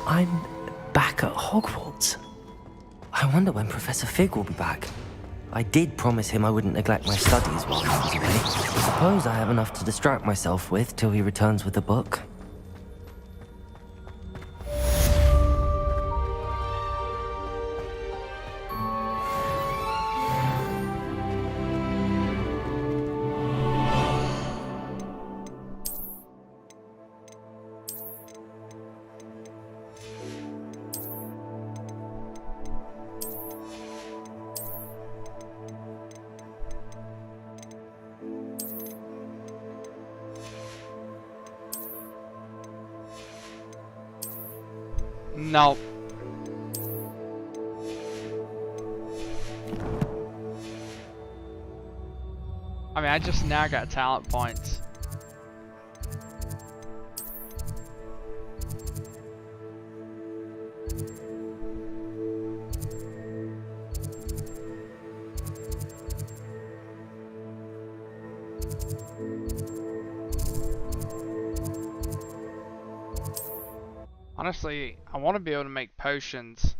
I'm back at Hogwarts. I wonder when Professor Fig will be back. I did promise him I wouldn't neglect my studies while he was away. I suppose I have enough to distract myself with till he returns with a book. Nope. I mean, I just now got talent points. Honestly, I want to be able to make potions.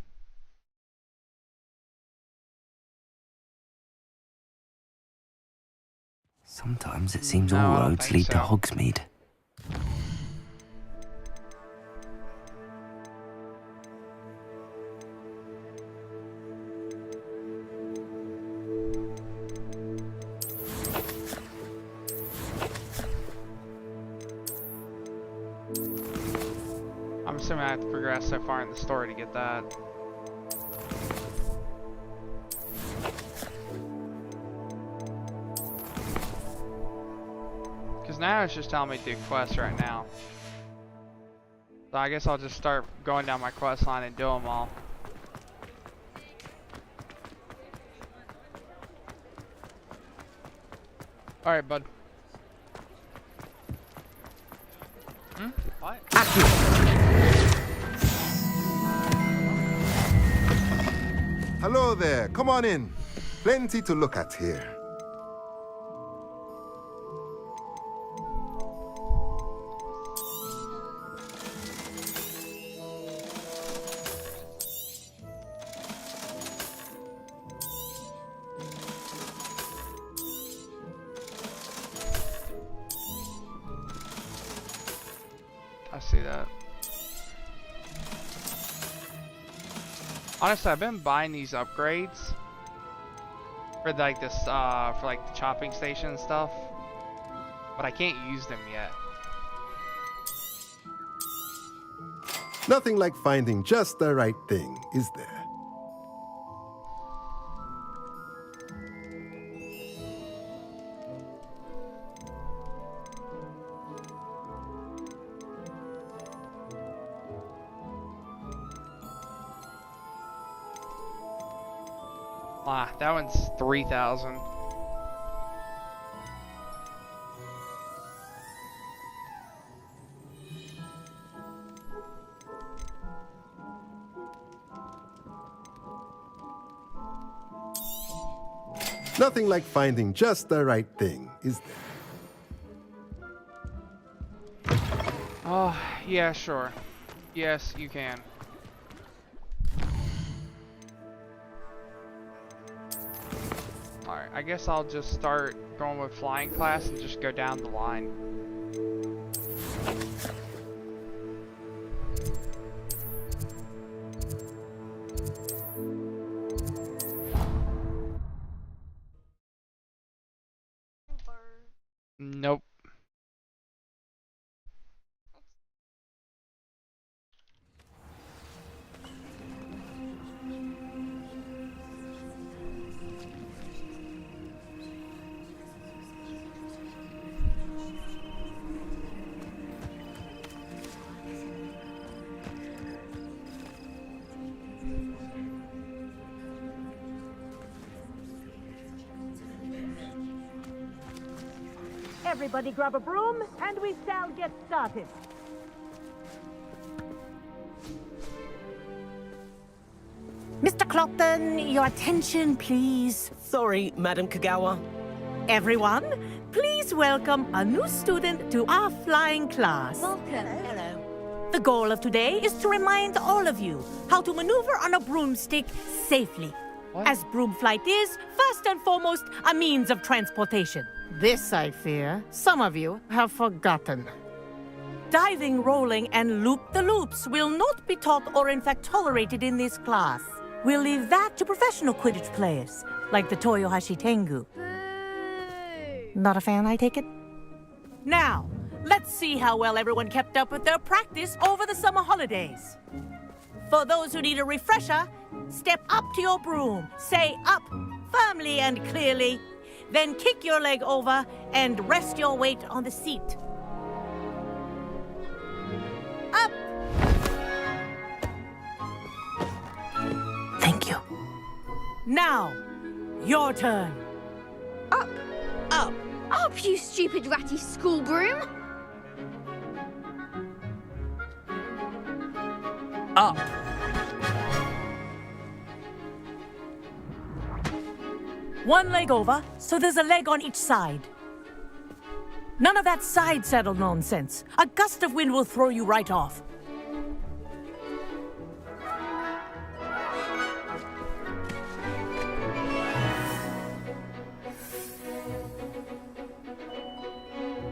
Sometimes it seems No, I all don't roads think lead to so. Hogsmeade. I'm assuming I have to progress so far in the story to get that. Because now it's just telling me to do quests right now. So I guess I'll just start going down my quest line and do them all. Alright, bud. What? Hello there, come on in. Plenty to look at here. I see that. Honestly, I've been buying these upgrades for like this, for like the chopping station and stuff, but I can't use them yet. Nothing like finding just the right thing, is there? Ah, that one's 3,000. Nothing like finding just the right thing, is there? Oh, yeah, sure. Yes, you can. Alright, I guess I'll just start going with flying class and just go down the line. Nope. Everybody grab a broom, and we shall get started. Mr. Clopton, your attention, please. Sorry, Madam Kagawa. Everyone, please welcome a new student to our flying class. Welcome. Hello. The goal of today is to remind all of you how to maneuver on a broomstick safely. What? As broom flight is, first and foremost, a means of transportation. This, I fear, some of you have forgotten. Diving, rolling, and loop-the-loops will not be taught or in fact tolerated in this class. We'll leave that to professional Quidditch players, like the Toyohashi Tengu. Not a fan, I take it? Now, let's see how well everyone kept up with their practice over the summer holidays. For those who need a refresher, step up to your broom, say up firmly and clearly, then kick your leg over and rest your weight on the seat. Up! Thank you. Now, your turn. Up, Up. up, you stupid ratty school broom! Up! One leg over, so there's a leg on each side. None of that side saddle nonsense. A gust of wind will throw you right off.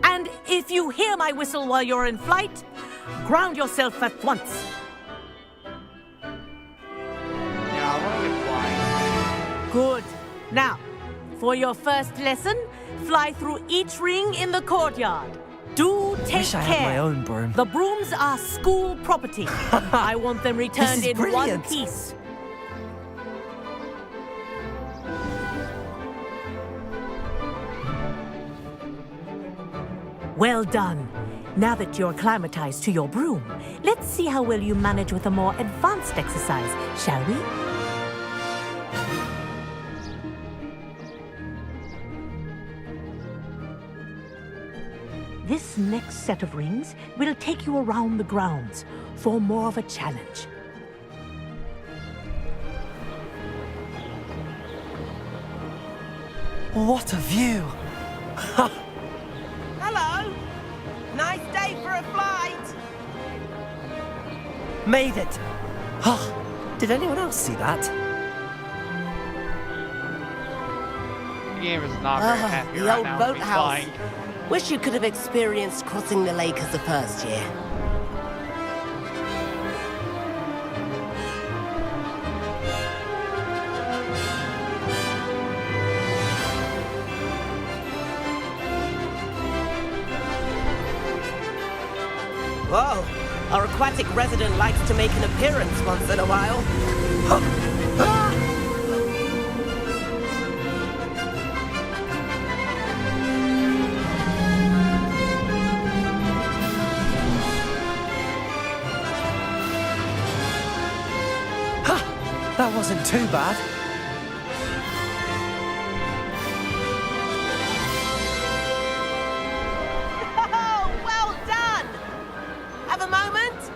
And if you hear my whistle while you're in flight, ground yourself at once. Yeah, I want to get flying. Good. Now, for your first lesson, fly through each ring in the courtyard. Do take Wish I care. had my own broom. The brooms are school property. I want them returned is in one brilliant. piece. Well done. Now that you're acclimatized to your broom, let's see how well you manage with a more advanced exercise, shall we? This next set of rings will take you around the grounds for more of a challenge. What a view! Hello. Nice day for a flight. Made it! Oh, did anyone else see that? The game is not very happy the right old now with me boathouse. flying. Wish you could have experienced crossing the lake as a first year. Whoa, our aquatic resident likes to make an appearance once in a while. That wasn't too bad. Oh, well done! Have a moment?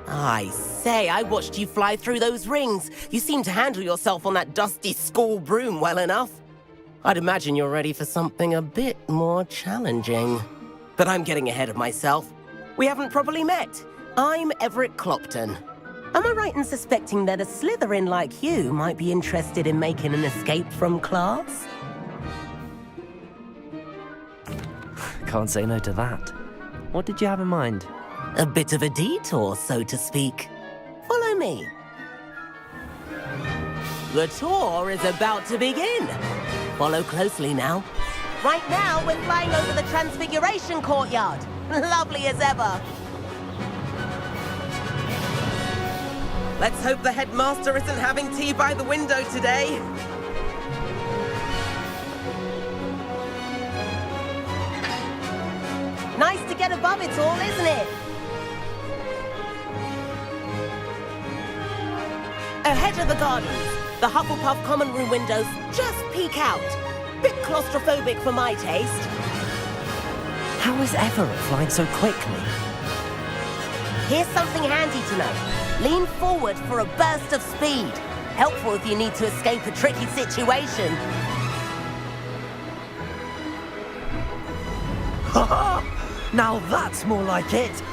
I say, I watched you fly through those rings. You seem to handle yourself on that dusty school broom well enough. I'd imagine you're ready for something a bit more challenging. But I'm getting ahead of myself. We haven't properly met. I'm Everett Clopton. Am I right in suspecting that a Slytherin like you might be interested in making an escape from class? Can't say no to that. What did you have in mind? A bit of a detour, so to speak. Follow me. The tour is about to begin. Follow closely now. Right now, we're flying over the Transfiguration Courtyard. Lovely as ever. Let's hope the headmaster isn't having tea by the window today. Nice to get above it all, isn't it? Ahead of the gardens, the Hufflepuff common room windows just peek out. Bit claustrophobic for my taste. How is Everett flying so quickly? Here's something handy to know. Lean forward for a burst of speed. Helpful if you need to escape a tricky situation. Now that's more like it.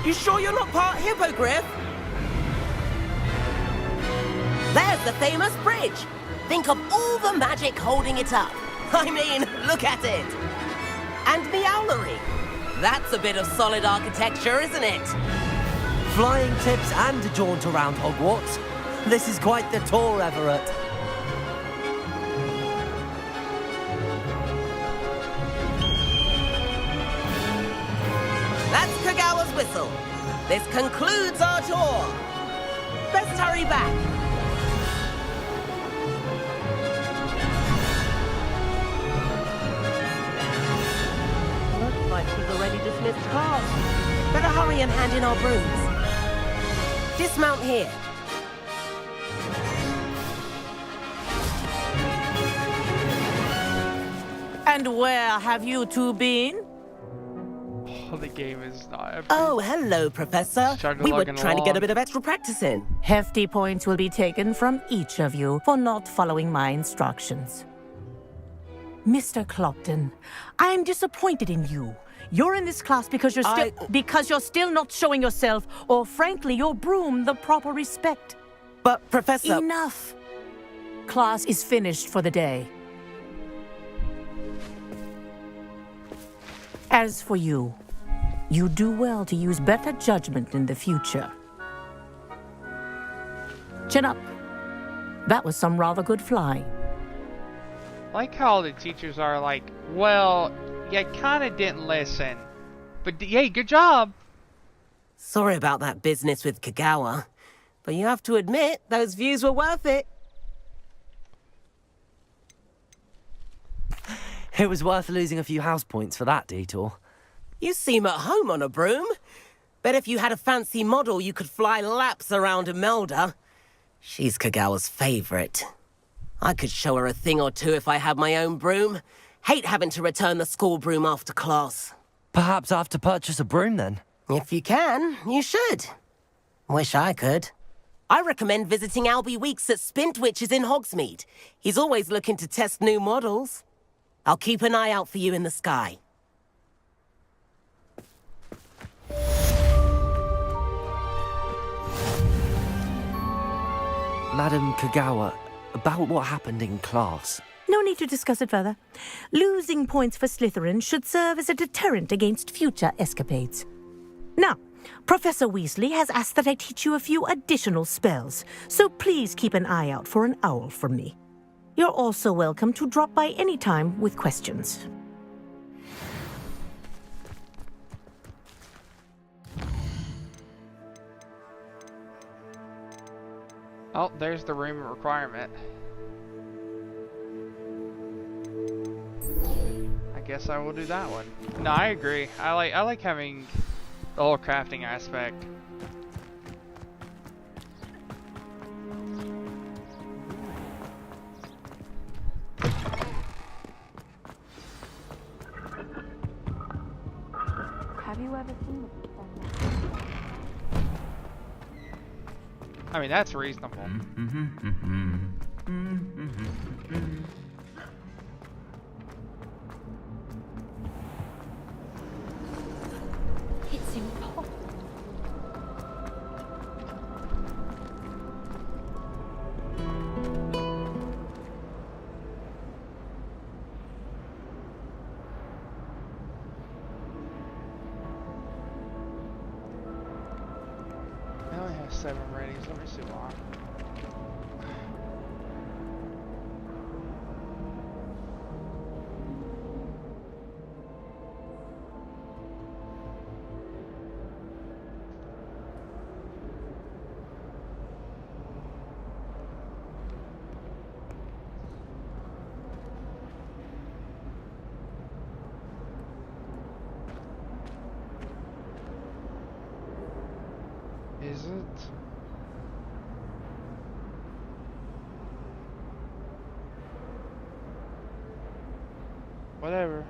You sure you're not part hippogriff? There's the famous bridge. Think of all the magic holding it up. I mean, look at it. And Meowlery. That's a bit of solid architecture, isn't it? Flying tips and a jaunt around Hogwarts. This is quite the tour, Everett. That's Kagawa's whistle. This concludes our tour. Let's hurry back. Looks like we've already dismissed class. Better hurry and hand in our brooms. Dismount here. And where have you two been? Oh, the game is not. Oh, hello, Professor. Started We were logging trying to get a along. bit of extra practice in. Hefty points will be taken from each of you for not following my instructions. Mr. Clopton, I am disappointed in you. You're in this class because you're still not showing yourself, or frankly, your broom the proper respect. But, Professor... Enough. Class is finished for the day. As for you, you do well to use better judgment in the future. Chin up. That was some rather good flying. I like how the teachers are like, well, you kind of didn't listen, but hey, good job. Sorry about that business with Kagawa, but you have to admit, those views were worth it. It was worth losing a few house points for that detour. You seem at home on a broom. Bet if you had a fancy model, you could fly laps around Imelda. She's Kagawa's favorite. I could show her a thing or two if I had my own broom. Hate having to return the school broom after class. Perhaps I have to purchase a broom then. If you can, you should. Wish I could. I recommend visiting Albie Weeks at Spintwitches in Hogsmeade. He's always looking to test new models. I'll keep an eye out for you in the sky. Madam Kagawa, about what happened in class. No need to discuss it further. Losing points for Slytherin should serve as a deterrent against future escapades. Now, Professor Weasley has asked that I teach you a few additional spells, so please keep an eye out for an owl from me. You're also welcome to drop by any time with questions. Oh, there's the room requirement. I guess I will do that one. No, I agree. I like having the whole crafting aspect. Have you ever seen it before? I mean, that's reasonable. It's impossible. I only have 7 ratings. Let me see why. Is it? Whatever.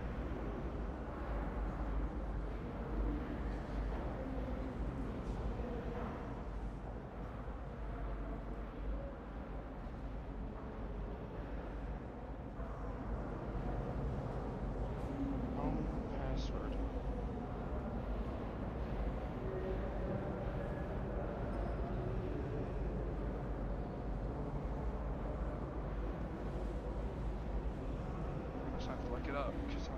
look it up, 'cause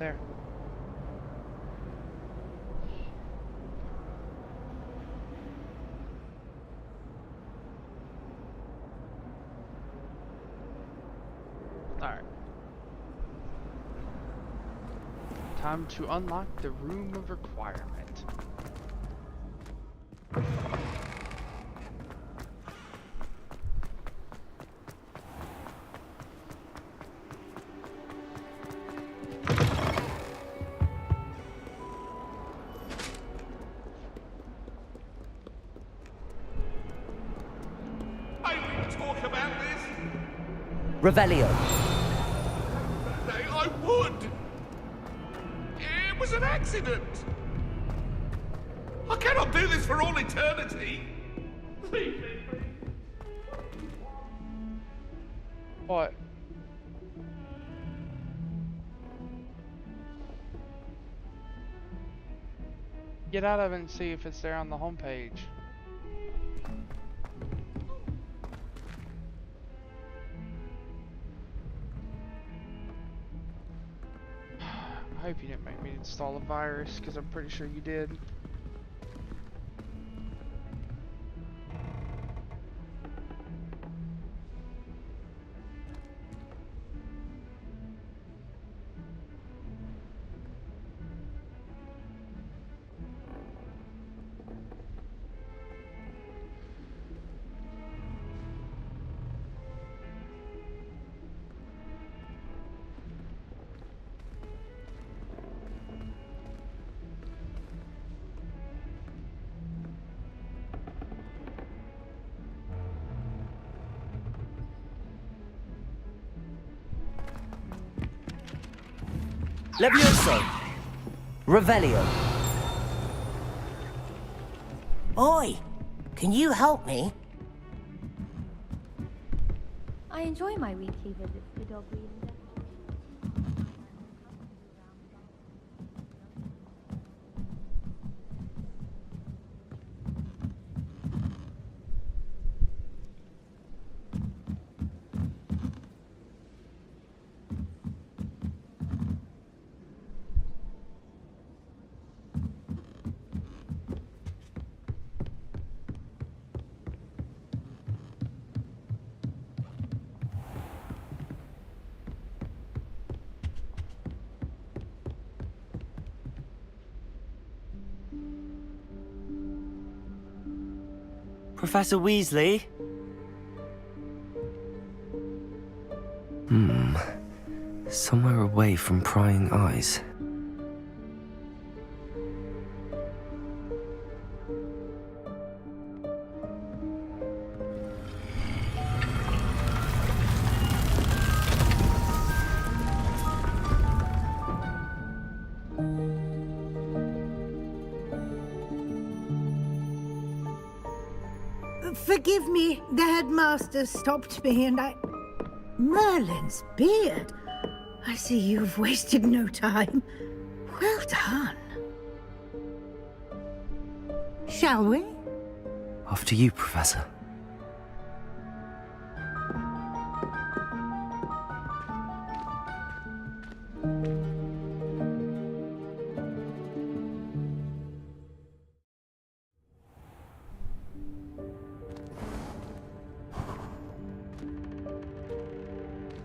there. Alright. Time to unlock the room of requirement. Revelio. I would! It was an accident! I cannot do this for all eternity! Leave me. What? Get out of it and see if it's there on the homepage. I hope you didn't make me install a virus, because I'm pretty sure you did. Levioso. Revelio. Oi! Can you help me? I enjoy my weekly visits to dog reading. Professor Weasley? Somewhere away from prying eyes. Forgive me, the headmaster stopped me and I... Merlin's beard. I see you've wasted no time. Well done. Shall we? After you, Professor.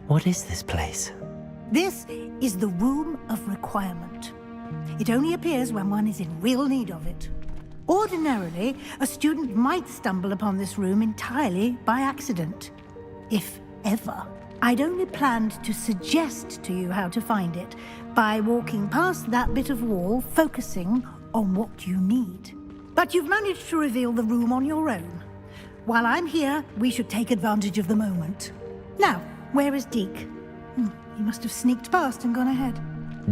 What is this place? This is the Room of Requirement. It only appears when one is in real need of it. Ordinarily, a student might stumble upon this room entirely by accident. If ever. I'd only planned to suggest to you how to find it by walking past that bit of wall, focusing on what you need. But you've managed to reveal the room on your own. While I'm here, we should take advantage of the moment. Now, where is Deke? He must have sneaked past and gone ahead.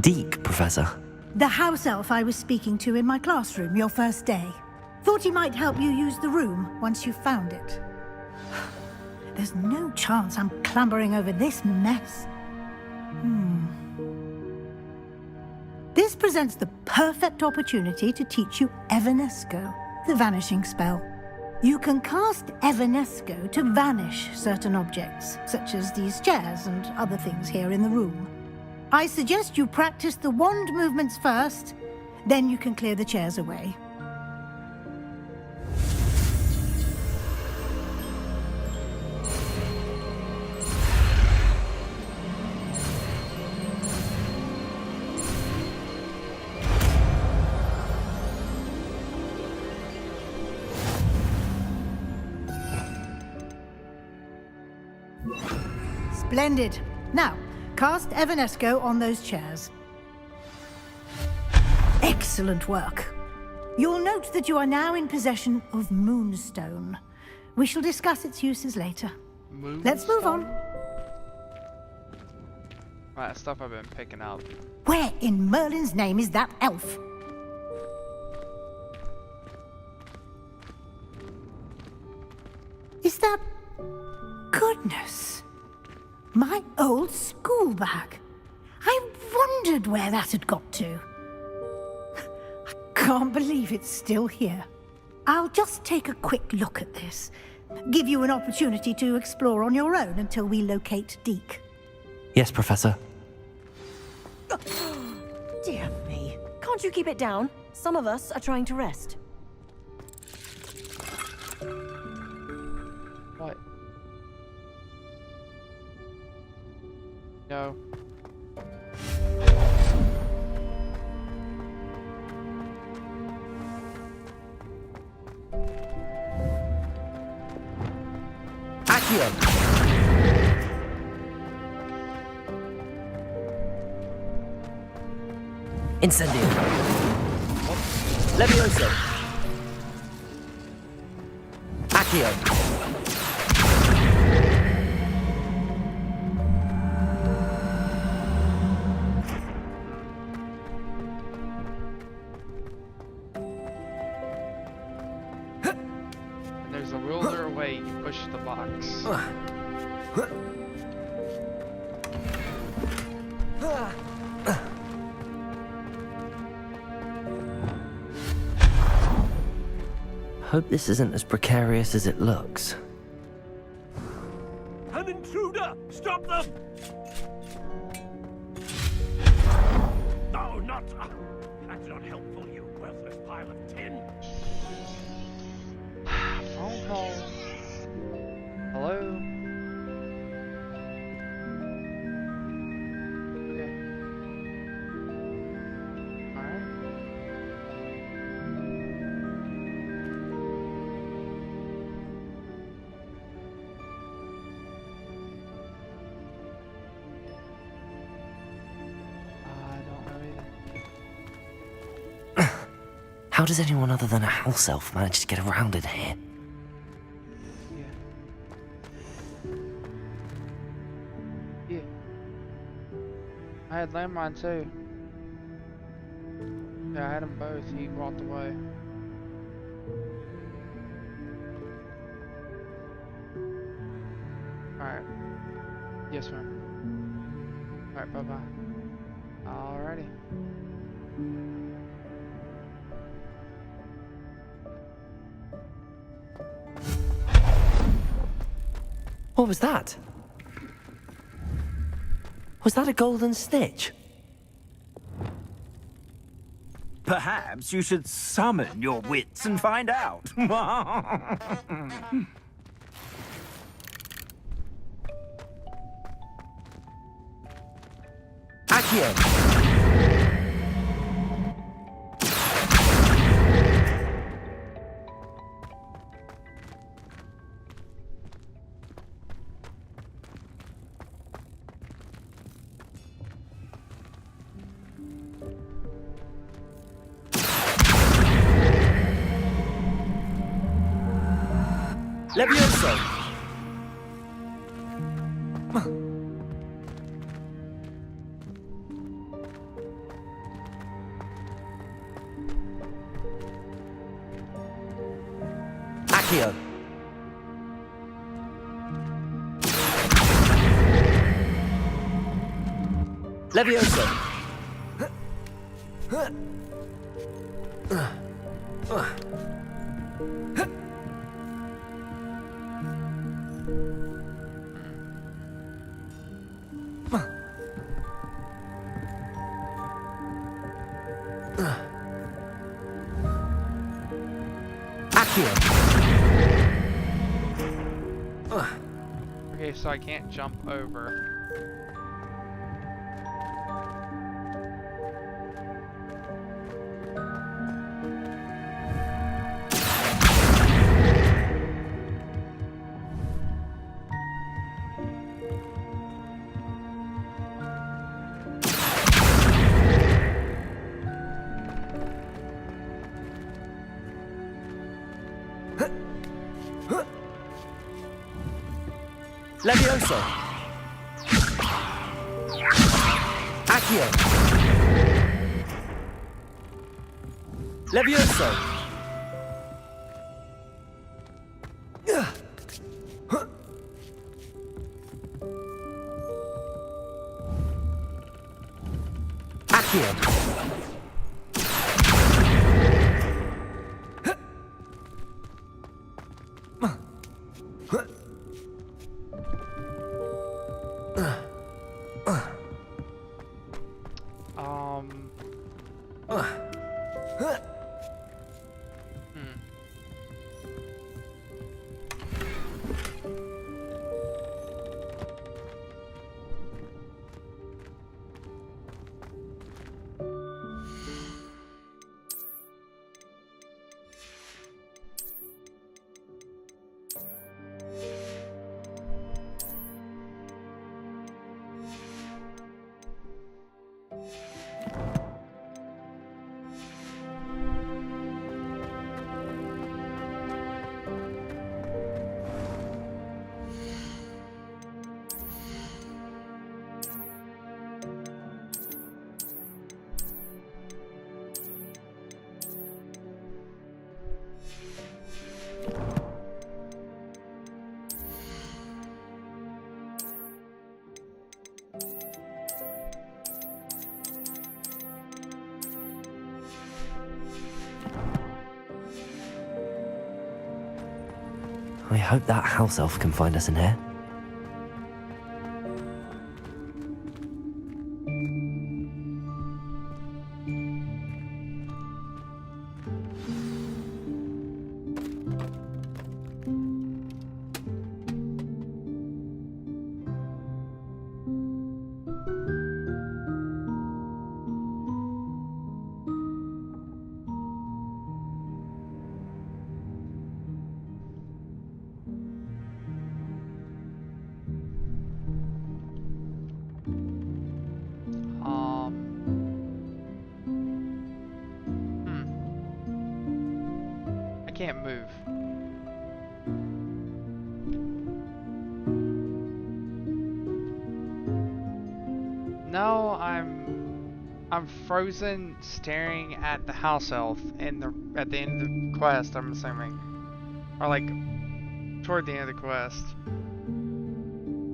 Deke, Professor. The house elf I was speaking to in my classroom your first day. Thought he might help you use the room once you found it. There's no chance I'm clambering over this mess. This presents the perfect opportunity to teach you Evanesco, the vanishing spell. You can cast Evanesco to vanish certain objects, such as these chairs and other things here in the room. I suggest you practice the wand movements first, then you can clear the chairs away. Splendid. Now, cast Evanesco on those chairs. Excellent work. You'll note that you are now in possession of Moonstone. We shall discuss its uses later. Let's move on. That stuff I've been picking up. Where in Merlin's name is that elf? Is that... Goodness. My old school bag. I wondered where that had got to. I can't believe it's still here. I'll just take a quick look at this. Give you an opportunity to explore on your own until we locate Deke. Yes, Professor. Dear me. Can't you keep it down? Some of us are trying to rest. What? No. Accio! Incendio! Levioso! Accio! There's a wilder way you push the box. Hope this isn't as precarious as it looks. An intruder! Stop them! No, not... That's not helpful, you worthless pile of tin. Phone call. Hello? Okay. Alright. I don't know either. How does anyone other than a house elf manage to get around in here? Yeah. I had landmine too. Yeah, I had them both. He walked away. Alright. Yes, ma'am. Alright, bye-bye. Alrighty. What was that? Was that a golden snitch? Perhaps you should summon your wits and find out. Accio! Levioso! Accio! Levioso! Okay, so I can't jump over. Levioso! Accio! Levioso! Accio! I hope that house elf can find us in here. I can't move. No, I'm frozen staring at the house elf at the end of the quest, I'm assuming. Or like toward the end of the quest.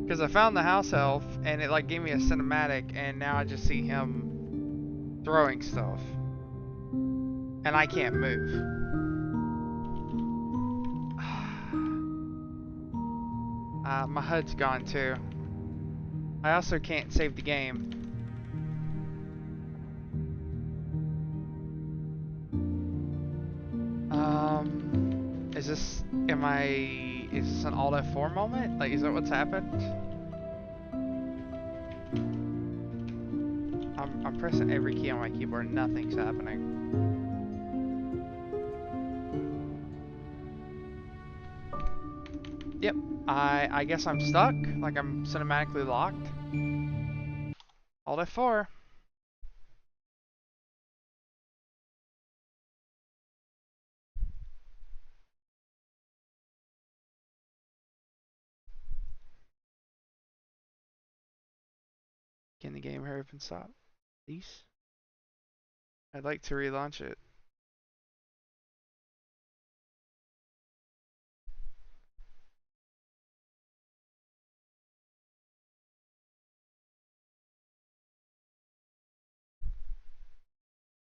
Because I found the house elf and it like gave me a cinematic and now I just see him throwing stuff. And I can't move. My HUD's gone too. I also can't save the game. Is this an Alt F4 moment? Like, is that what's happened? I'm pressing every key on my keyboard, nothing's happening. Yep, I guess I'm stuck, like I'm cinematically locked. Alt F4. game, hurry up and stop. Please. I'd like to relaunch it.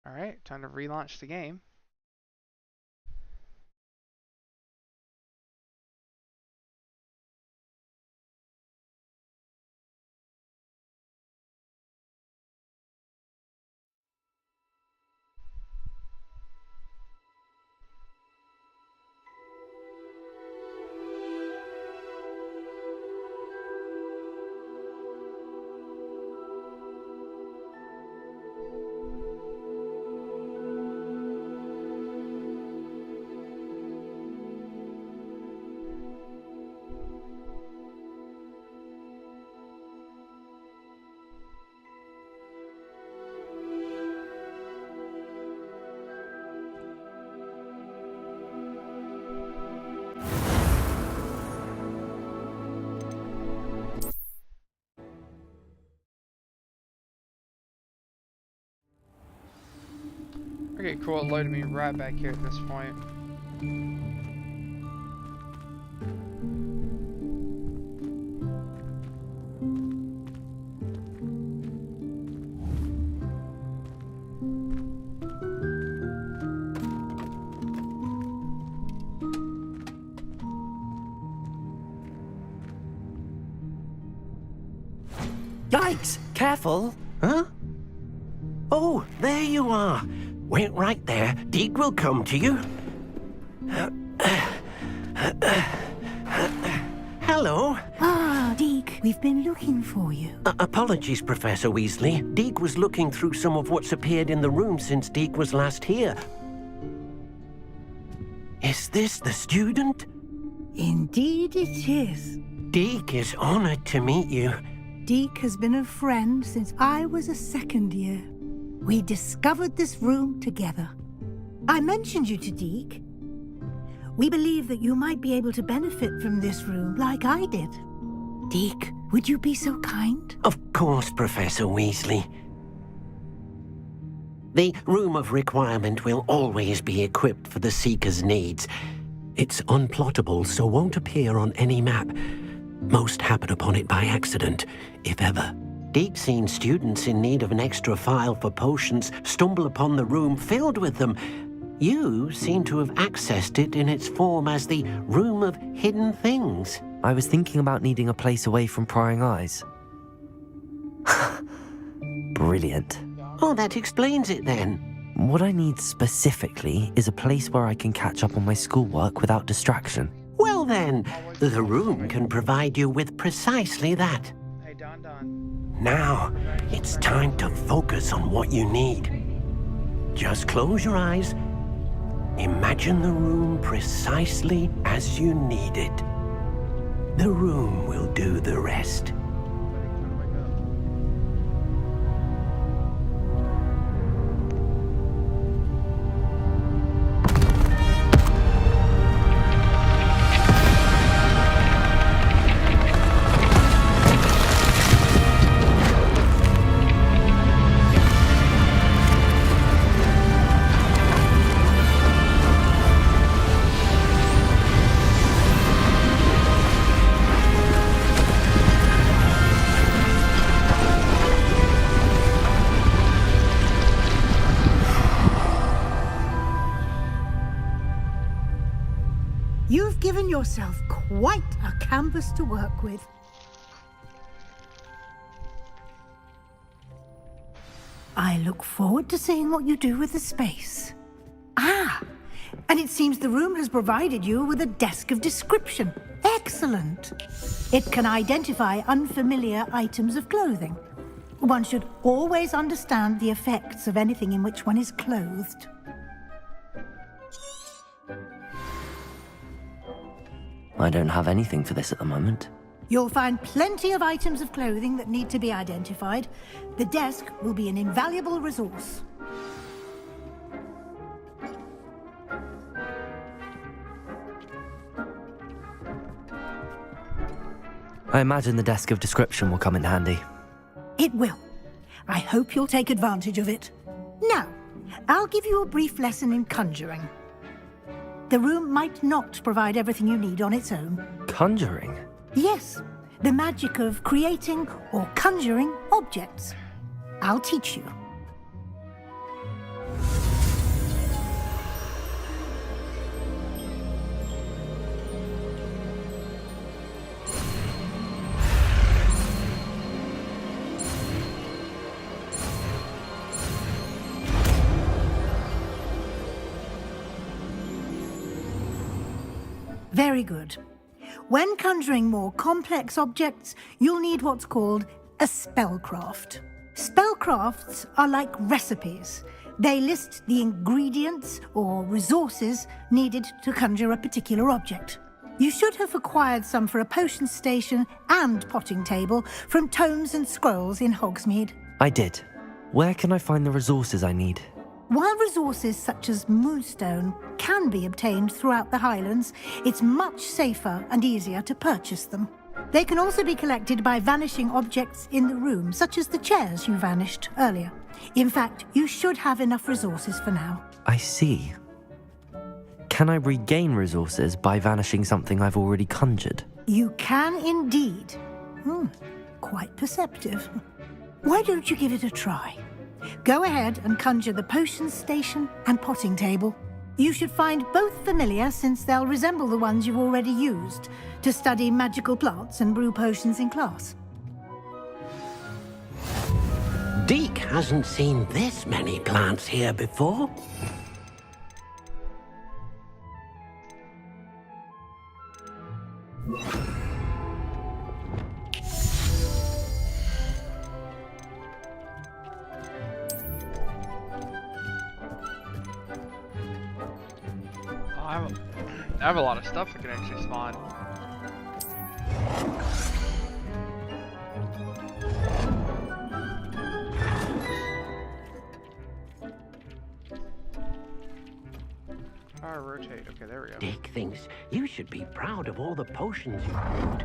Alright, time to relaunch the game. Okay, cool. It loaded me right back here at this point. Yikes! Careful! Huh? Oh, there you are. Wait right there. Deke will come to you. Hello. Ah, Deke, we've been looking for you. Apologies, Professor Weasley. Deke was looking through some of what's appeared in the room since Deke was last here. Is this the student? Indeed it is. Deke is honored to meet you. Deke has been a friend since I was a second year. We discovered this room together. I mentioned you to Deke. We believe that you might be able to benefit from this room like I did. Deke, would you be so kind? Of course, Professor Weasley. The Room of Requirement will always be equipped for the Seeker's needs. It's unplottable, so won't appear on any map. Most happen upon it by accident, if ever. Deke's seen students in need of an extra file for potions stumble upon the room filled with them. You seem to have accessed it in its form as the Room of Hidden Things. I was thinking about needing a place away from prying eyes. Brilliant. Oh, that explains it then. What I need specifically is a place where I can catch up on my schoolwork without distraction. Well then, the room can provide you with precisely that. Hey, Don. Now, it's time to focus on what you need. Just close your eyes. Imagine the room precisely as you need it. The room will do the rest. You've given yourself quite a canvas to work with. I look forward to seeing what you do with the space. Ah, and it seems the room has provided you with a desk of description. Excellent. It can identify unfamiliar items of clothing. One should always understand the effects of anything in which one is clothed. I don't have anything for this at the moment. You'll find plenty of items of clothing that need to be identified. The desk will be an invaluable resource. I imagine the desk of description will come in handy. It will. I hope you'll take advantage of it. Now, I'll give you a brief lesson in conjuring. The room might not provide everything you need on its own. Conjuring? Yes, the magic of creating or conjuring objects. I'll teach you. Very good. When conjuring more complex objects, you'll need what's called a spellcraft. Spellcrafts are like recipes. They list the ingredients or resources needed to conjure a particular object. You should have acquired some for a potion station and potting table from tomes and scrolls in Hogsmeade. I did. Where can I find the resources I need? While resources such as moonstone can be obtained throughout the Highlands, it's much safer and easier to purchase them. They can also be collected by vanishing objects in the room, such as the chairs you vanished earlier. In fact, you should have enough resources for now. I see. Can I regain resources by vanishing something I've already conjured? You can indeed. Quite perceptive. Why don't you give it a try? Go ahead and conjure the potion station and potting table. You should find both familiar, since they'll resemble the ones you've already used to study magical plants and brew potions in class. Deke hasn't seen this many plants here before. I have a lot of stuff that can actually spawn. Power rotate. Okay, there we go. Deke thinks you should be proud of all the potions you've brewed.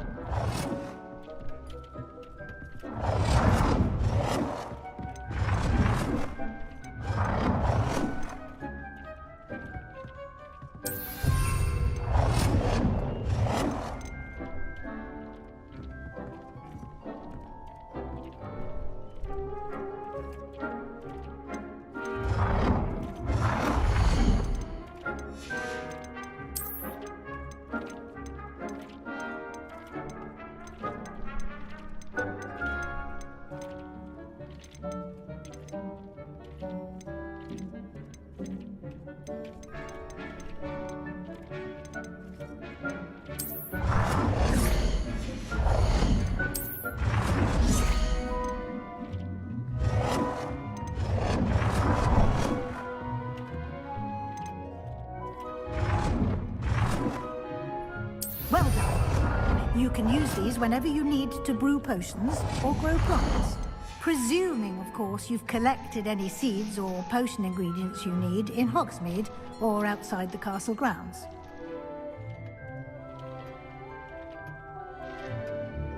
Well done. You can use these whenever you need to brew potions or grow plants. Presuming, of course, you've collected any seeds or potion ingredients you need in Hogsmeade or outside the castle grounds.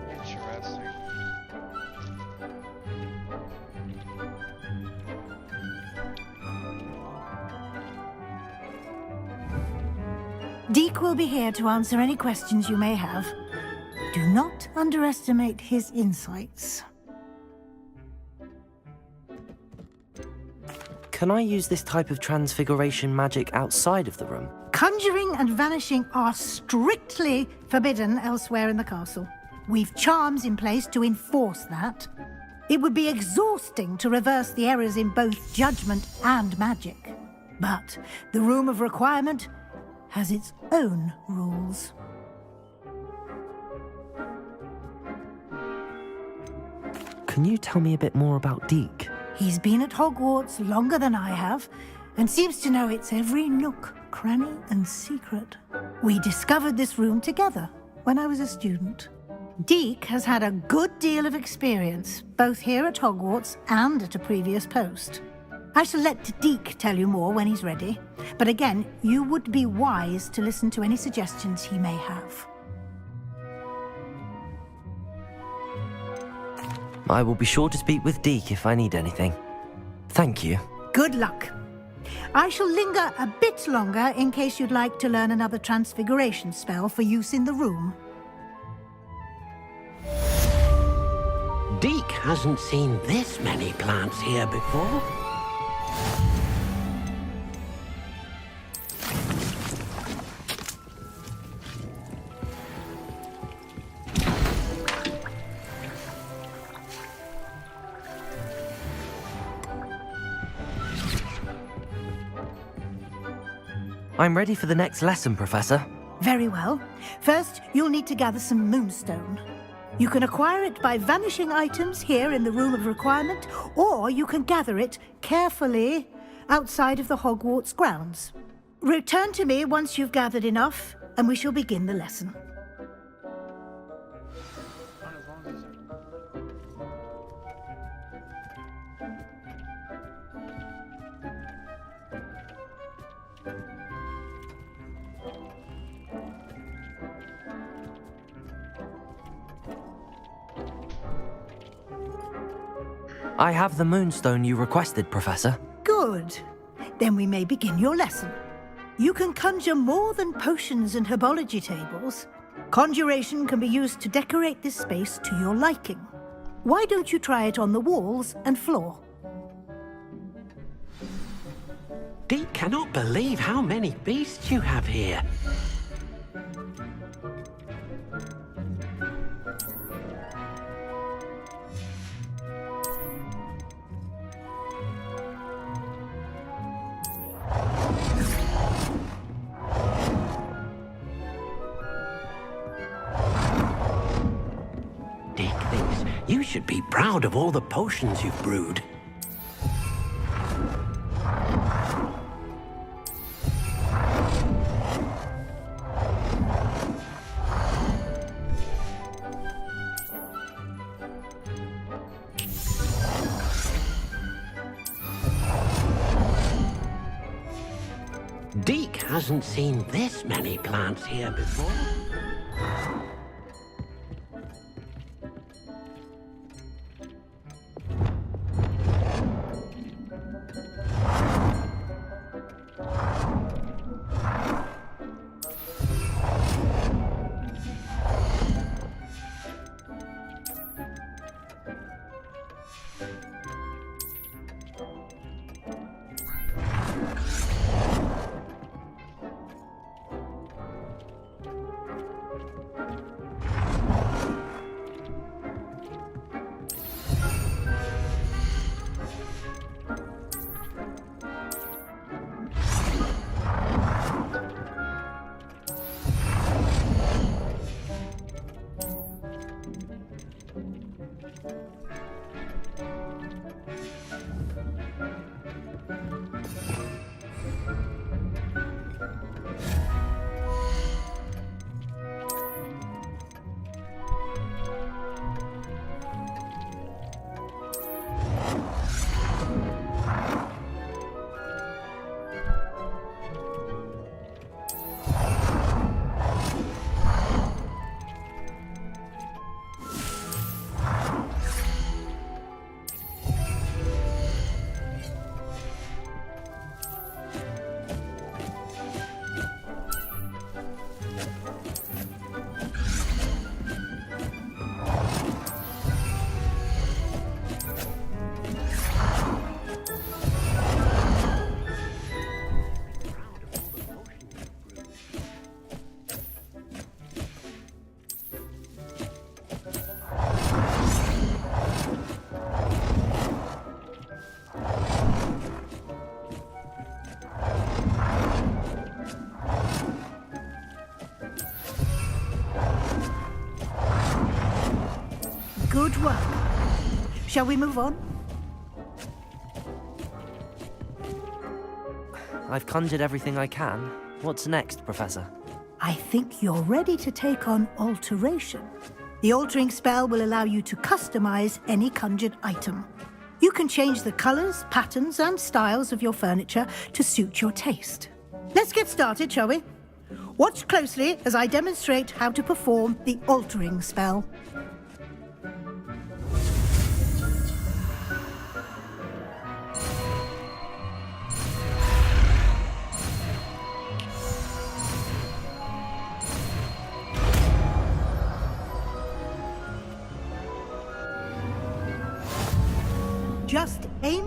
Interesting. Deke will be here to answer any questions you may have. Do not underestimate his insights. Can I use this type of transfiguration magic outside of the room? Conjuring and vanishing are strictly forbidden elsewhere in the castle. We've charms in place to enforce that. It would be exhausting to reverse the errors in both judgment and magic. But the Room of Requirement has its own rules. Can you tell me a bit more about Deke? He's been at Hogwarts longer than I have, and seems to know its every nook, cranny, and secret. We discovered this room together when I was a student. Deke has had a good deal of experience, both here at Hogwarts and at a previous post. I shall let Deke tell you more when he's ready, but again, you would be wise to listen to any suggestions he may have. I will be sure to speak with Deke if I need anything. Thank you. Good luck. I shall linger a bit longer in case you'd like to learn another transfiguration spell for use in the room. Deke hasn't seen this many plants here before. I'm ready for the next lesson, Professor. Very well. First, you'll need to gather some moonstone. You can acquire it by vanishing items here in the Room of Requirement, or you can gather it carefully outside of the Hogwarts grounds. Return to me once you've gathered enough, and we shall begin the lesson. I have the moonstone you requested, Professor. Good. Then we may begin your lesson. You can conjure more than potions and herbology tables. Conjuration can be used to decorate this space to your liking. Why don't you try it on the walls and floor? Deke cannot believe how many beasts you have here. Deke thinks you should be proud of all the potions you've brewed. Deke hasn't seen this many plants here before. Good work. Shall we move on? I've conjured everything I can. What's next, Professor? I think you're ready to take on alteration. The altering spell will allow you to customize any conjured item. You can change the colors, patterns, and styles of your furniture to suit your taste. Let's get started, shall we? Watch closely as I demonstrate how to perform the altering spell.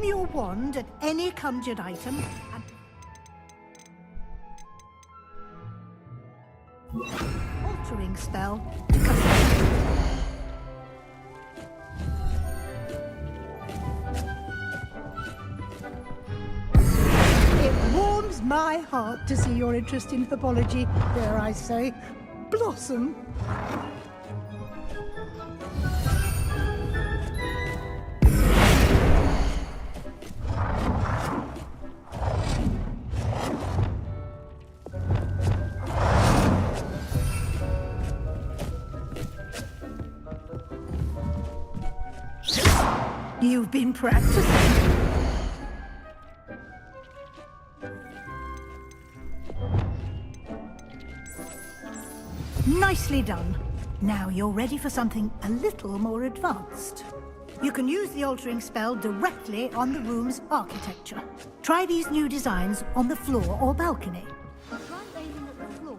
aim your wand at any conjured item and... altering spell to customize. It warms my heart to see your interest in herbology, dare I say, blossom. You've been practicing. Nicely done. Now you're ready for something a little more advanced. You can use the altering spell directly on the room's architecture. Try these new designs on the floor or balcony. Try aiming at the floor.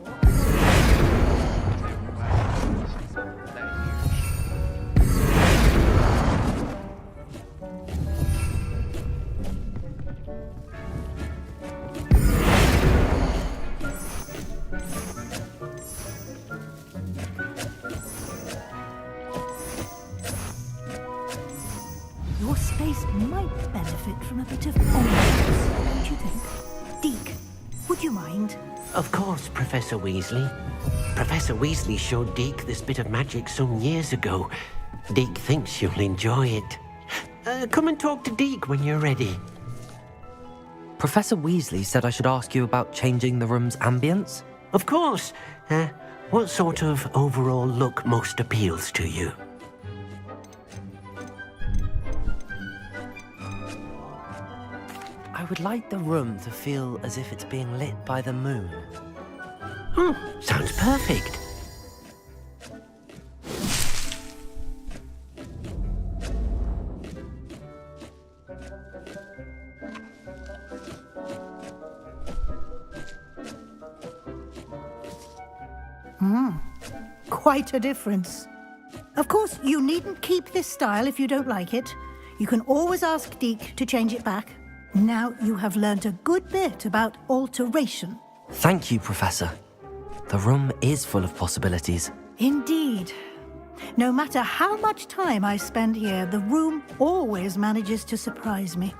Your space might benefit from a bit of ambience, don't you think? Deke, would you mind? Of course, Professor Weasley. Professor Weasley showed Deke this bit of magic some years ago. Deke thinks you'll enjoy it. Come and talk to Deke when you're ready. Professor Weasley said I should ask you about changing the room's ambience? Of course. What sort of overall look most appeals to you? I would like the room to feel as if it's being lit by the moon. Sounds perfect. Quite a difference. Of course, you needn't keep this style if you don't like it. You can always ask Deke to change it back. Now you have learnt a good bit about alteration. Thank you, Professor. The room is full of possibilities. Indeed. No matter how much time I spend here, the room always manages to surprise me.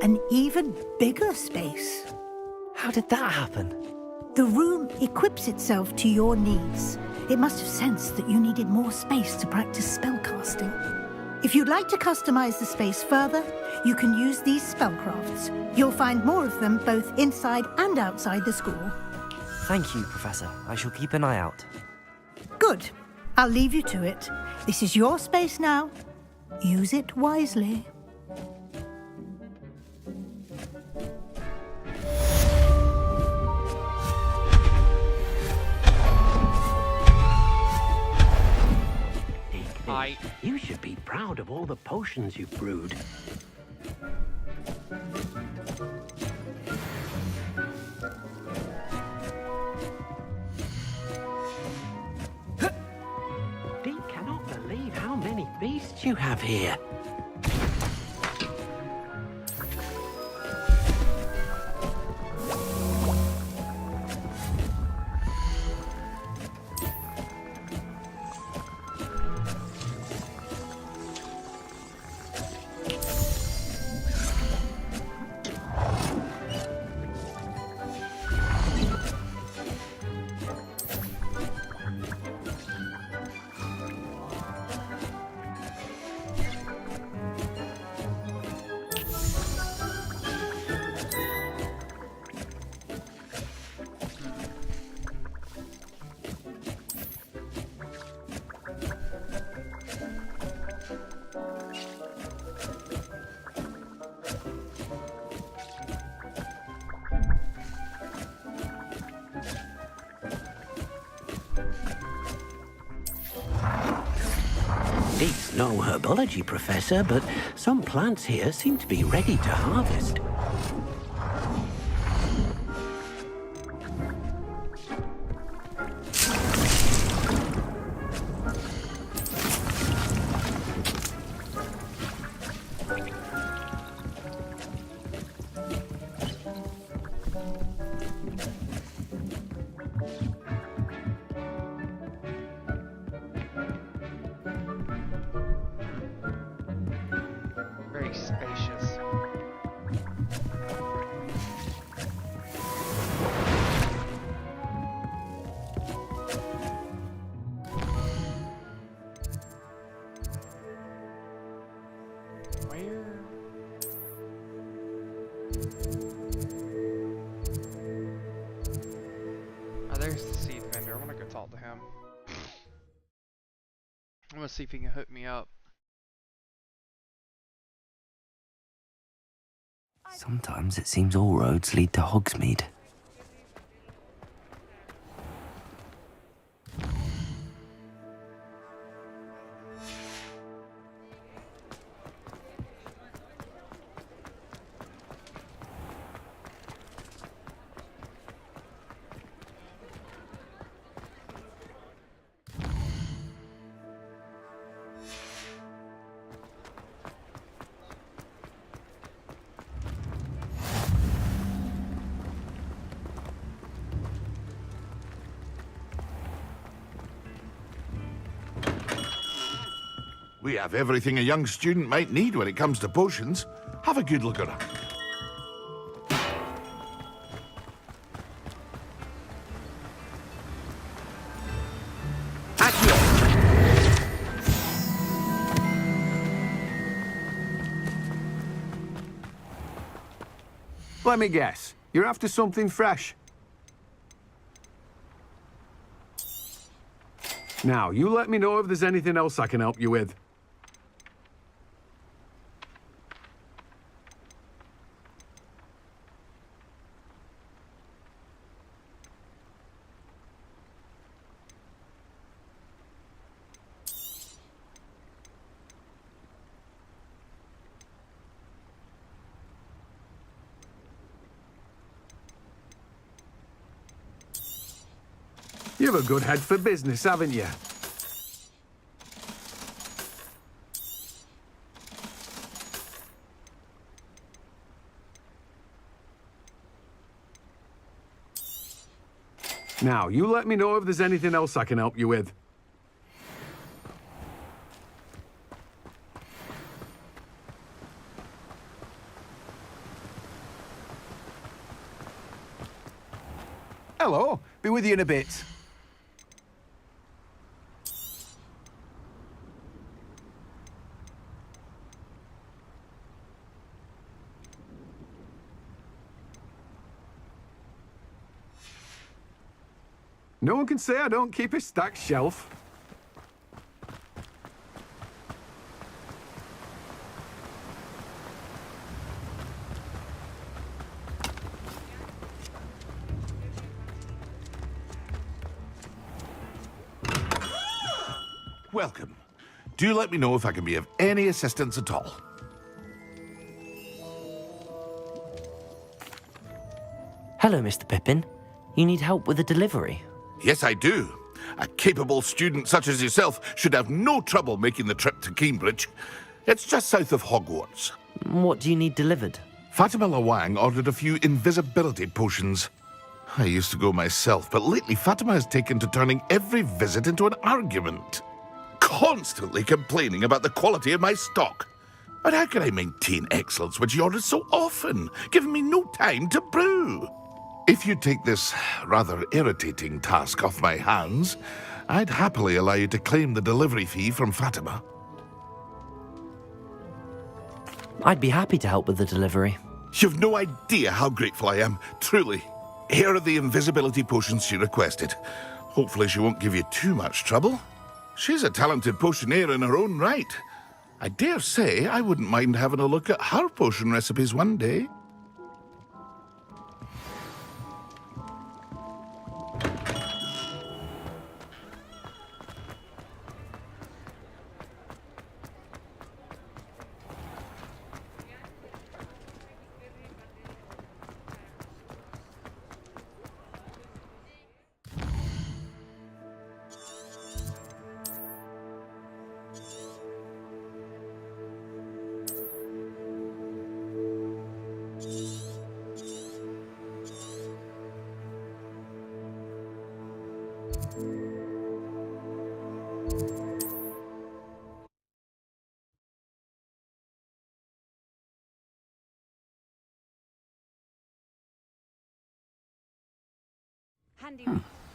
An even bigger space. How did that happen? The room equips itself to your needs. It must have sensed that you needed more space to practice spellcasting. If you'd like to customize the space further, you can use these spellcrafts. You'll find more of them both inside and outside the school. Thank you, Professor. I shall keep an eye out. Good. I'll leave you to it. This is your space now. Use it wisely. You should be proud of all the potions you've brewed. Deke cannot believe how many beasts you have here. He's no herbology professor, but some plants here seem to be ready to harvest. Very spacious. Where? Oh, there's the seed vendor. I want to go talk to him. I'm gonna see if he can hook me up. Sometimes it seems all roads lead to Hogsmeade. We have everything a young student might need when it comes to potions. Have a good look around. Let me guess. You're after something fresh. Now, you let me know if there's anything else I can help you with. You've a good head for business, haven't you? Now, you let me know if there's anything else I can help you with. Hello, be with you in a bit. No one can say I don't keep a stacked shelf. Welcome. Do let me know if I can be of any assistance at all. Hello, Mr. Pippin. You need help with a delivery? Yes, I do. A capable student such as yourself should have no trouble making the trip to Cambridge. It's just south of Hogwarts. What do you need delivered? Fatima Lawang ordered a few invisibility potions. I used to go myself, but lately Fatima has taken to turning every visit into an argument. Constantly complaining about the quality of my stock. But how can I maintain excellence when she orders so often, giving me no time to brew? If you take this rather irritating task off my hands, I'd happily allow you to claim the delivery fee from Fatima. I'd be happy to help with the delivery. You've no idea how grateful I am, truly. Here are the invisibility potions she requested. Hopefully she won't give you too much trouble. She's a talented potioneer in her own right. I dare say I wouldn't mind having a look at her potion recipes one day.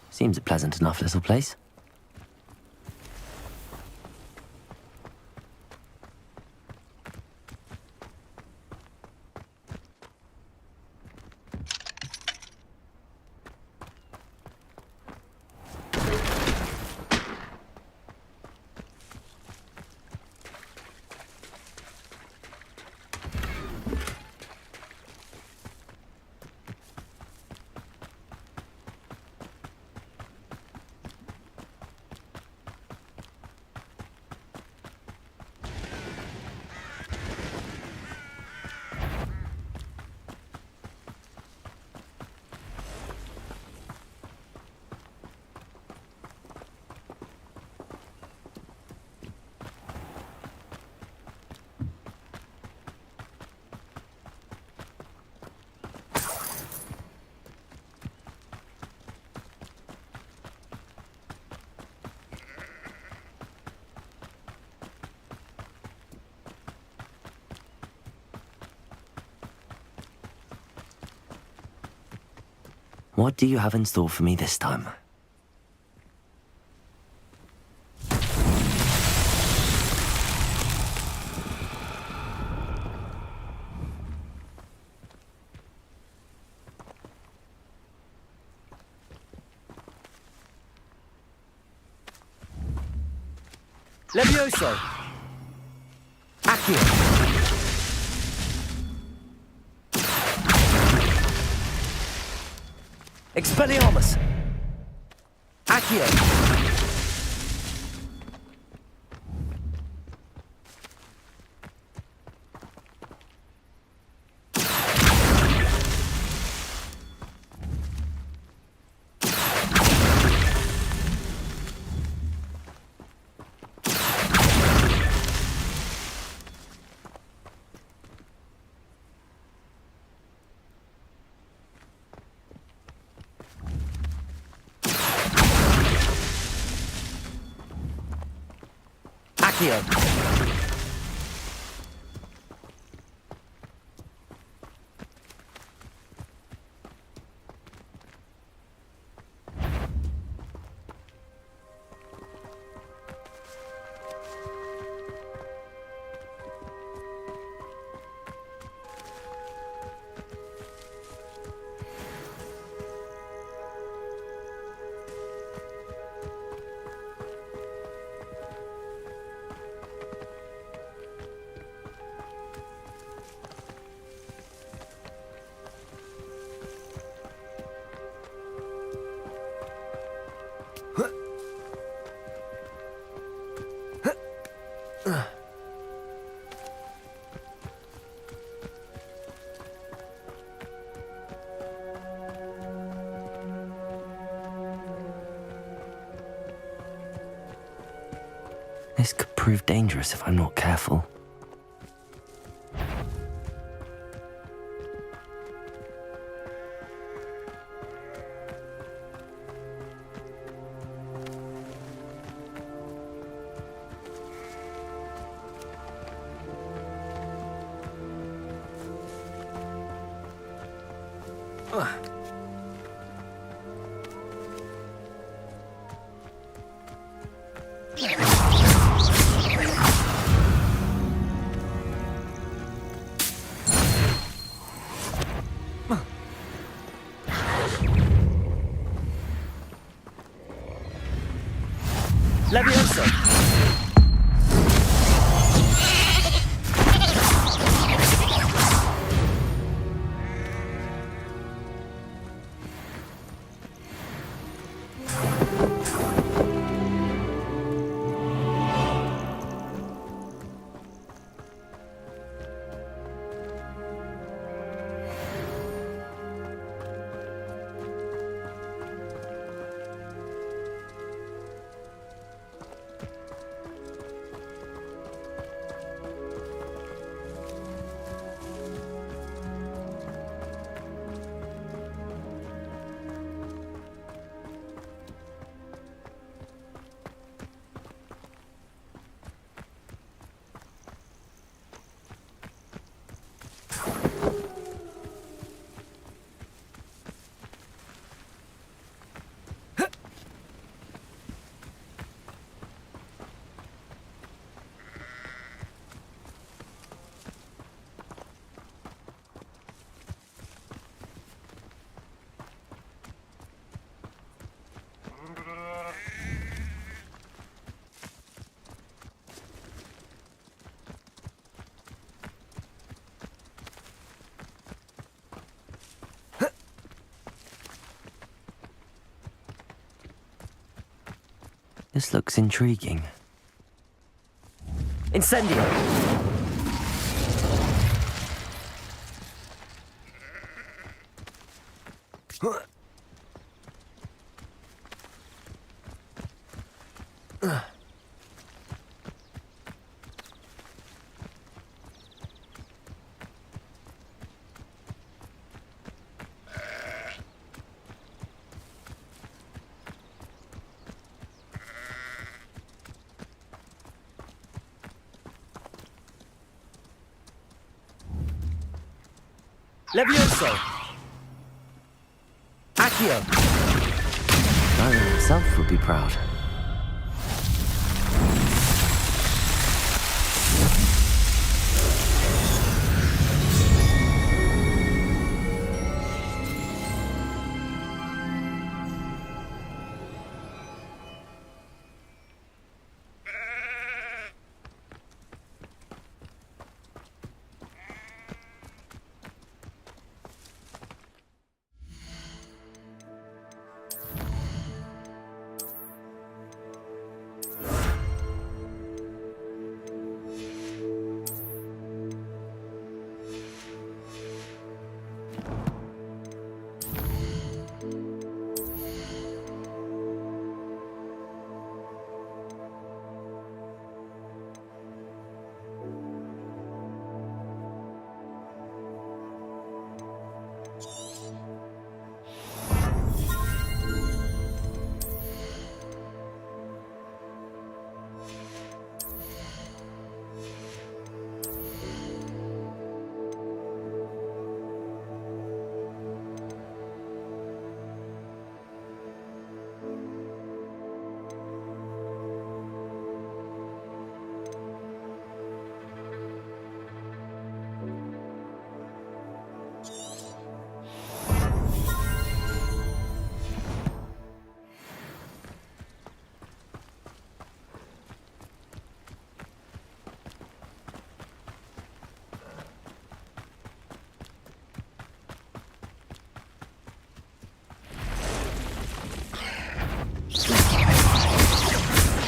Seems a pleasant enough little place. What do you have in store for me this time? Levioso! Accio! Expelliarmus! Accio! Accio! This could prove dangerous if I'm not careful. Levioso! This looks intriguing. Incendio! Levioso! Accio! Merlin himself would be proud.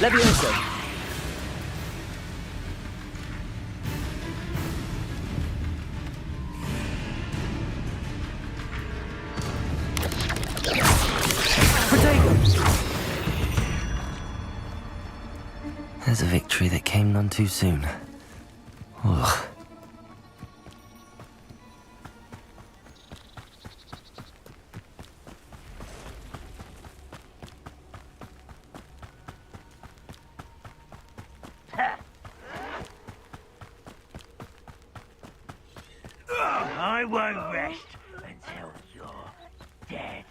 Levioso! There's a victory that came none too soon. Ugh. I won't rest until you're dead.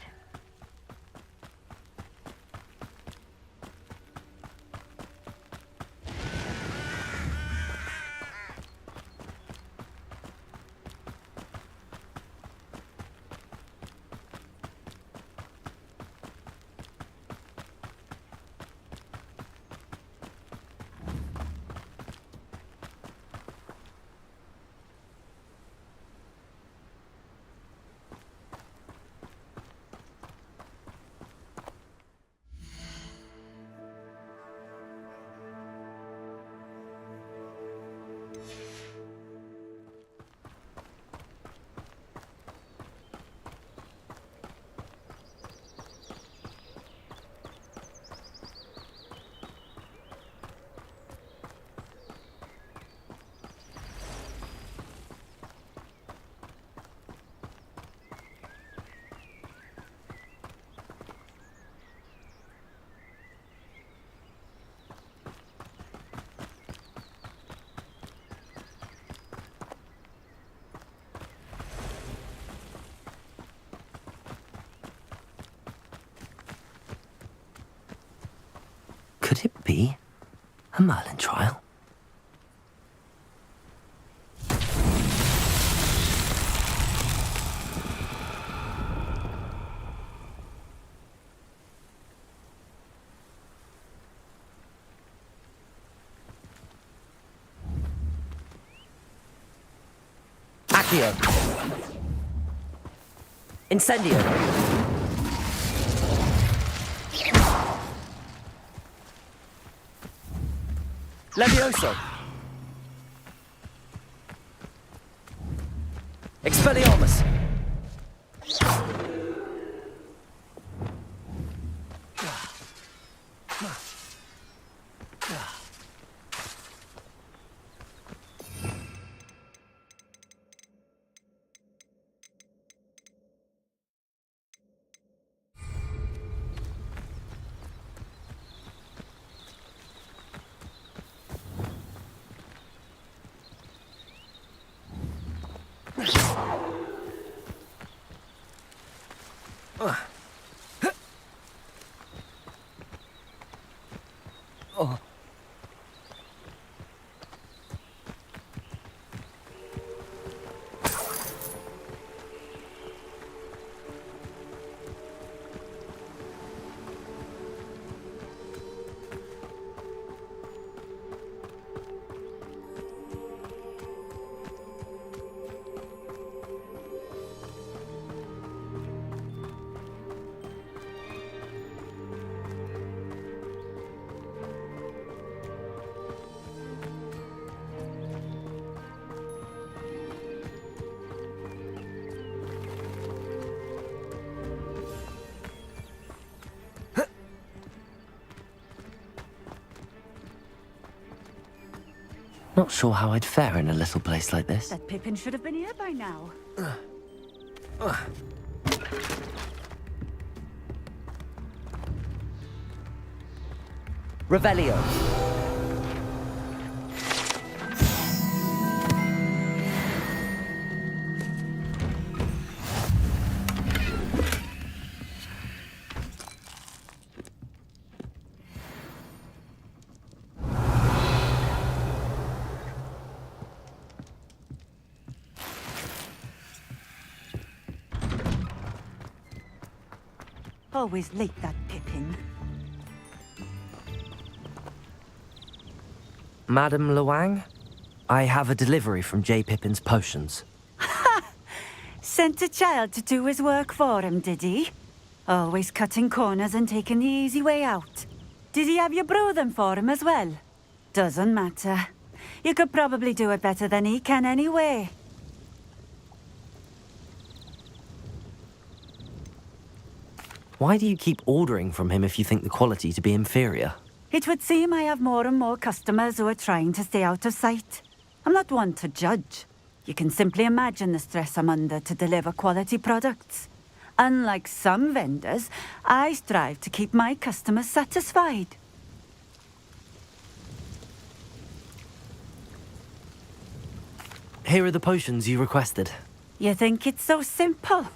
Could it be a Merlin trial? Accio! Incendio! Levioso! Expelliarmus! Oh. Not sure how I'd fare in a little place like this. That Pippin should have been here by now. Revelio! Always late, that Pippin. Madam Luang, I have a delivery from J. Pippin's potions. Sent a child to do his work for him, did he? Always cutting corners and taking the easy way out. Did he have you brew them for him as well? Doesn't matter. You could probably do it better than he can anyway. Why do you keep ordering from him if you think the quality to be inferior? It would seem I have more and more customers who are trying to stay out of sight. I'm not one to judge. You can simply imagine the stress I'm under to deliver quality products. Unlike some vendors, I strive to keep my customers satisfied. Here are the potions you requested. You think it's so simple?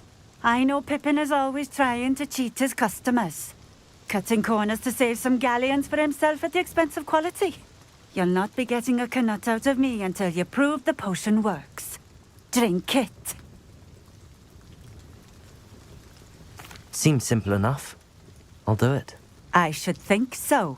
I know Pippin is always trying to cheat his customers. Cutting corners to save some galleons for himself at the expense of quality. You'll not be getting a canut out of me until you prove the potion works. Drink it. Seems simple enough. I'll do it. I should think so.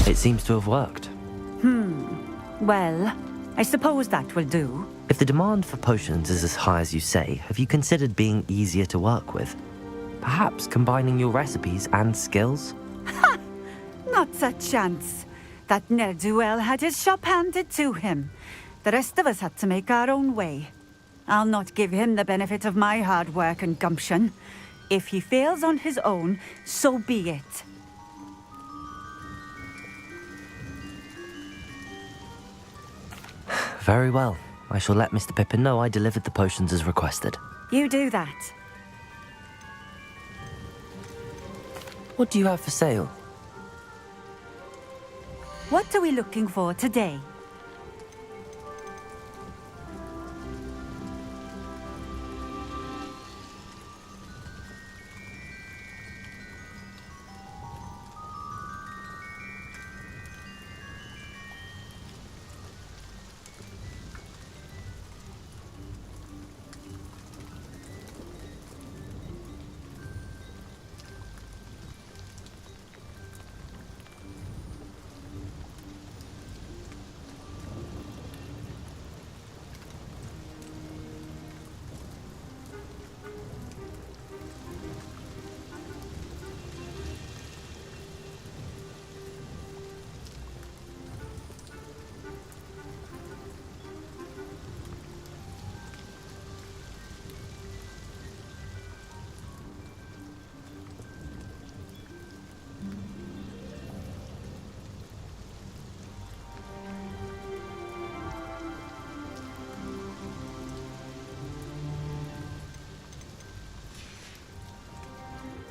It seems to have worked. Well, I suppose that will do. If the demand for potions is as high as you say, have you considered being easier to work with? Perhaps combining your recipes and skills? Not a chance. That ne'er-do-well had his shop handed to him. The rest of us had to make our own way. I'll not give him the benefit of my hard work and gumption. If he fails on his own, so be it. Very well. I shall let Mr. Pippin know I delivered the potions as requested. You do that. What do you have for sale? What are we looking for today?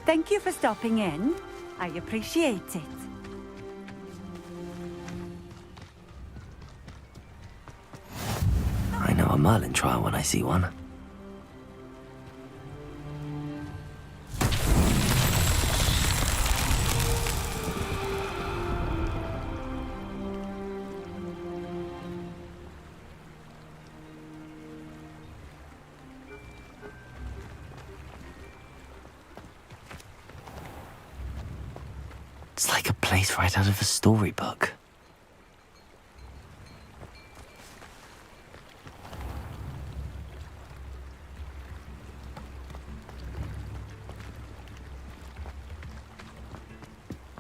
Thank you for stopping in. I appreciate it. I know a Merlin trial when I see one. It's like a place right out of a storybook.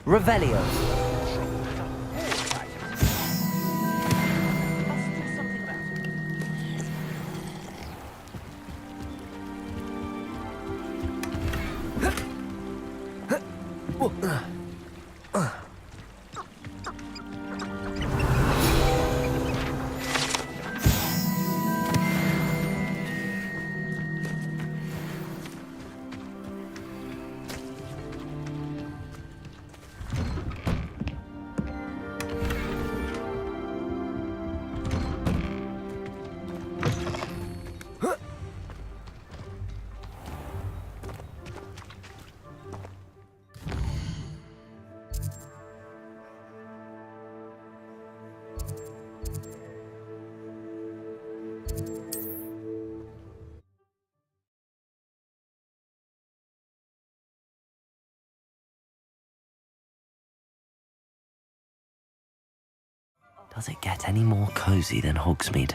Revelio. Does it get any more cozy than Hogsmeade?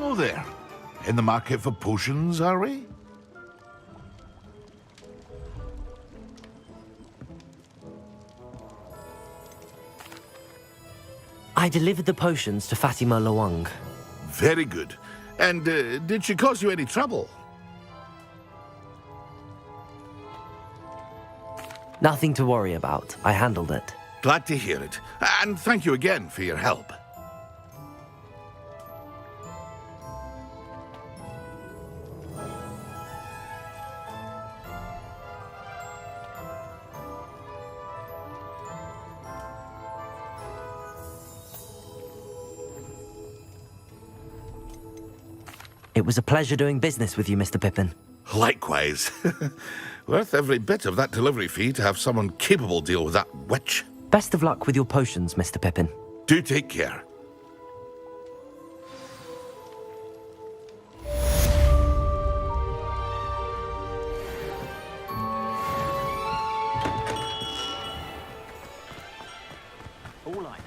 Hello there. In the market for potions, are we? I delivered the potions to Fatima Lawang. Very good. And did she cause you any trouble? Nothing to worry about. I handled it. Glad to hear it. And thank you again for your help. It was a pleasure doing business with you, Mr. Pippin. Likewise. Worth every bit of that delivery fee to have someone capable deal with that witch. Best of luck with your potions, Mr. Pippin. Do take care. All I know.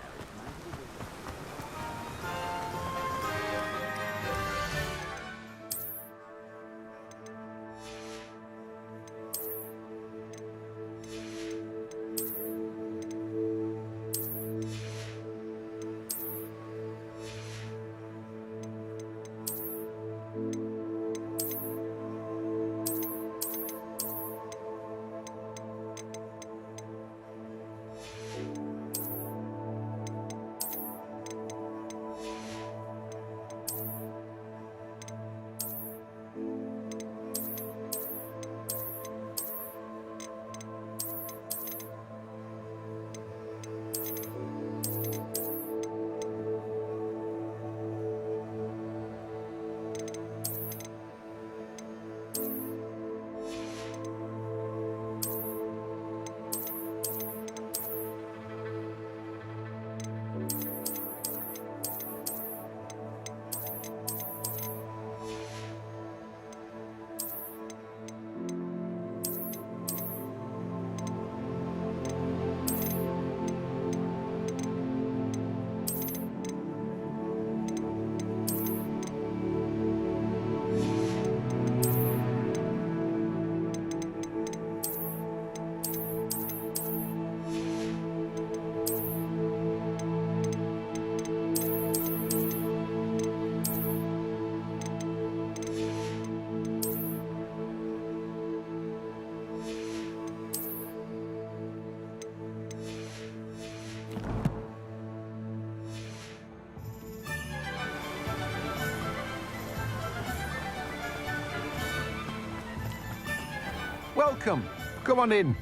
Welcome. Come on in.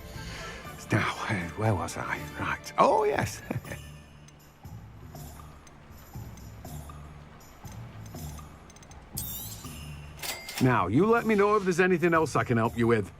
Now, where was I? Right. Oh, yes. Now, you let me know if there's anything else I can help you with.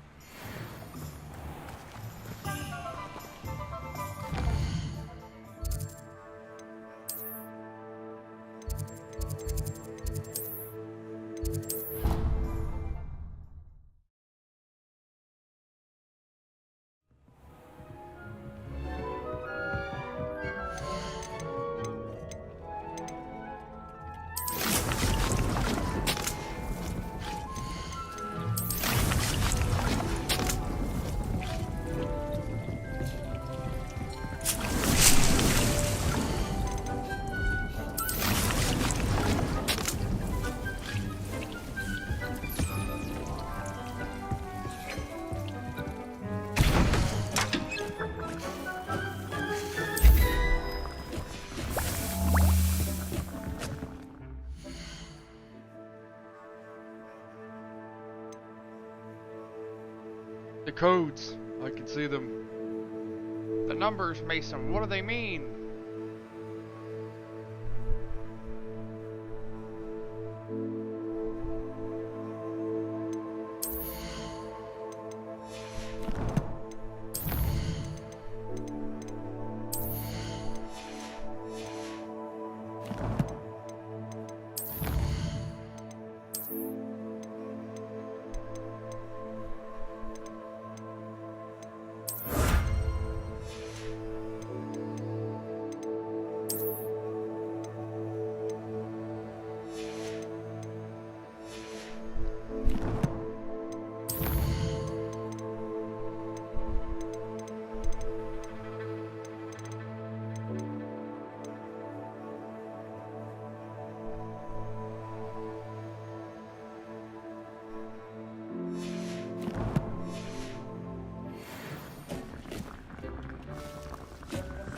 The codes, I can see them. The numbers, Mason, what do they mean?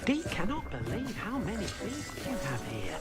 Dee cannot believe how many beasts you have here.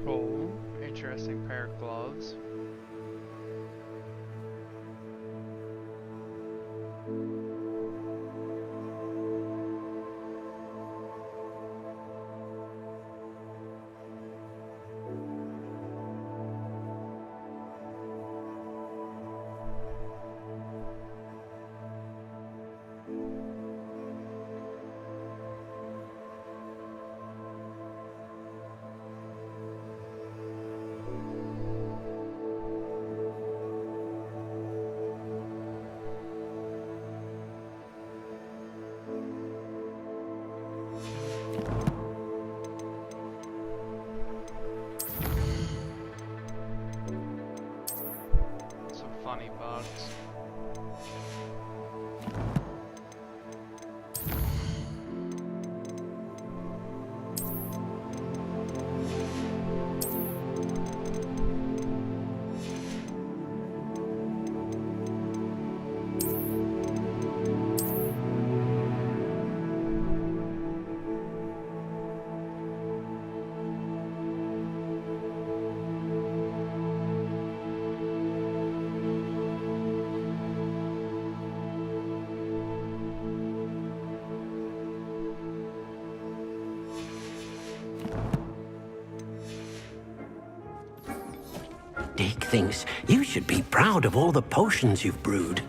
Cool. Interesting pair of gloves. Some funny bugs. Dick thinks you should be proud of all the potions you've brewed.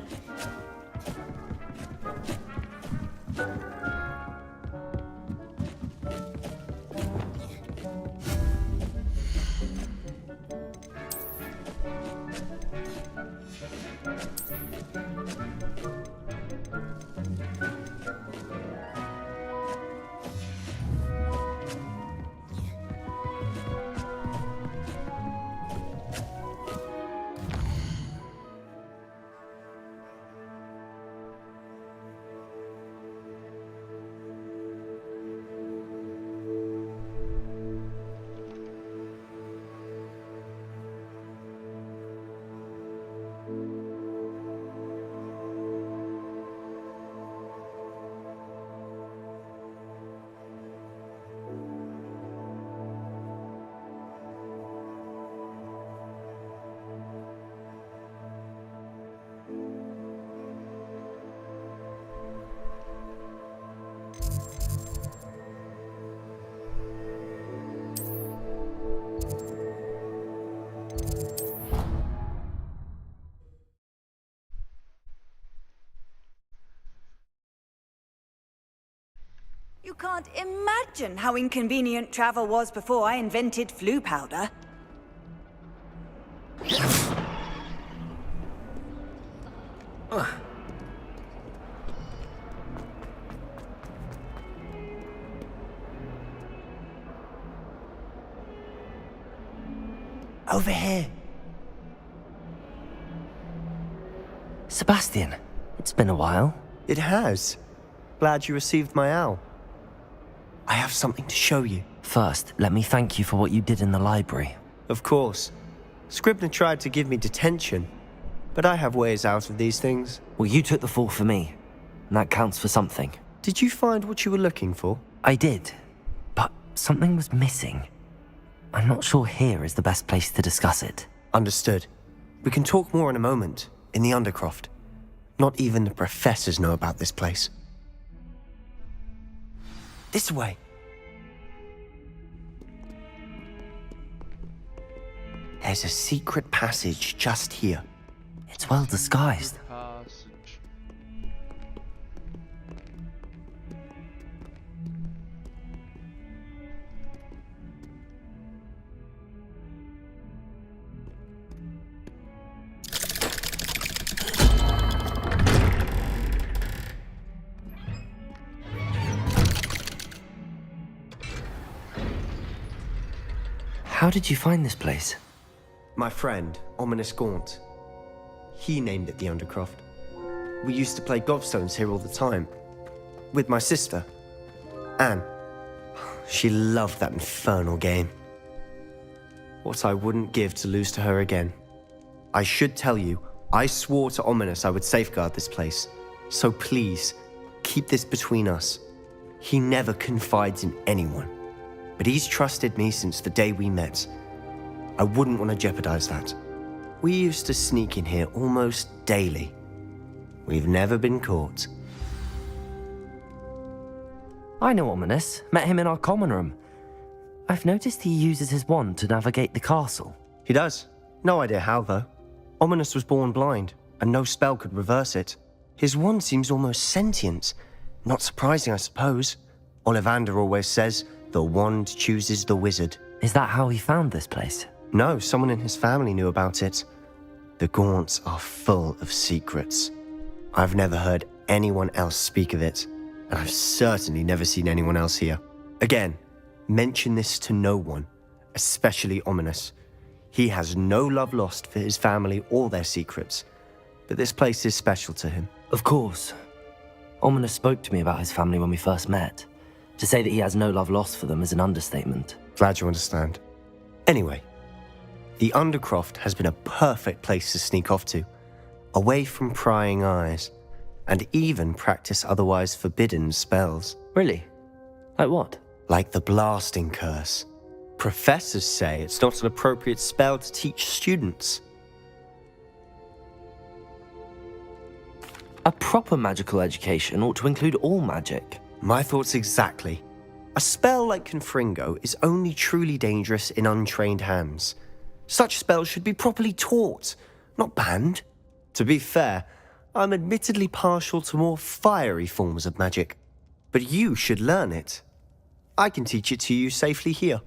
You can't imagine how inconvenient travel was before I invented flu powder. Over here. Sebastian, it's been a while. It has. Glad you received my owl. I have something to show you. First, let me thank you for what you did in the library. Of course. Scribner tried to give me detention, but I have ways out of these things. Well, you took the fall for me, and that counts for something. Did you find what you were looking for? I did, but something was missing. I'm not sure here is the best place to discuss it. Understood. We can talk more in a moment, in the Undercroft. Not even the professors know about this place. This way. There's a secret passage just here. It's well disguised. How did you find this place? My friend, Ominous Gaunt. He named it the Undercroft. We used to play gobstones here all the time. With my sister, Anne. She loved that infernal game. What I wouldn't give to lose to her again. I should tell you, I swore to Ominous I would safeguard this place. So please, keep this between us. He never confides in anyone. But he's trusted me since the day we met. I wouldn't want to jeopardize that. We used to sneak in here almost daily. We've never been caught. I know Ominous. Met him in our common room. I've noticed he uses his wand to navigate the castle. He does. No idea how, though. Ominous was born blind, and no spell could reverse it. His wand seems almost sentient. Not surprising, I suppose. Ollivander always says, the wand chooses the wizard. Is that how he found this place? No, someone in his family knew about it. The Gaunts are full of secrets. I've never heard anyone else speak of it, and I've certainly never seen anyone else here. Again, mention this to no one, especially Ominous. He has no love lost for his family or their secrets, but this place is special to him. Of course. Ominous spoke to me about his family when we first met. To say that he has no love lost for them is an understatement. Glad you understand. Anyway, the Undercroft has been a perfect place to sneak off to, away from prying eyes, and even practice otherwise forbidden spells. Really? Like what? Like the blasting curse. Professors say it's not an appropriate spell to teach students. A proper magical education ought to include all magic. My thoughts exactly. A spell like Confringo is only truly dangerous in untrained hands. Such spells should be properly taught, not banned. To be fair, I'm admittedly partial to more fiery forms of magic. But you should learn it. I can teach it to you safely here.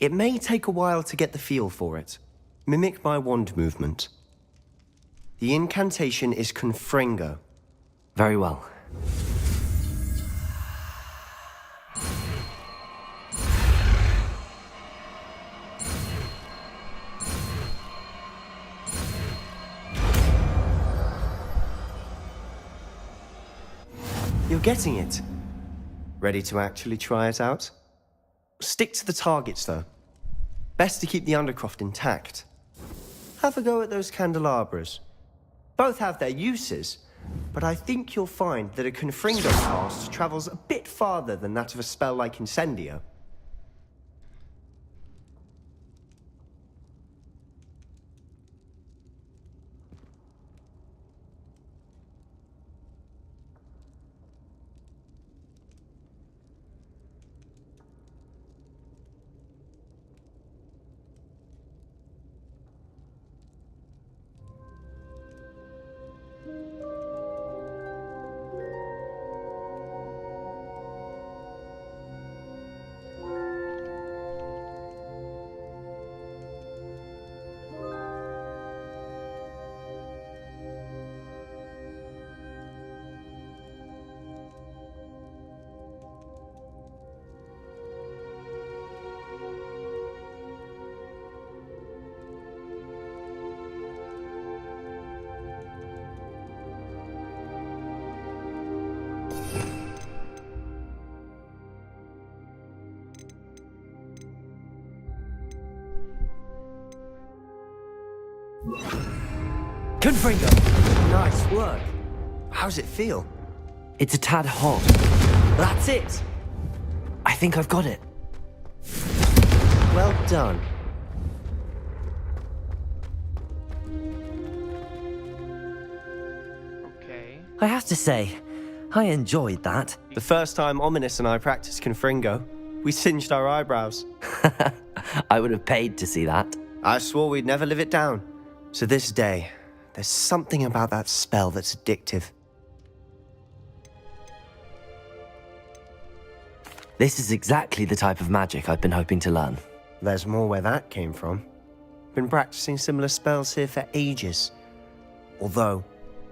It may take a while to get the feel for it. Mimic my wand movement. The incantation is Confringo. Very well. You're getting it. Ready to actually try it out? Stick to the targets, though. Best to keep the Undercroft intact. Have a go at those candelabras. Both have their uses, but I think you'll find that a Confringo cast travels a bit farther than that of a spell like Incendio. Confringo! Nice work. How's it feel? It's a tad hot. That's it! I think I've got it. Well done. Okay. I have to say, I enjoyed that. The first time Ominous and I practiced Confringo, we singed our eyebrows. I would have paid to see that. I swore we'd never live it down. To this day, there's something about that spell that's addictive. This is exactly the type of magic I've been hoping to learn. There's more where that came from. Been practicing similar spells here for ages. Although,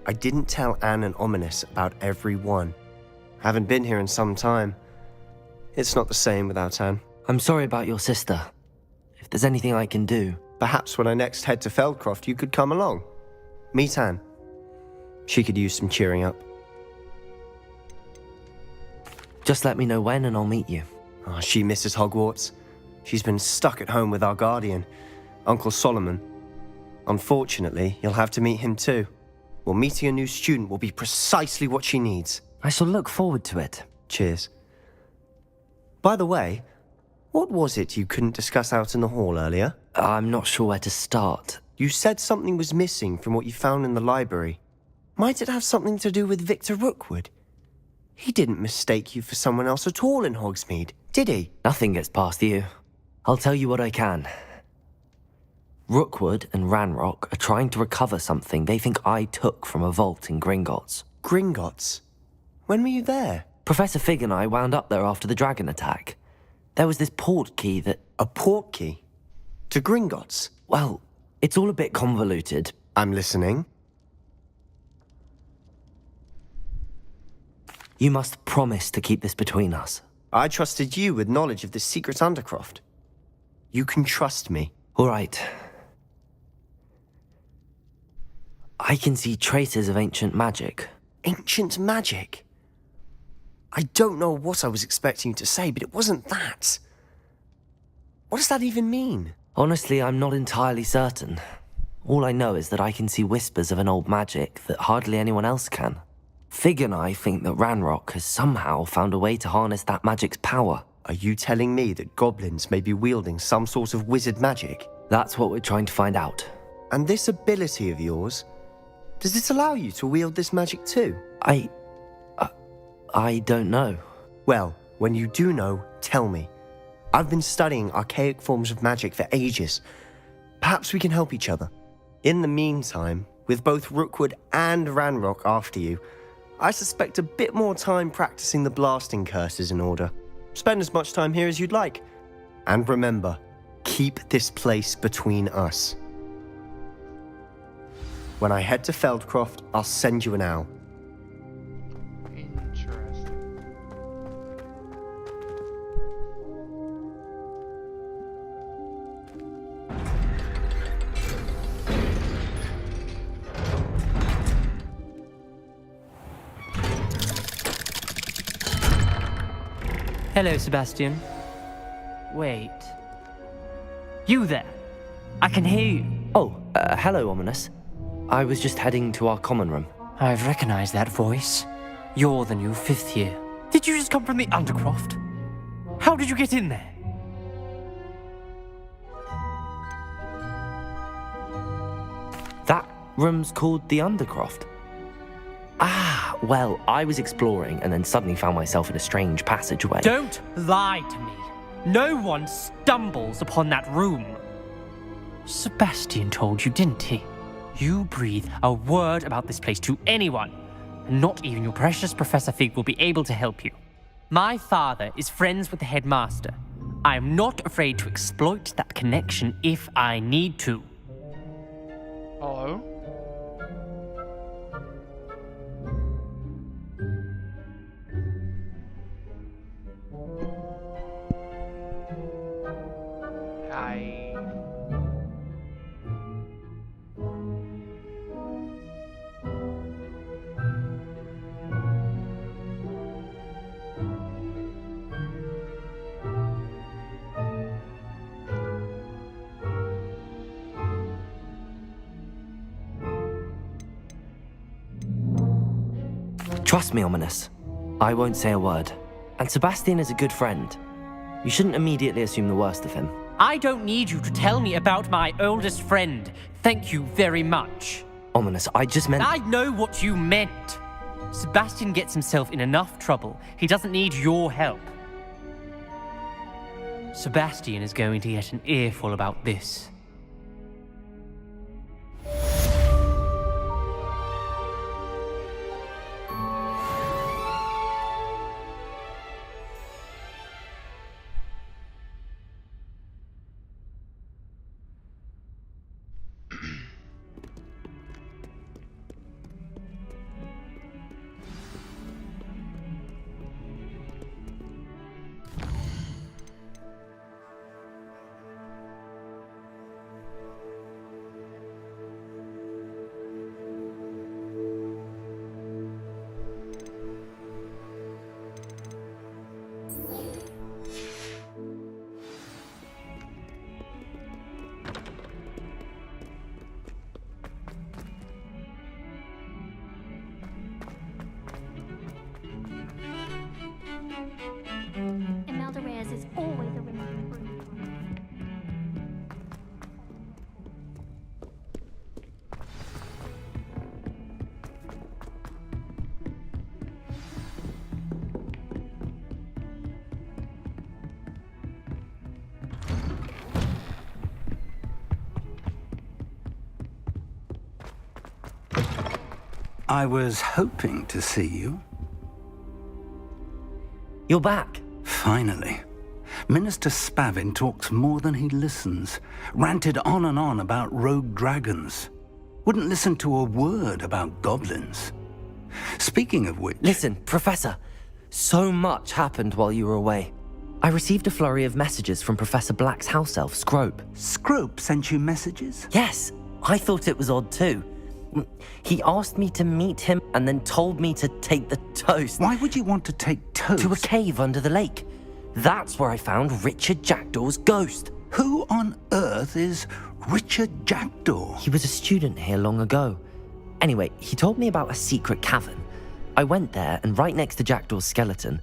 I didn't tell Anne and Ominous about every one. Haven't been here in some time. It's not the same without Anne. I'm sorry about your sister. If there's anything I can do... Perhaps when I next head to Feldcroft, you could come along. Meet Anne. She could use some cheering up. Just let me know when and I'll meet you. Oh, she misses Hogwarts. She's been stuck at home with our guardian, Uncle Solomon. Unfortunately, you'll have to meet him too. Well, meeting a new student will be precisely what she needs. I shall look forward to it. Cheers. By the way, what was it you couldn't discuss out in the hall earlier? I'm not sure where to start. You said something was missing from what you found in the library. Might it have something to do with Victor Rookwood? He didn't mistake you for someone else at all in Hogsmeade, did he? Nothing gets past you. I'll tell you what I can. Rookwood and Ranrock are trying to recover something they think I took from a vault in Gringotts. Gringotts? When were you there? Professor Fig and I wound up there after the dragon attack. There was this port key that... A port key? To Gringotts? Well, it's all a bit convoluted. I'm listening. You must promise to keep this between us. I trusted you with knowledge of this secret Undercroft. You can trust me. All right. I can see traces of ancient magic. Ancient magic? I don't know what I was expecting you to say, but it wasn't that. What does that even mean? Honestly, I'm not entirely certain. All I know is that I can see whispers of an old magic that hardly anyone else can. Fig and I think that Ranrock has somehow found a way to harness that magic's power. Are you telling me that goblins may be wielding some sort of wizard magic? That's what we're trying to find out. And this ability of yours, does it allow you to wield this magic too? I don't know. Well, when you do know, tell me. I've been studying archaic forms of magic for ages. Perhaps we can help each other. In the meantime, with both Rookwood and Ranrock after you, I suspect a bit more time practicing the blasting curse is in order. Spend as much time here as you'd like. And remember, keep this place between us. When I head to Feldcroft, I'll send you an owl. Interesting. Hello, Sebastian. Wait. You there? I can hear you. Oh, hello, Ominous. I was just heading to our common room. I've recognized that voice. You're the new 5th year. Did you just come from the Undercroft? How did you get in there? That room's called the Undercroft. Ah, well, I was exploring and then suddenly found myself in a strange passageway. Don't lie to me. No one stumbles upon that room. Sebastian told you, didn't he? You breathe a word about this place to anyone, and not even your precious Professor Fig will be able to help you. My father is friends with the headmaster. I am not afraid to exploit that connection if I need to. Hello? Trust me, Ominous. I won't say a word. And Sebastian is a good friend. You shouldn't immediately assume the worst of him. I don't need you to tell me about my oldest friend. Thank you very much. Ominous, I just meant... I know what you meant. Sebastian gets himself in enough trouble. He doesn't need your help. Sebastian is going to get an earful about this. I was hoping to see you. You're back. Finally. Minister Spavin talks more than he listens. Ranted on and on about rogue dragons. Wouldn't listen to a word about goblins. Speaking of which... Listen, Professor. So much happened while you were away. I received a flurry of messages from Professor Black's house elf, Scrope. Scrope sent you messages? Yes. I thought it was odd too. He asked me to meet him and then told me to take the toast. Why would you want to take toast? To a cave under the lake. That's where I found Richard Jackdaw's ghost. Who on earth is Richard Jackdaw? He was a student here long ago. Anyway, he told me about a secret cavern. I went there, and right next to Jackdaw's skeleton,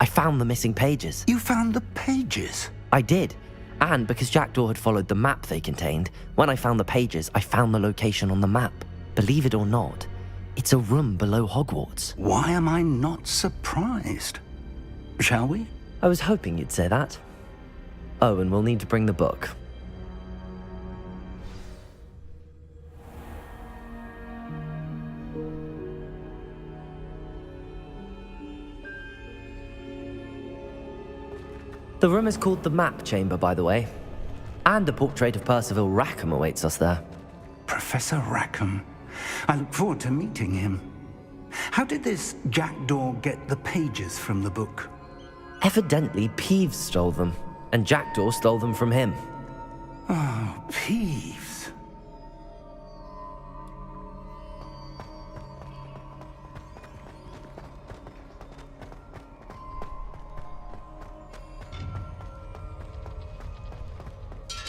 I found the missing pages. You found the pages? I did. And because Jackdaw had followed the map they contained, when I found the pages, I found the location on the map. Believe it or not, it's a room below Hogwarts. Why am I not surprised? Shall we? I was hoping you'd say that. Oh, and we'll need to bring the book. The room is called the Map Chamber, by the way. And a portrait of Percival Rackham awaits us there. Professor Rackham. I look forward to meeting him. How did this Jackdaw get the pages from the book? Evidently, Peeves stole them, and Jackdaw stole them from him. Oh, Peeves.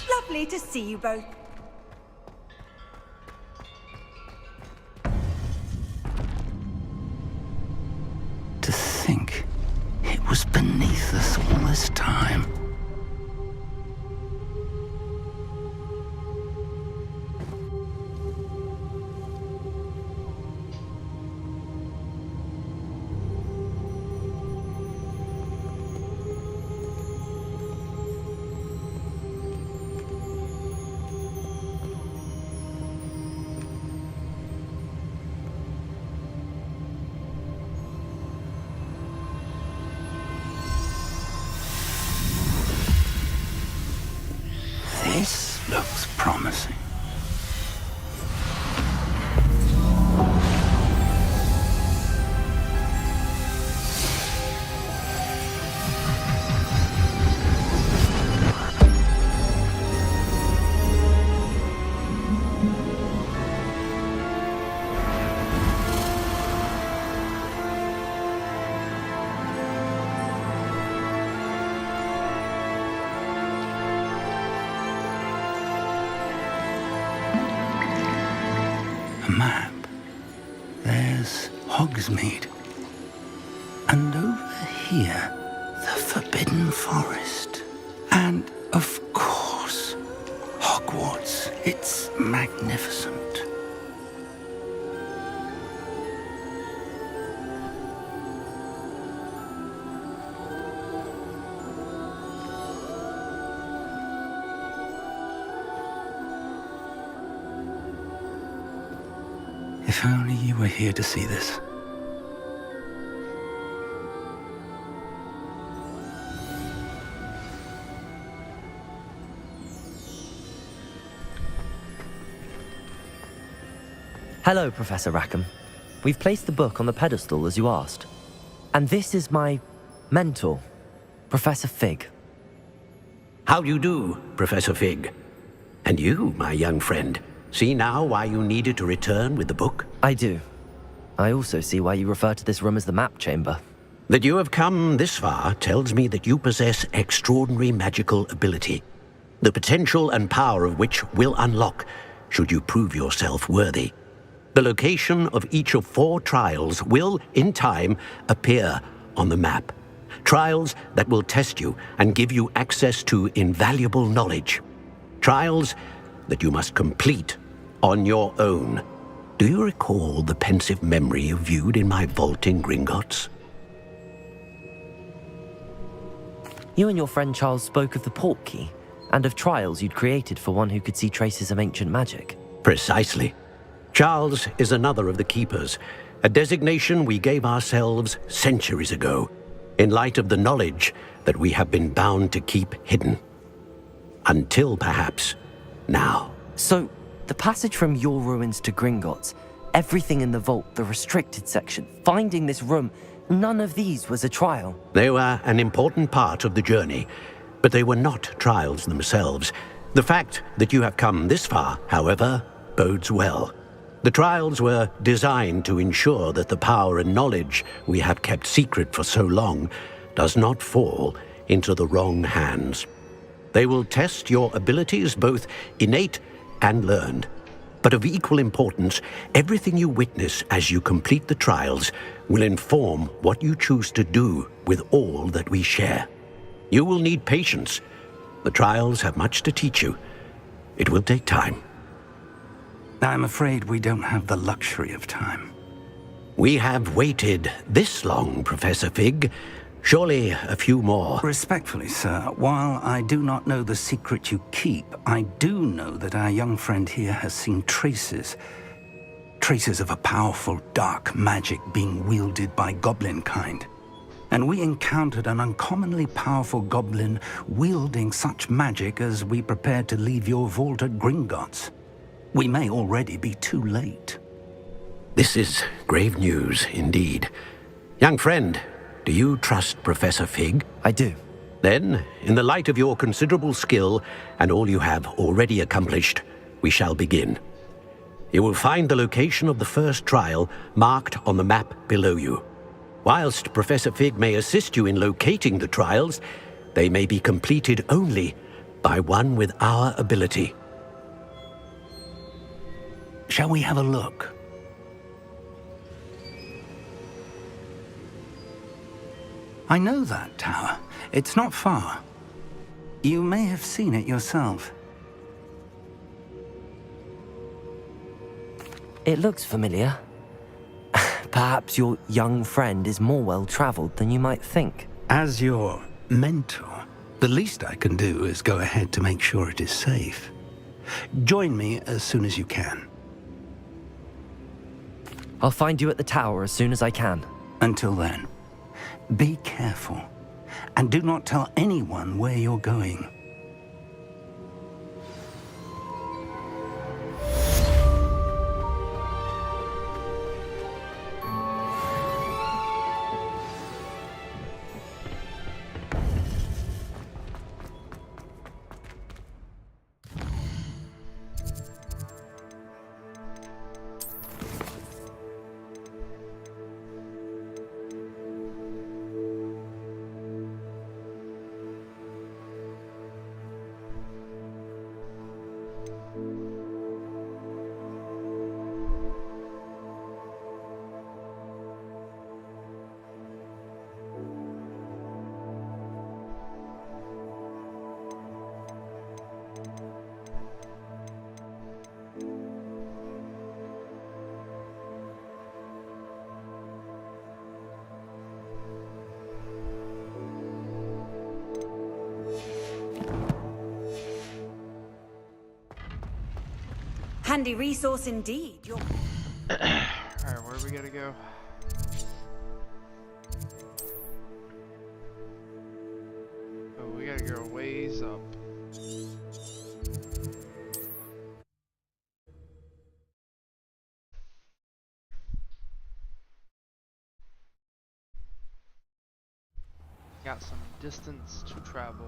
Lovely to see you both. To think it was beneath us all this time. This looks promising. A map. There's Hogsmeade. And over here, the Forbidden Forest. And, of course, Hogwarts. It's magnificent. If only you were here to see this. Hello, Professor Rackham. We've placed the book on the pedestal as you asked. And this is my mentor, Professor Fig. How do you do, Professor Fig? And you, my young friend, see now why you needed to return with the book? I do. I also see why you refer to this room as the Map Chamber. That you have come this far tells me that you possess extraordinary magical ability, the potential and power of which will unlock should you prove yourself worthy. The location of each of 4 trials will, in time, appear on the map. Trials that will test you and give you access to invaluable knowledge. Trials that you must complete on your own. Do you recall the pensive memory you viewed in my vault in Gringotts? You and your friend Charles spoke of the portkey, and of trials you'd created for one who could see traces of ancient magic. Precisely. Charles is another of the keepers, a designation we gave ourselves centuries ago, in light of the knowledge that we have been bound to keep hidden. Until perhaps now. So, the passage from your ruins to Gringotts, everything in the vault, the restricted section, finding this room, none of these was a trial. They were an important part of the journey, but they were not trials themselves. The fact that you have come this far, however, bodes well. The trials were designed to ensure that the power and knowledge we have kept secret for so long does not fall into the wrong hands. They will test your abilities, both innate and learned. But of equal importance, everything you witness as you complete the trials will inform what you choose to do with all that we share. You will need patience. The trials have much to teach you. It will take time. I'm afraid we don't have the luxury of time. We have waited this long, Professor Fig. Surely a few more. Respectfully, sir, while I do not know the secret you keep, I do know that our young friend here has seen traces of a powerful dark magic being wielded by goblin kind. And we encountered an uncommonly powerful goblin wielding such magic as we prepared to leave your vault at Gringotts. We may already be too late. This is grave news indeed. Young friend, do you trust Professor Fig? I do. Then, in the light of your considerable skill and all you have already accomplished, we shall begin. You will find the location of the first trial marked on the map below you. Whilst Professor Fig may assist you in locating the trials, they may be completed only by one with our ability. Shall we have a look? I know that tower. It's not far. You may have seen it yourself. It looks familiar. Perhaps your young friend is more well-traveled than you might think. As your mentor, the least I can do is go ahead to make sure it is safe. Join me as soon as you can. I'll find you at the tower as soon as I can. Until then, be careful, and do not tell anyone where you're going. Handy resource indeed. Alright, where do we gotta go? Oh, we gotta go a ways up. Got some distance to travel.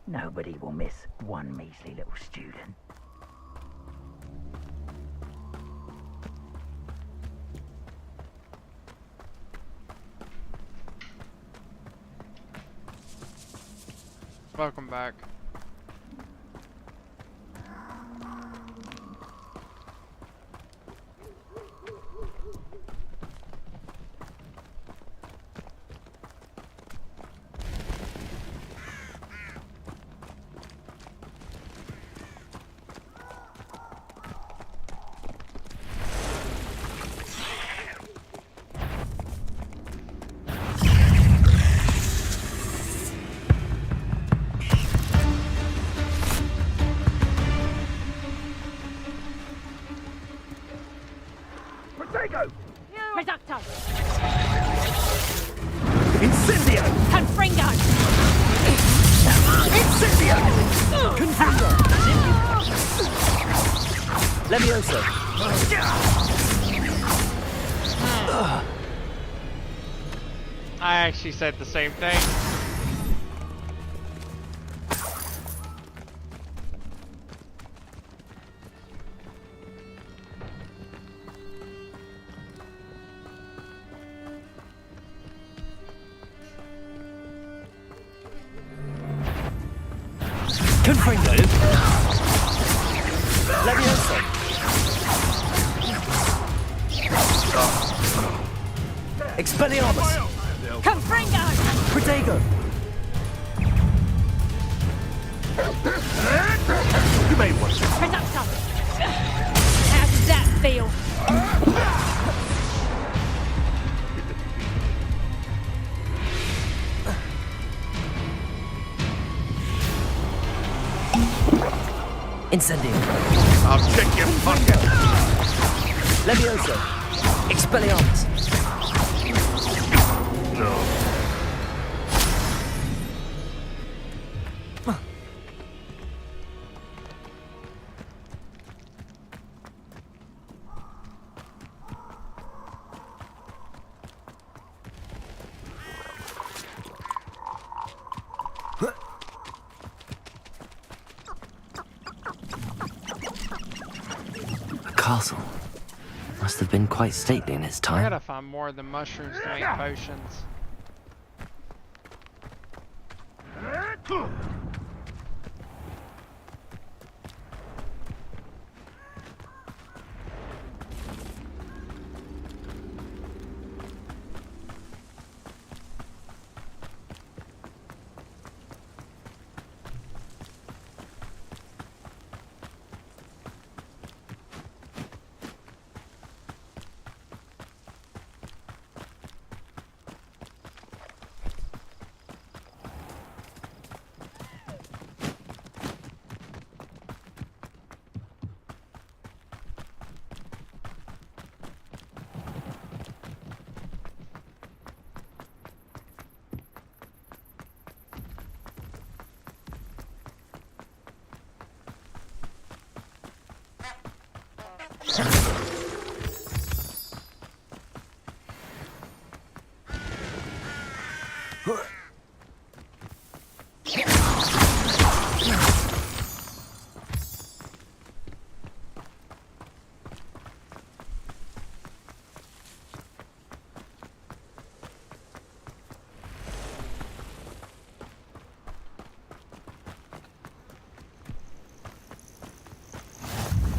Nobody will miss one measly little student. Welcome back. Incendio! Confringo! Incendio! Confringo! Levioso! I actually said the same thing. Confringo! Levioso! Expelliarmus! Confringo! Protego! You made one. Reducto! How does that feel? Incendio. I'll check your pocket. Levioso. Expelliarmus. No. A castle. Must have been quite stately in its I time. gotta find more of the mushrooms to make potions.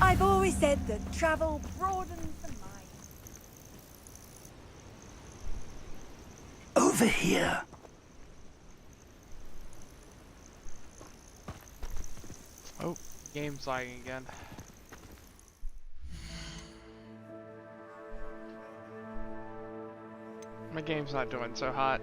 I've always said that travel broadens the mind. Over here. Oh, game's lagging again. My game's not doing so hot.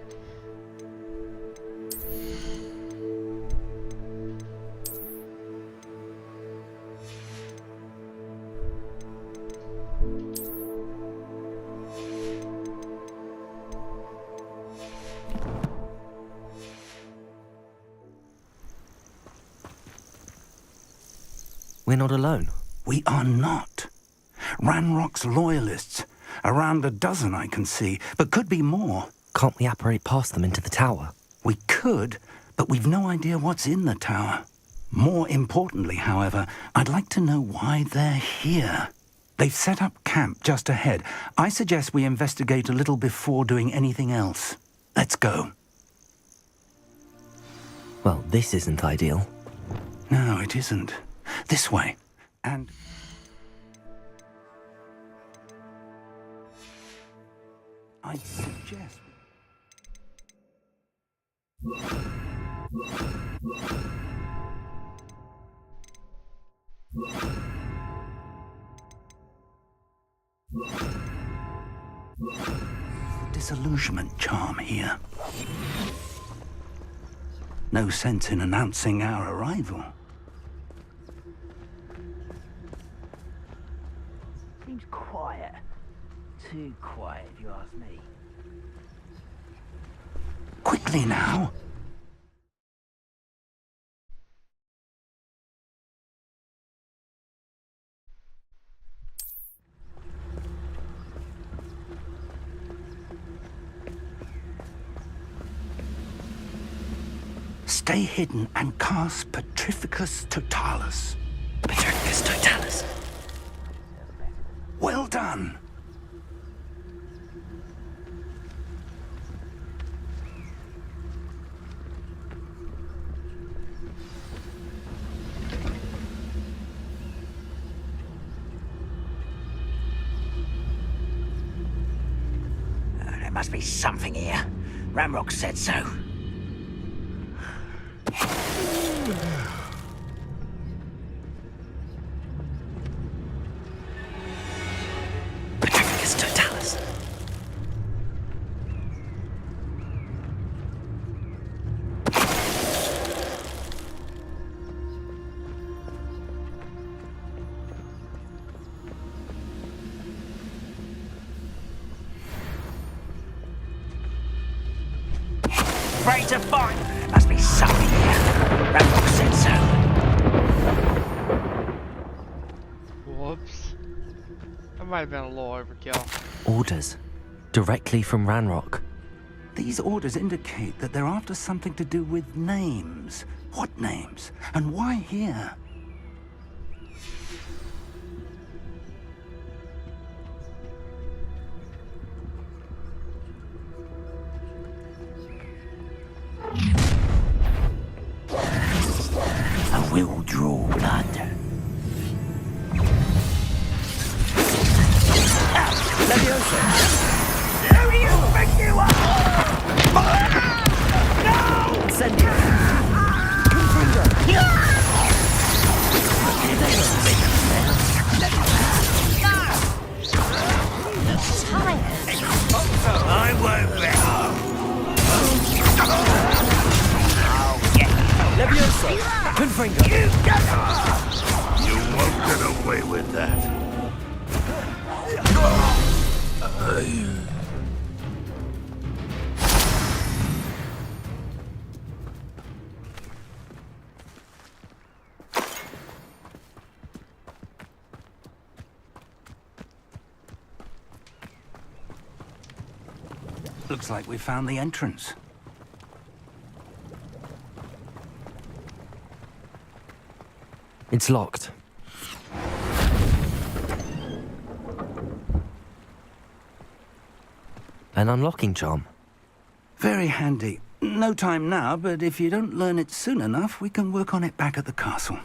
We're not alone. We are not. Ranrock's loyalists. Around a dozen I can see, but could be more. Can't we apparate past them into the tower? We could, but we've no idea what's in the tower. More importantly, however, I'd like to know why they're here. They've set up camp just ahead. I suggest we investigate a little before doing anything else. Let's go. Well, this isn't ideal. No, it isn't. This way. And... I'd suggest... Disillusionment charm here. No sense in announcing our arrival. Seems quiet. Too quiet, if you ask me. Quickly now. Stay hidden and cast Petrificus Totalis. Petrificus Totalis. Well done. There must be something here. Ramrock said so. Petrificus Totalis. Afraid to fight. Must be something here. Ramrock said so. Whoops. That might have been a little overkill. Orders. Directly from Ranrock. These orders indicate that they're after something to do with names. What names? And why here? I will draw blood. Leviosa! Who do you think you are? No! Incendio! Confringo! I won't let up. Leviosa! Confringo! You won't get away with that. Looks like we found the entrance. It's locked. An unlocking charm. Very handy. No time now, but if you don't learn it soon enough, we can work on it back at the castle.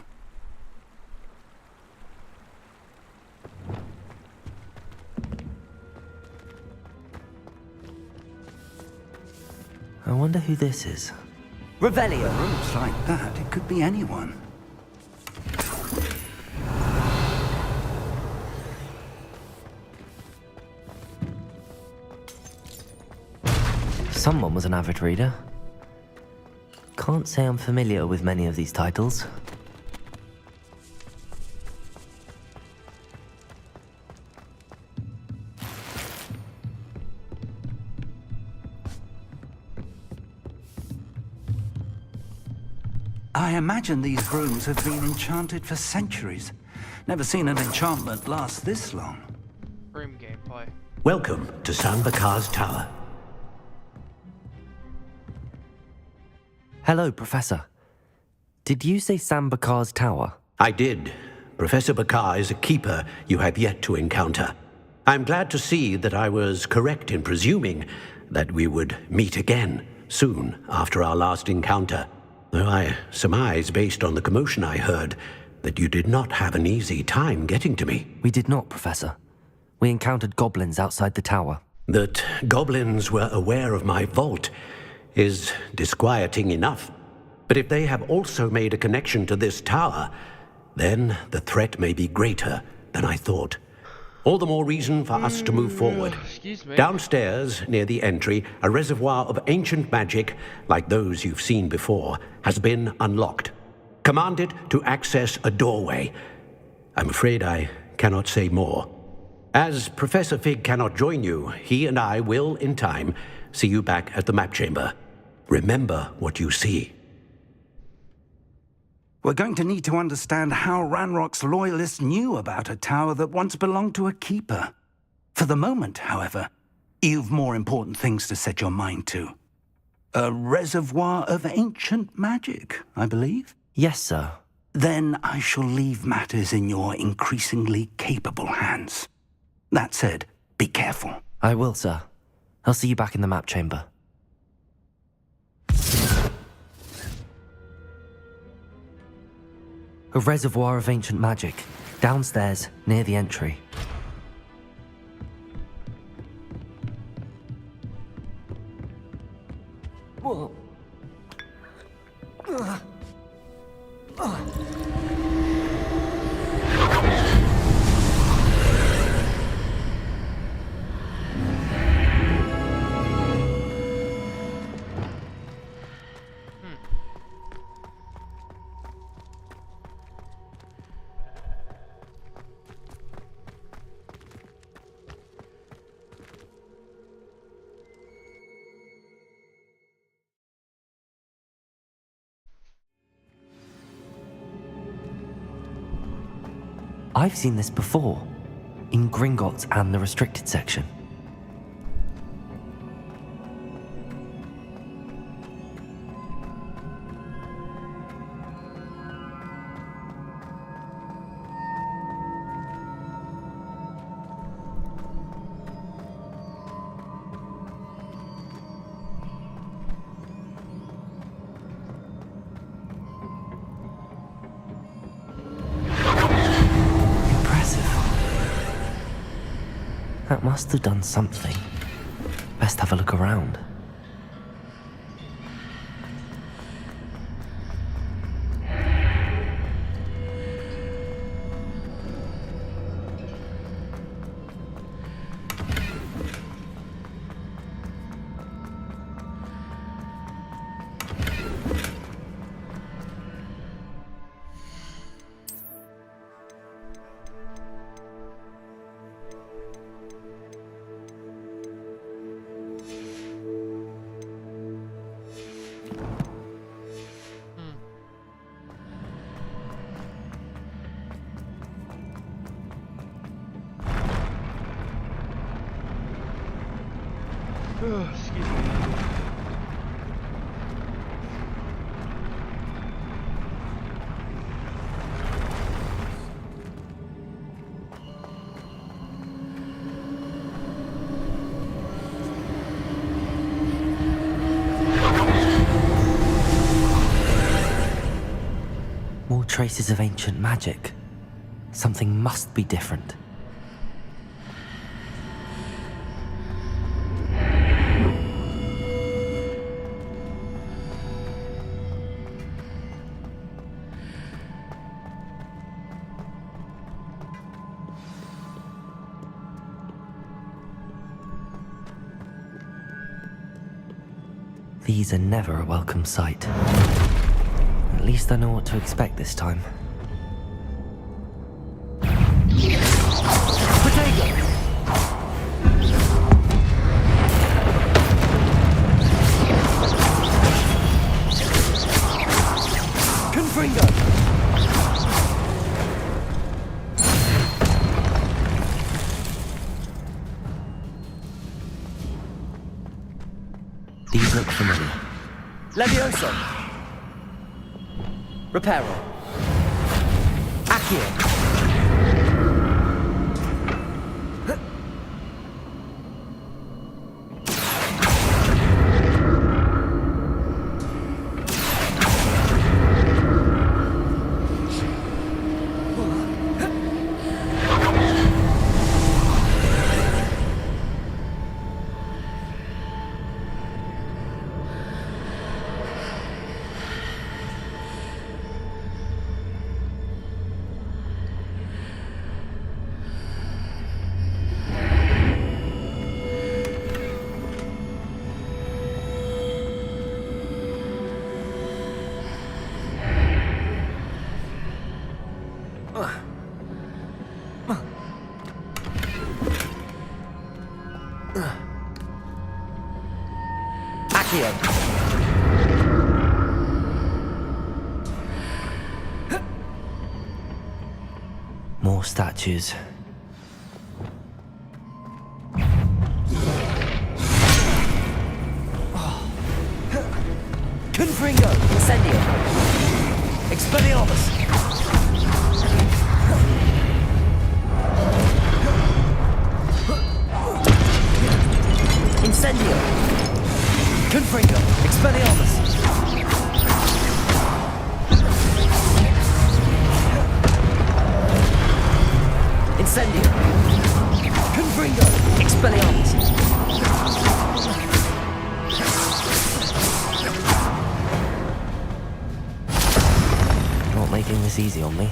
I wonder who this is. Revelio! Ropes like that, it could be anyone. Someone was an avid reader. Can't say I'm familiar with many of these titles. I imagine these rooms have been enchanted for centuries. Never seen an enchantment last this long. Room gameplay. Welcome to San Bakar's Tower. Hello, Professor. Did you say Sam Bakar's tower? I did. Professor Bakar is a keeper you have yet to encounter. I'm glad to see that I was correct in presuming that we would meet again soon after our last encounter. Though I surmise, based on the commotion I heard, that you did not have an easy time getting to me. We did not, Professor. We encountered goblins outside the tower. That goblins were aware of my vault is disquieting enough. But if they have also made a connection to this tower, then the threat may be greater than I thought. All the more reason for us to move forward. Excuse me. Downstairs, near the entry, a reservoir of ancient magic, like those you've seen before, has been unlocked. Command it to access a doorway. I'm afraid I cannot say more. As Professor Fig cannot join you, he and I will, in time, see you back at the map chamber. Remember what you see. We're going to need to understand how Ranrock's loyalists knew about a tower that once belonged to a keeper. For the moment, however, you've more important things to set your mind to. A reservoir of ancient magic, I believe? Yes, sir. Then I shall leave matters in your increasingly capable hands. That said, be careful. I will, sir. I'll see you back in the map chamber. A reservoir of ancient magic, downstairs, near the entry. Whoa. I've seen this before, in Gringotts and the restricted section. That must have done something. Best have a look around. Excuse me. More traces of ancient magic. Something must be different. These are never a welcome sight. At least I know what to expect this time. These look familiar. Levioso. Reparo. Accio. Accio. more statues. Confringo! Incendio! Expelliarmus! Incendio! Confringo! Expelliarmus! Incendio! Confringo! Expelliarmus! Not making this easy on me.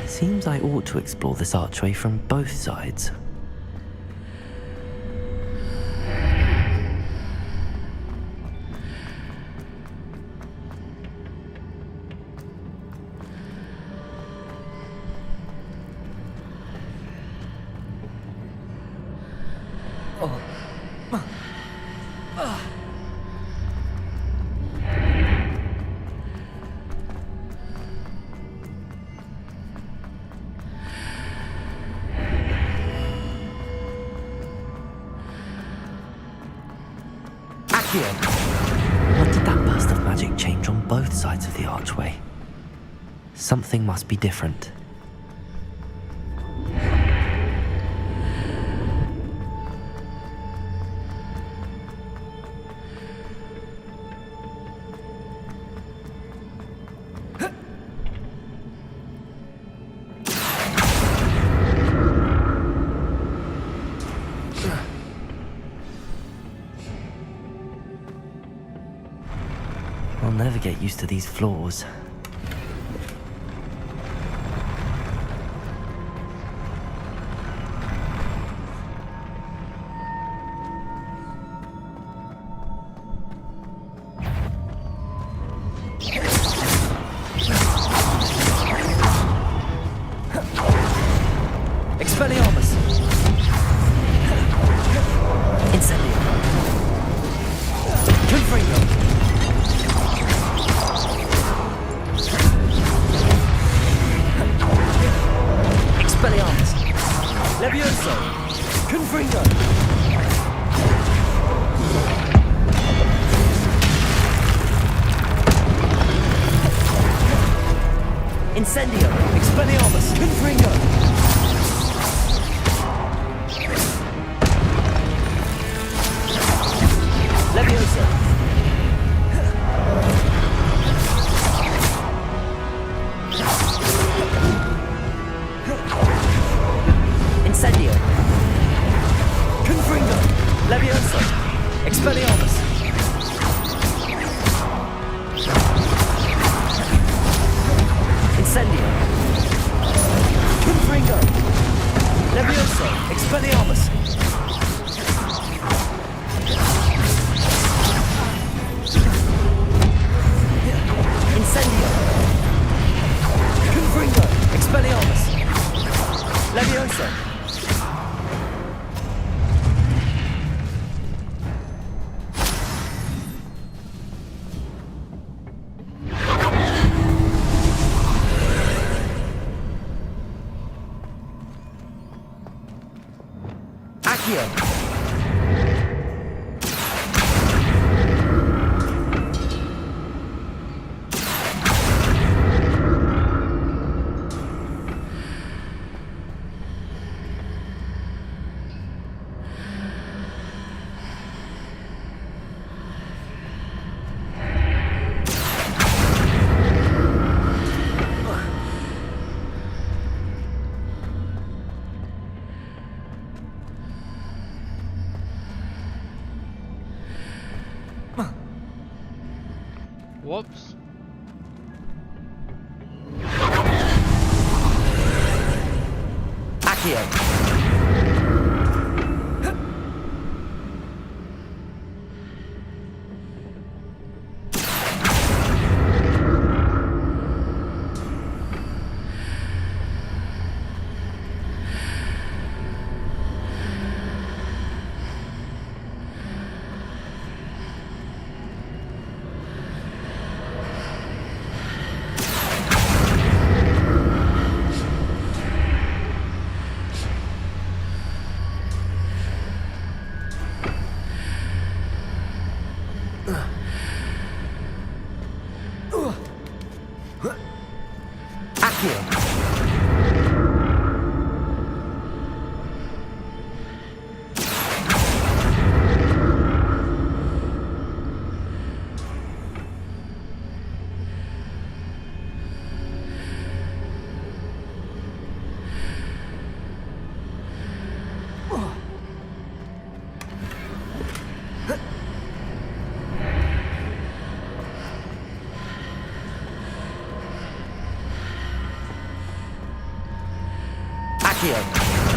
Seems I ought to explore this archway from both sides. What did that burst of magic change on both sides of the archway? Something must be different. I'll never get used to these floors. Expelliarmus! Incendio! Confringo! Expelliarmus! Levioso! Confringo! Incendio! Expelliarmus! Confringo! Levioso! Incendio! Confringo! Levioso! Expelliarmus! Incendio! Confringo! Levioso! Expelliarmus! Incendio! Confringo! Expelliarmus! Levioso! Accio! Whoops. Accio.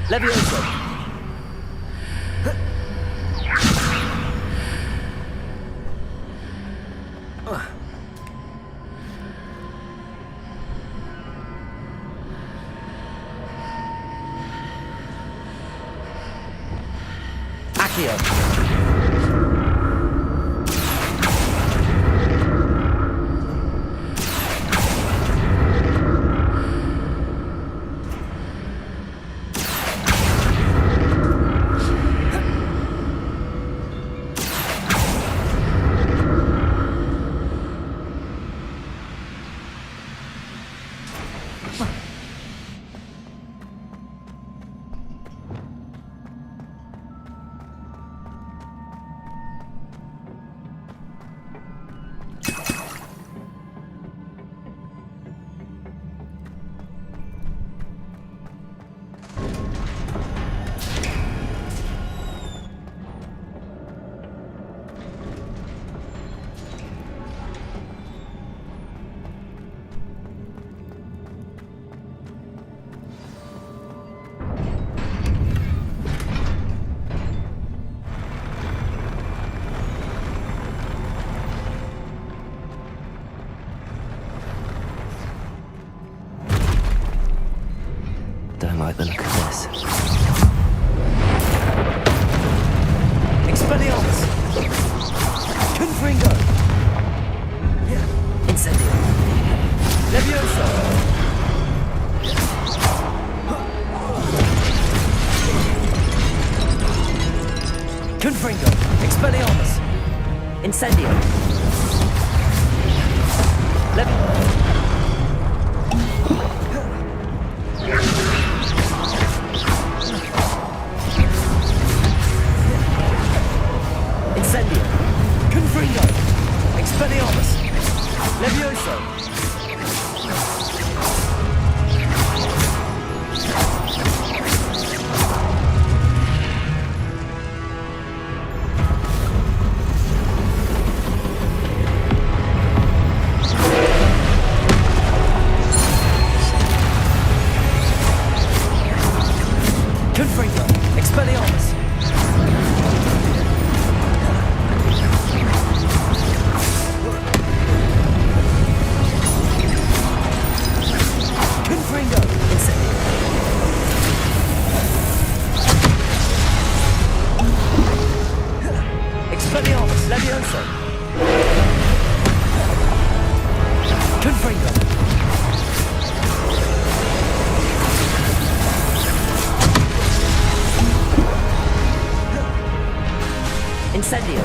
Levioso. Accio. Don't like the look of this. Expelliarmus! Confringo! Incendio! Levioso! Incendio. Incendio. Confringo. Expelliarmus. Levioso. Confringo. Expelliarmus. Confringo. Incendio. Expelliarmus. Levioso. Confringo. Incendio.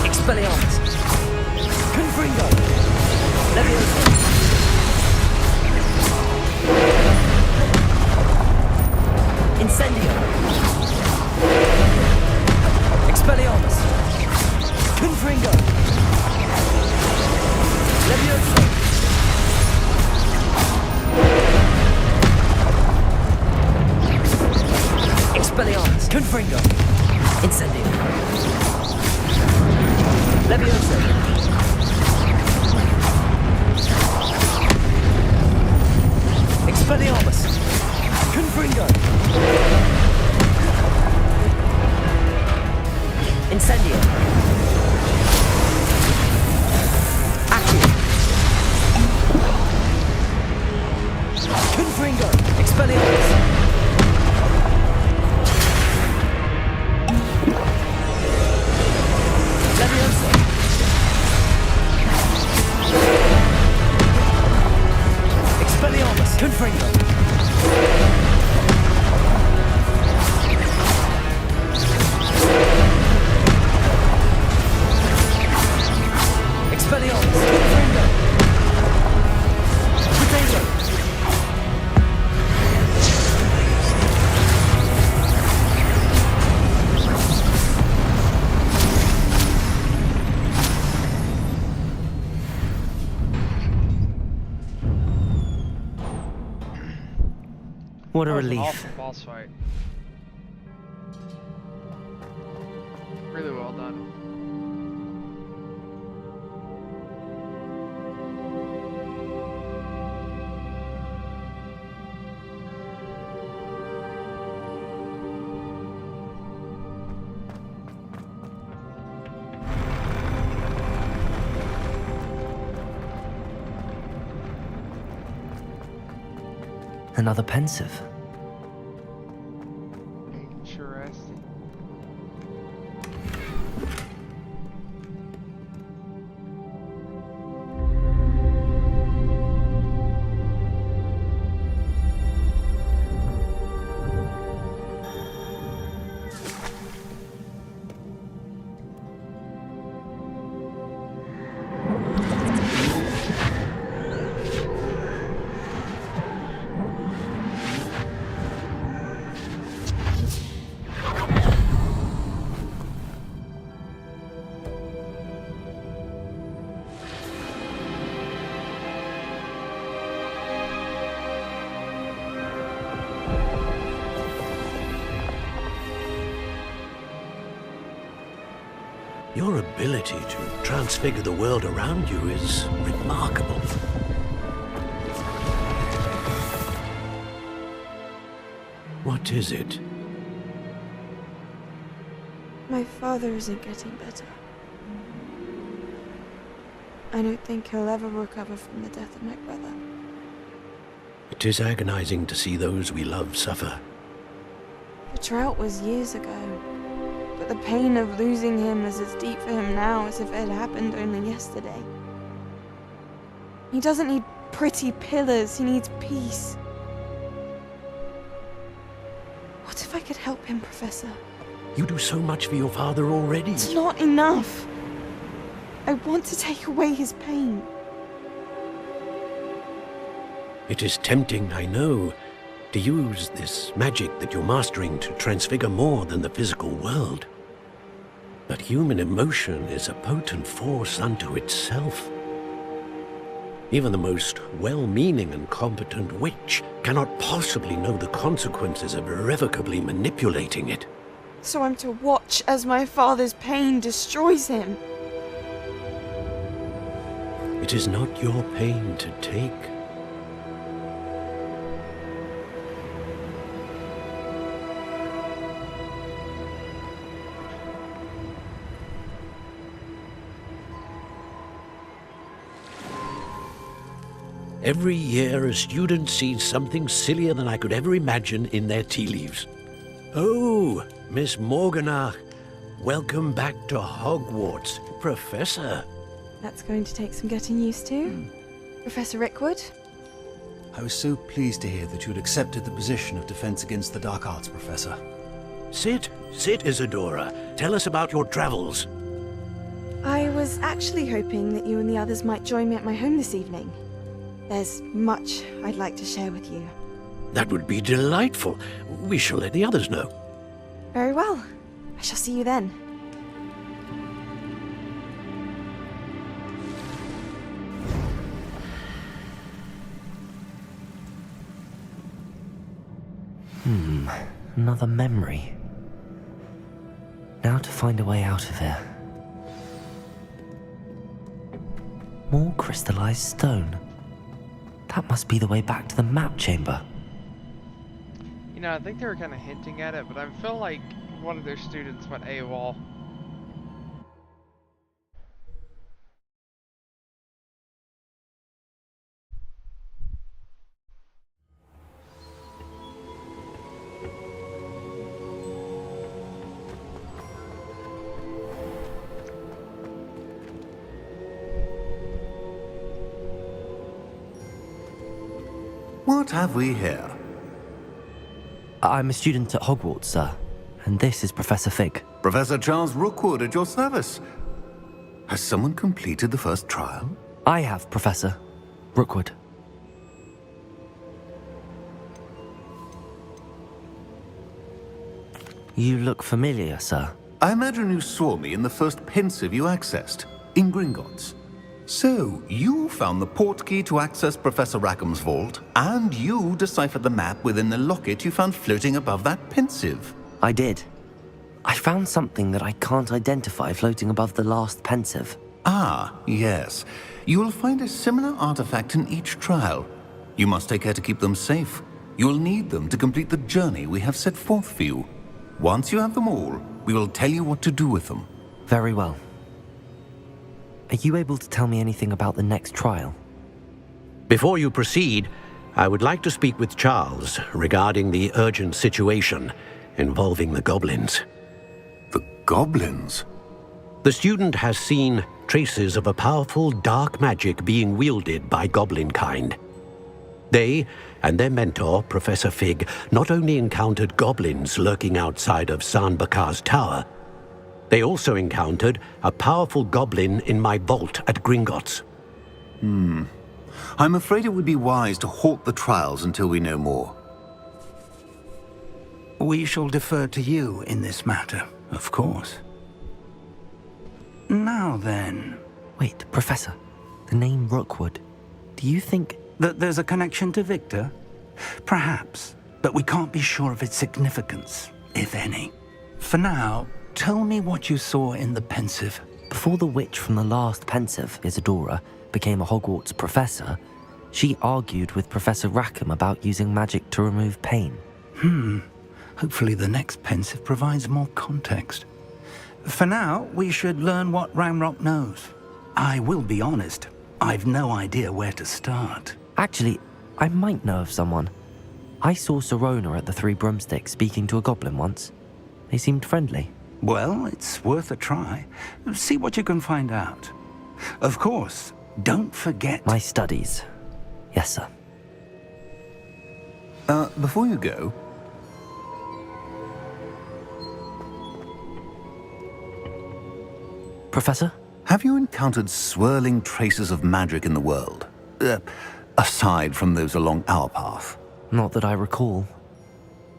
Expelliarmus. Confringo. Levioso. Incendio. Expelliarmus. Confringo. Levioso. Expelliarmus. Confringo. Incendio. Levioso. Expelliarmus. Confringo. Incendio. Accio. Confringo. Expelliarmus. Levioso. Expelliarmus. Confringo. Expelliarmus. Confringo. Potato. What a That was an relief. awesome boss fight. Really well done. Another pensive. Interesting. Your ability to transfigure the world around you is remarkable. What is it? My father isn't getting better. I don't think he'll ever recover from the death of my brother. It is agonizing to see those we love suffer. The drought was years ago, but the pain of losing him is as deep for him now as if it had happened only yesterday. He doesn't need pretty pillars, he needs peace. could help him, Professor. You do so much for your father already. It's not enough. I want to take away his pain. It is tempting, I know, to use this magic that you're mastering to transfigure more than the physical world. But human emotion is a potent force unto itself. Even the most well-meaning and competent witch cannot possibly know the consequences of irrevocably manipulating it. So I'm to watch as my father's pain destroys him. It is not your pain to take. Every year, a student sees something sillier than I could ever imagine in their tea leaves. Oh, Miss Morganach, welcome back to Hogwarts, Professor. That's going to take some getting used to. Professor Rickwood? I was so pleased to hear that you had accepted the position of Defense Against the Dark Arts, Professor. Sit, Isadora. Tell us about your travels. I was actually hoping that you and the others might join me at my home this evening. There's much I'd like to share with you. That would be delightful. We shall let the others know. Very well. I shall see you then. Another memory. Now to find a way out of here. More crystallized stone. That must be the way back to the map chamber. You know, I think they were kind of hinting at it, but I feel like one of their students went AWOL. What have we here? I'm a student at Hogwarts, sir. And this is Professor Fig. Professor Charles Rookwood at your service. Has someone completed the first trial? I have, Professor Rookwood. You look familiar, sir. I imagine you saw me in the first pensive you accessed, in Gringotts. So, you found the portkey to access Professor Rackham's vault, and you deciphered the map within the locket you found floating above that pensive. I did. I found something that I can't identify floating above the last pensive. Ah, yes. You will find a similar artifact in each trial. You must take care to keep them safe. You will need them to complete the journey we have set forth for you. Once you have them all, we will tell you what to do with them. Very well. Are you able to tell me anything about the next trial? Before you proceed, I would like to speak with Charles regarding the urgent situation involving the goblins. The goblins? The student has seen traces of a powerful dark magic being wielded by goblin kind. They and their mentor, Professor Fig, not only encountered goblins lurking outside of San Bakar's tower, they also encountered a powerful goblin in my vault at Gringotts. I'm afraid it would be wise to halt the trials until we know more. We shall defer to you in this matter, of course. Now then... Wait, Professor. The name Rookwood. Do you think... that there's a connection to Victor? Perhaps, but we can't be sure of its significance, if any. For now, tell me what you saw in the pensive. Before the witch from the last pensive, Isadora, became a Hogwarts professor, she argued with Professor Rackham about using magic to remove pain. Hopefully the next pensive provides more context. For now, we should learn what Ramrock knows. I will be honest, I've no idea where to start. Actually, I might know of someone. I saw Sirona at the Three Broomsticks speaking to a goblin once. They seemed friendly. Well, it's worth a try. See what you can find out. Of course, don't forget... My studies. Yes, sir. Before you go, Professor? Have you encountered swirling traces of magic in the world? Aside from those along our path? Not that I recall.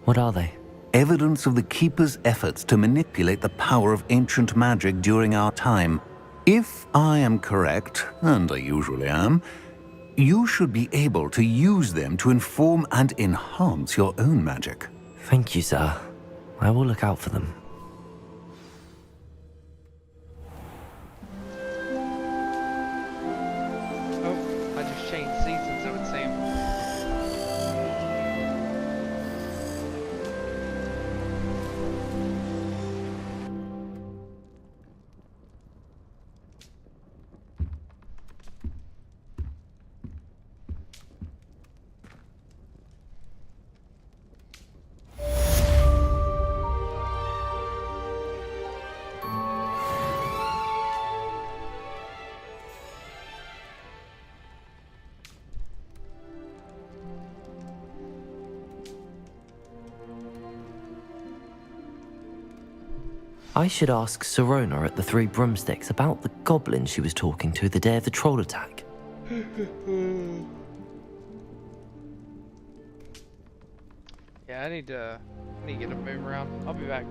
What are they? Evidence of the Keeper's efforts to manipulate the power of ancient magic during our time. If I am correct, and I usually am, you should be able to use them to inform and enhance your own magic. Thank you, sir. I will look out for them. Oh, I just changed seasons, it would seem. I should ask Sirona at the Three Broomsticks about the goblin she was talking to the day of the troll attack. Yeah, I need to get a move around. I'll be back.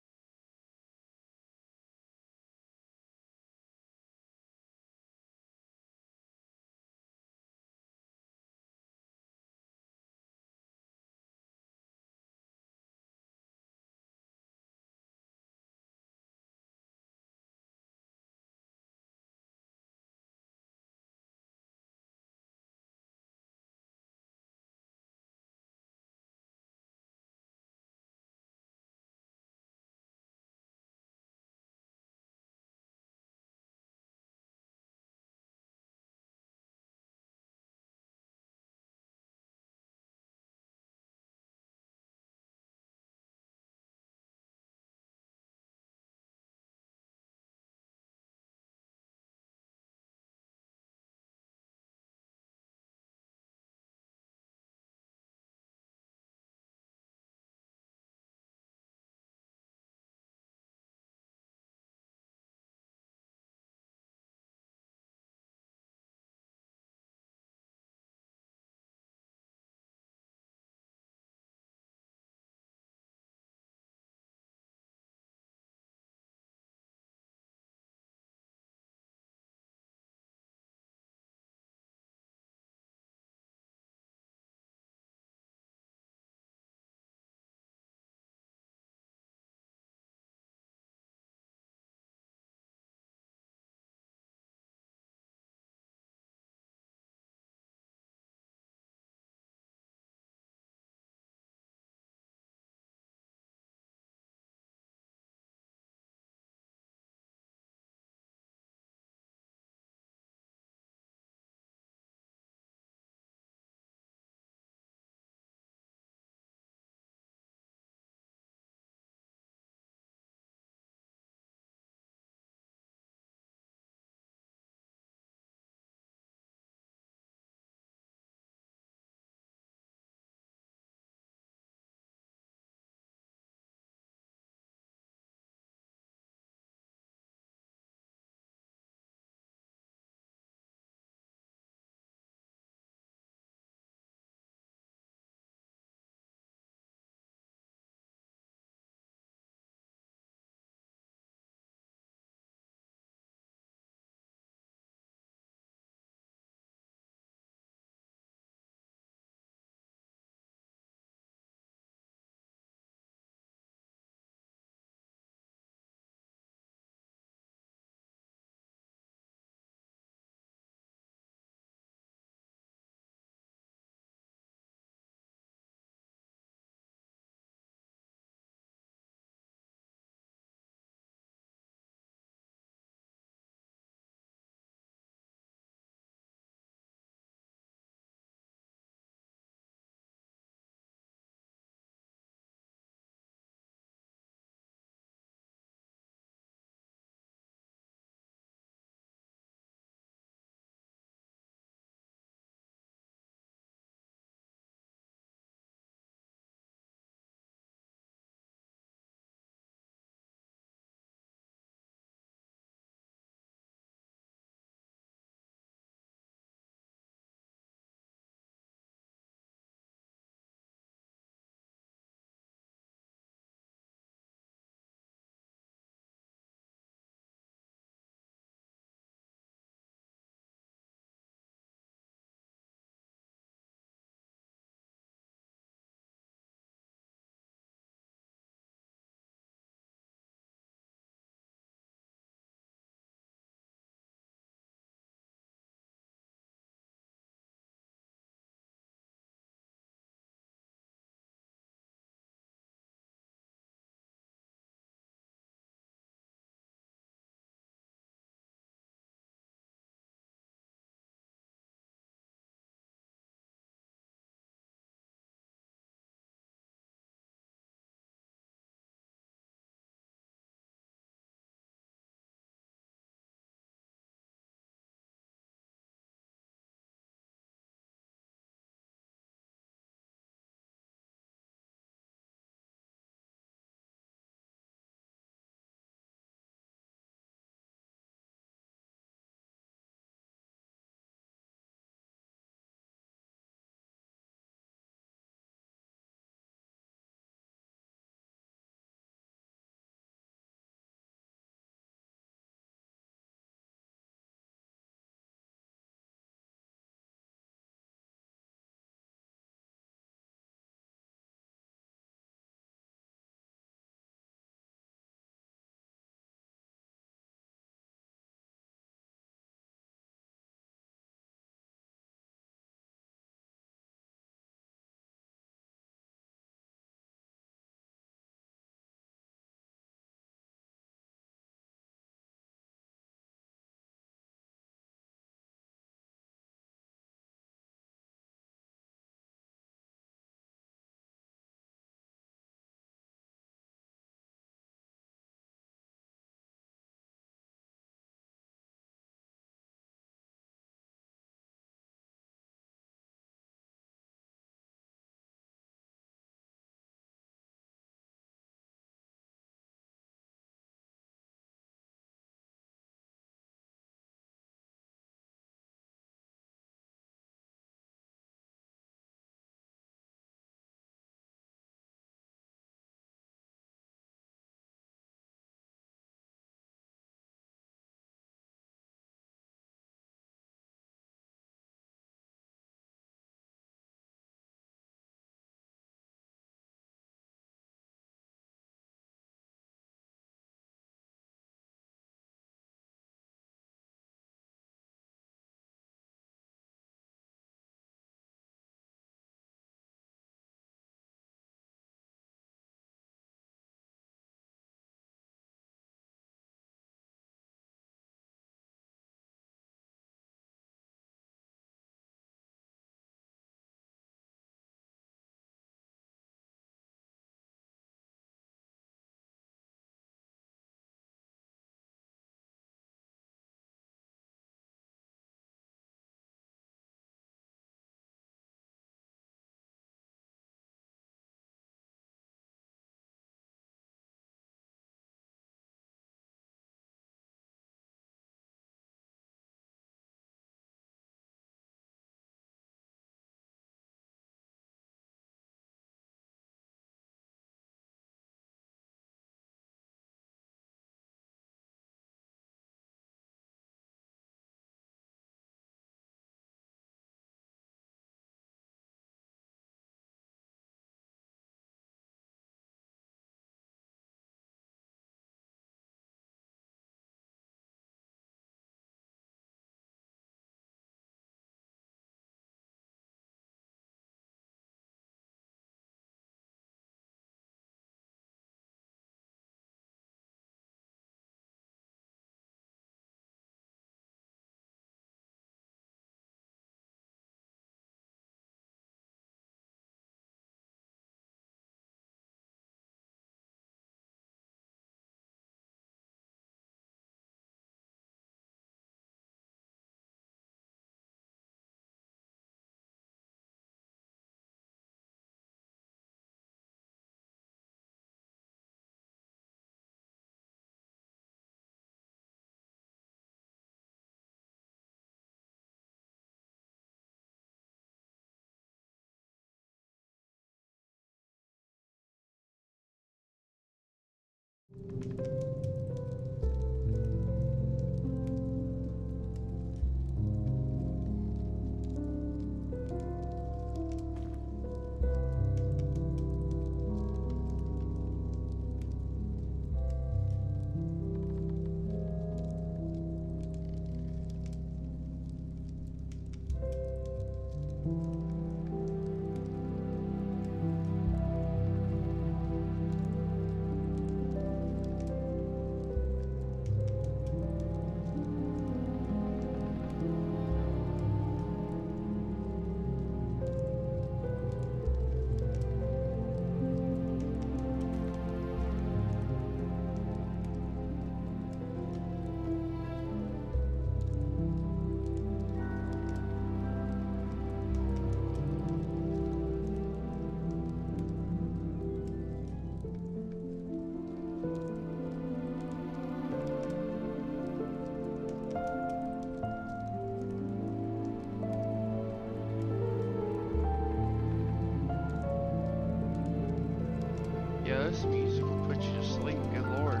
Yeah, this music will put you to sleep, good lord.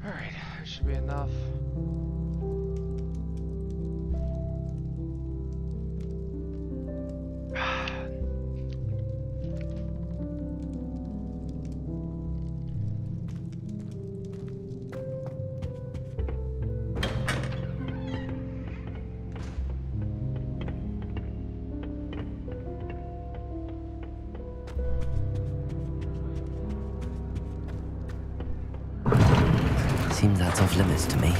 Alright, that should be enough. Seems that's off limits to me.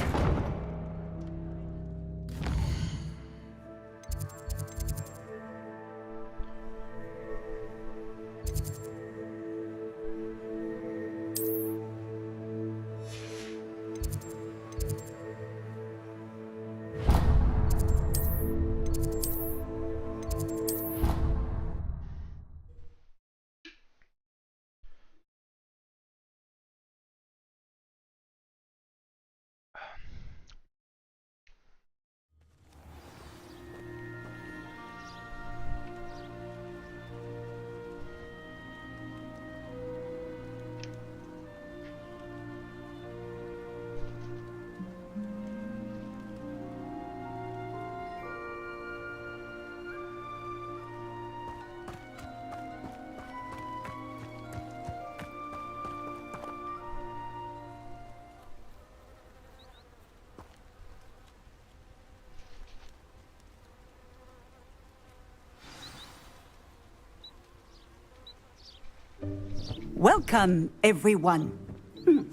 Welcome, everyone.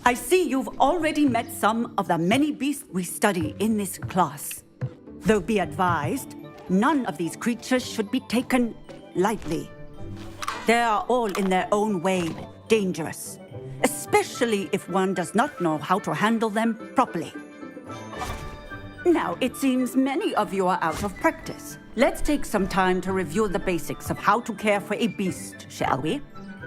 I see you've already met some of the many beasts we study in this class. Though be advised, none of these creatures should be taken lightly. They are all in their own way dangerous, especially if one does not know how to handle them properly. Now, it seems many of you are out of practice. Let's take some time to review the basics of how to care for a beast, shall we?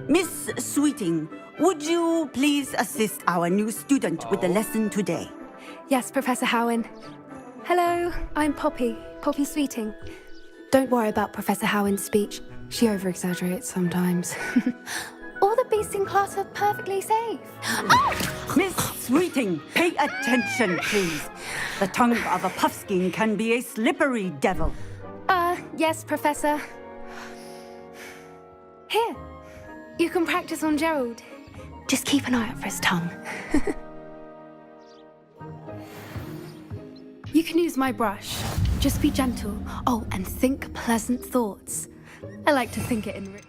Miss Sweeting, would you please assist our new student with the lesson today? Yes, Professor Howen. Hello, I'm Poppy Sweeting. Don't worry about Professor Howen's speech. She over-exaggerates sometimes. All the beasts in class are perfectly safe. Miss Sweeting, pay attention, please. The tongue of a puffskein can be a slippery devil. Yes, Professor. Here, you can practice on Gerald. Just keep an eye out for his tongue. You can use my brush. Just be gentle. Oh, and think pleasant thoughts. I like to think it in...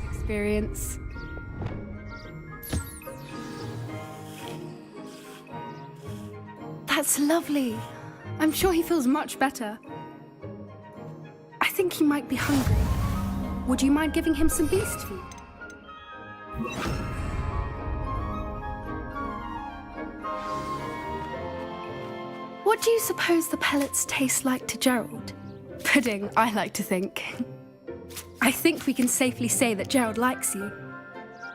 experience. That's lovely. I'm sure he feels much better. I think he might be hungry. Would you mind giving him some beast food? What do you suppose the pellets taste like to Gerald? Pudding, I like to think. I think we can safely say that Gerald likes you.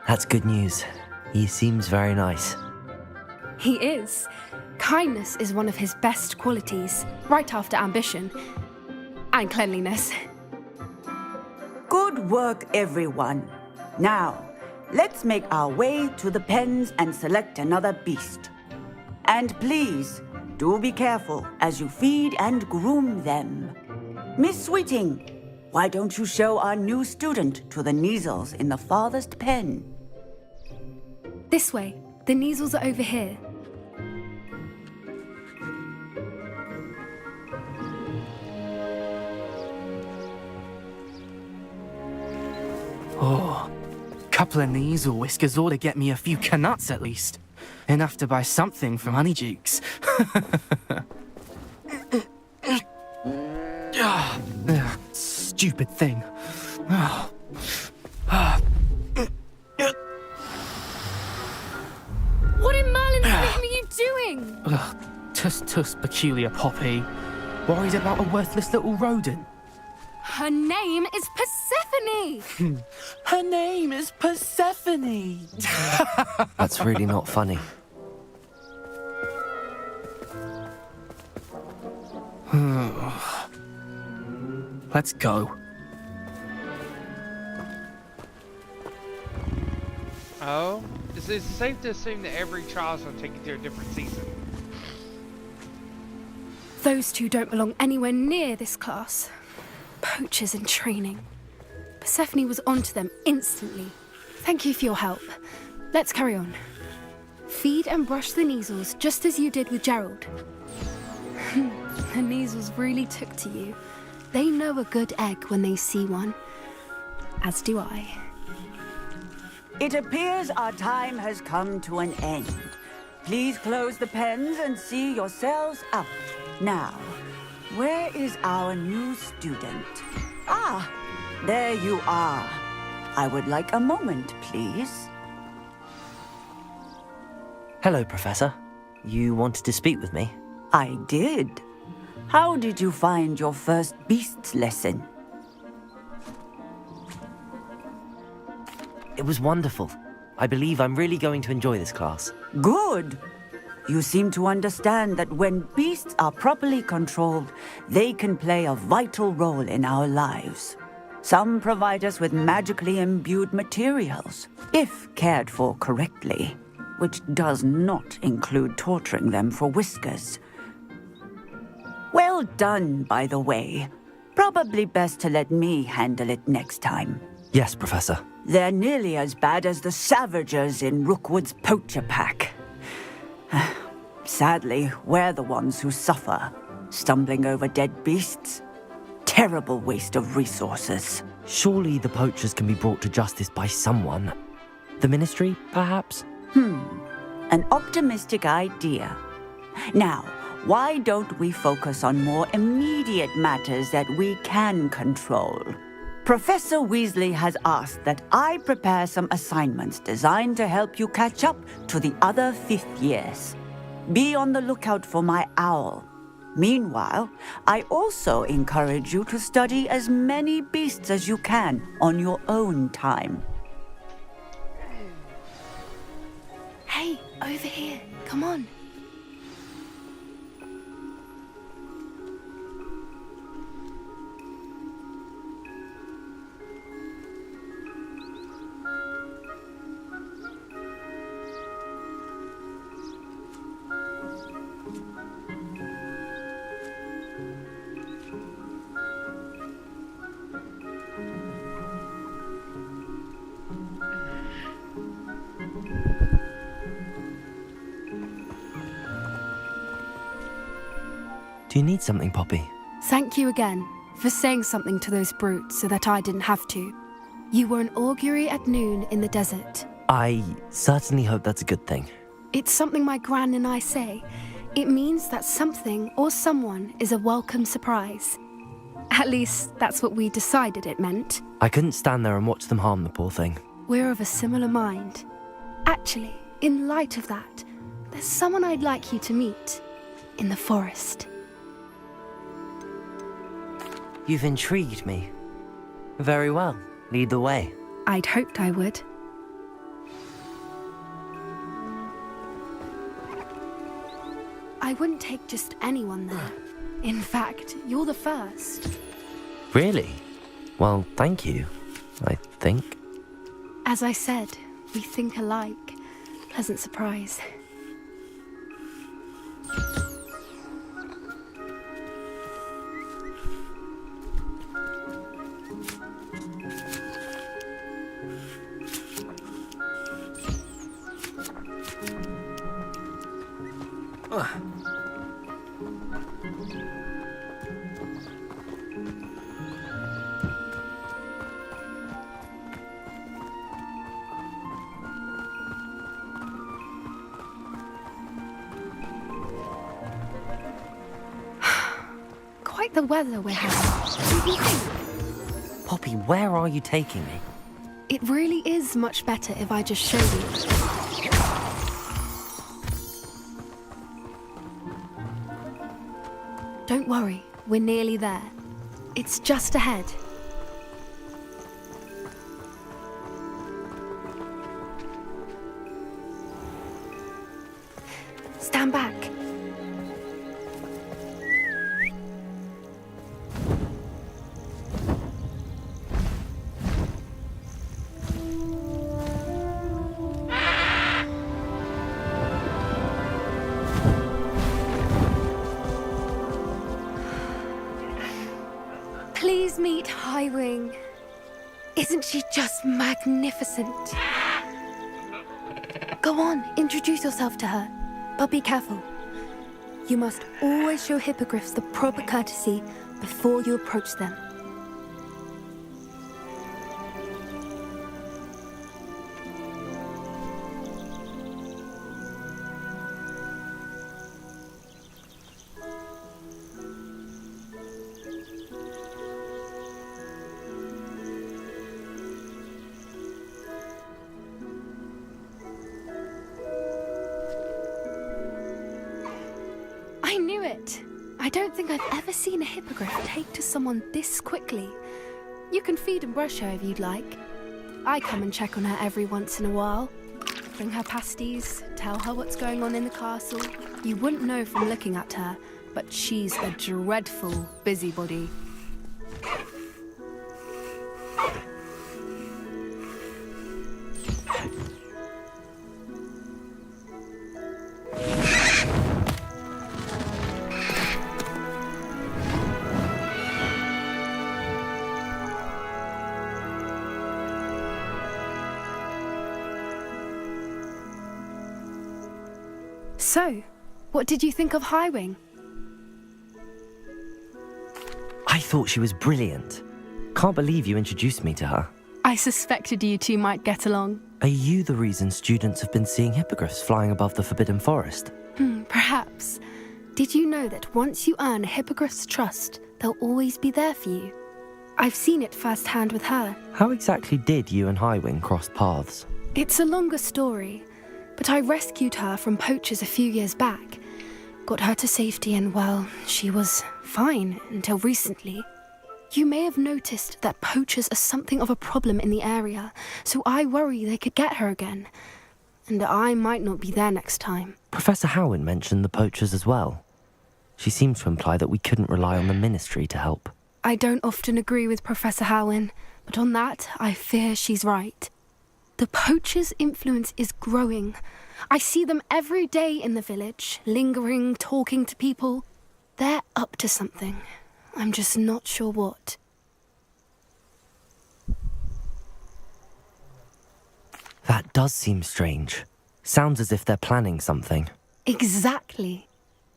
That's good news. He seems very nice. He is. Kindness is one of his best qualities, right after ambition. And cleanliness. Good work, everyone. Now, let's make our way to the pens and select another beast. And please, do be careful as you feed and groom them. Miss Sweeting, why don't you show our new student to the Neasels in the farthest pen? This way. The Neasels are over here. Oh, couple of Neasel whiskers ought to get me a few Canuts at least. Enough to buy something from Honeydukes. Stupid thing. What in Merlin's name are you doing? Tuss, peculiar Poppy. Worried about a worthless little rodent. Her name is Persephone! Her name is Persephone! That's really not funny. Let's go. Oh? It's safe to assume that every trial's will take you to a different season. Those two don't belong anywhere near this class. Poachers in training. Persephone was onto them instantly. Thank you for your help. Let's carry on. Feed and brush the Neasels just as you did with Gerald. The Neasels really took to you. They know a good egg when they see one. As do I. It appears our time has come to an end. Please close the pens and see yourselves out. Now, where is our new student? Ah, there you are. I would like a moment, please. Hello, Professor. You wanted to speak with me? I did. How did you find your first beasts lesson? It was wonderful. I believe I'm really going to enjoy this class. Good. You seem to understand that when beasts are properly controlled, they can play a vital role in our lives. Some provide us with magically imbued materials, if cared for correctly, which does not include torturing them for whiskers. Well done, by the way. Probably best to let me handle it next time. Yes, Professor. They're nearly as bad as the Savagers in Rookwood's poacher pack. Sadly, we're the ones who suffer, stumbling over dead beasts. Terrible waste of resources. Surely the poachers can be brought to justice by someone. The Ministry, perhaps? An optimistic idea. Now, why don't we focus on more immediate matters that we can control? Professor Weasley has asked that I prepare some assignments designed to help you catch up to the other fifth years. Be on the lookout for my owl. Meanwhile, I also encourage you to study as many beasts as you can on your own time. Hey, over here. Come on. Do you need something, Poppy? Thank you again for saying something to those brutes so that I didn't have to. You were an augury at noon in the desert. I certainly hope that's a good thing. It's something my gran and I say. It means that something or someone is a welcome surprise. At least, that's what we decided it meant. I couldn't stand there and watch them harm the poor thing. We're of a similar mind. Actually, in light of that, there's someone I'd like you to meet. In the forest. You've intrigued me. Very well. Lead the way. I'd hoped I would. I wouldn't take just anyone there. In fact, you're the first. Really? Well, thank you, I think. As I said, we think alike. Pleasant surprise. Quite the weather we're having. What do you think? Poppy, where are you taking me? It really is much better if I just show you. Don't worry, we're nearly there. It's just ahead. Stand back. Please meet Highwing. Isn't she just magnificent? Go on, introduce yourself to her. But be careful. You must always show hippogriffs the proper courtesy before you approach them. I knew it! I don't think I've ever seen a hippogriff take to someone this quickly. You can feed and brush her if you'd like. I come and check on her every once in a while. Bring her pasties, tell her what's going on in the castle. You wouldn't know from looking at her, but she's a dreadful busybody. So, what did you think of Highwing? I thought she was brilliant. Can't believe you introduced me to her. I suspected you two might get along. Are you the reason students have been seeing hippogriffs flying above the Forbidden Forest? Perhaps. Did you know that once you earn a hippogriff's trust, they'll always be there for you? I've seen it firsthand with her. How exactly did you and Highwing cross paths? It's a longer story, but I rescued her from poachers a few years back. Got her to safety and, well, she was fine until recently. You may have noticed that poachers are something of a problem in the area, so I worry they could get her again. And I might not be there next time. Professor Howin mentioned the poachers as well. She seemed to imply that we couldn't rely on the Ministry to help. I don't often agree with Professor Howin, but on that, I fear she's right. The poachers' influence is growing. I see them every day in the village, lingering, talking to people. They're up to something. I'm just not sure what. That does seem strange. Sounds as if they're planning something. Exactly.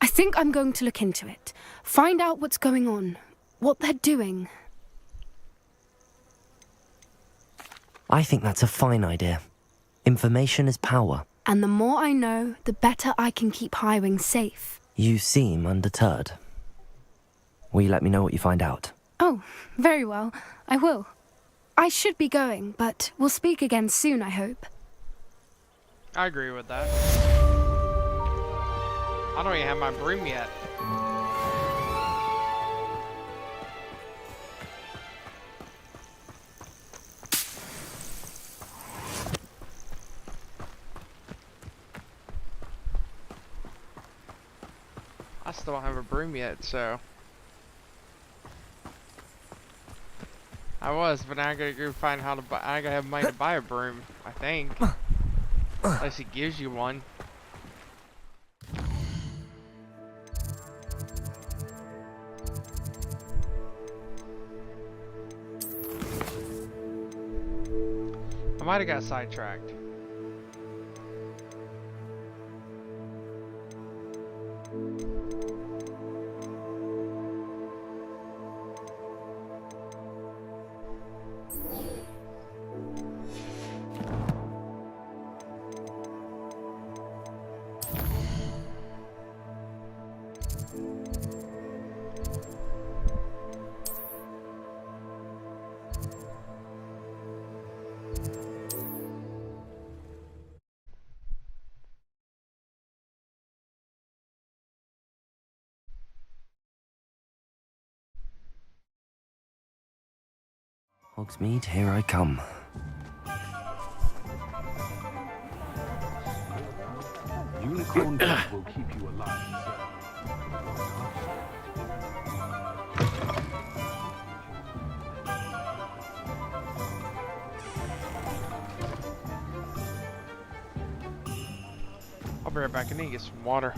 I think I'm going to look into it. Find out what's going on, what they're doing. I think that's a fine idea. Information is power. And the more I know, the better I can keep Highwing safe. You seem undeterred. Will you let me know what you find out? Oh, very well. I will. I should be going, but we'll speak again soon, I hope. I agree with that. I don't even have my broom yet. I still don't have a broom yet, so I was, but now I gotta go find how to buy. I gotta have money to buy a broom, I think. Unless he gives you one. I might have got sidetracked. Hogsmeade, here I come. Unicorn blood will keep you alive, I'll be right back. I need to get some water.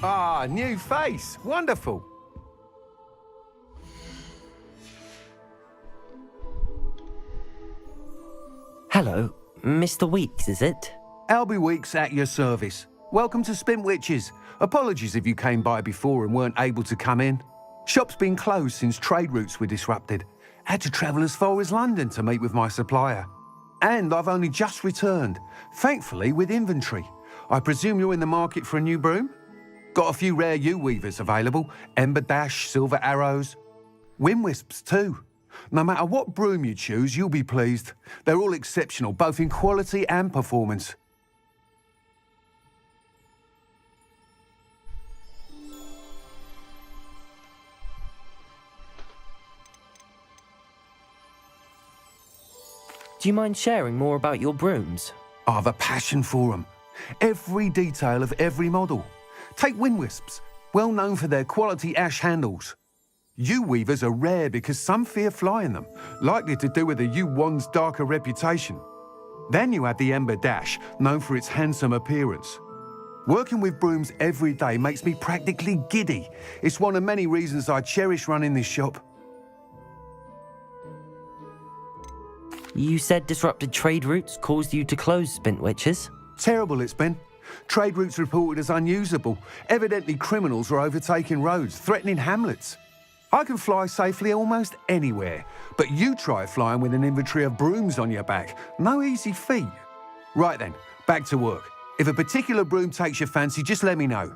Ah, new face. Wonderful. Hello, Mr. Weeks, is it? Albie Weeks at your service. Welcome to Spintwitches. Apologies if you came by before and weren't able to come in. Shop's been closed since trade routes were disrupted. Had to travel as far as London to meet with my supplier. And I've only just returned, thankfully with inventory. I presume you're in the market for a new broom? Got a few rare U-weavers available. Ember Dash, Silver Arrows. Wind Wisps too. No matter what broom you choose, you'll be pleased. They're all exceptional, both in quality and performance. Do you mind sharing more about your brooms? I've a passion for them. Every detail of every model. Take Wind Wisps, well known for their quality ash handles. U-weavers are rare because some fear flying them, likely to do with the U-wand's darker reputation. Then you have the Ember Dash, known for its handsome appearance. Working with brooms every day makes me practically giddy. It's one of many reasons I cherish running this shop. You said disrupted trade routes caused you to close Spintwitches? Terrible it's been. Trade routes reported as unusable. Evidently criminals are overtaking roads, threatening hamlets. I can fly safely almost anywhere, but you try flying with an inventory of brooms on your back. No easy feat. Right then, back to work. If a particular broom takes your fancy, just let me know.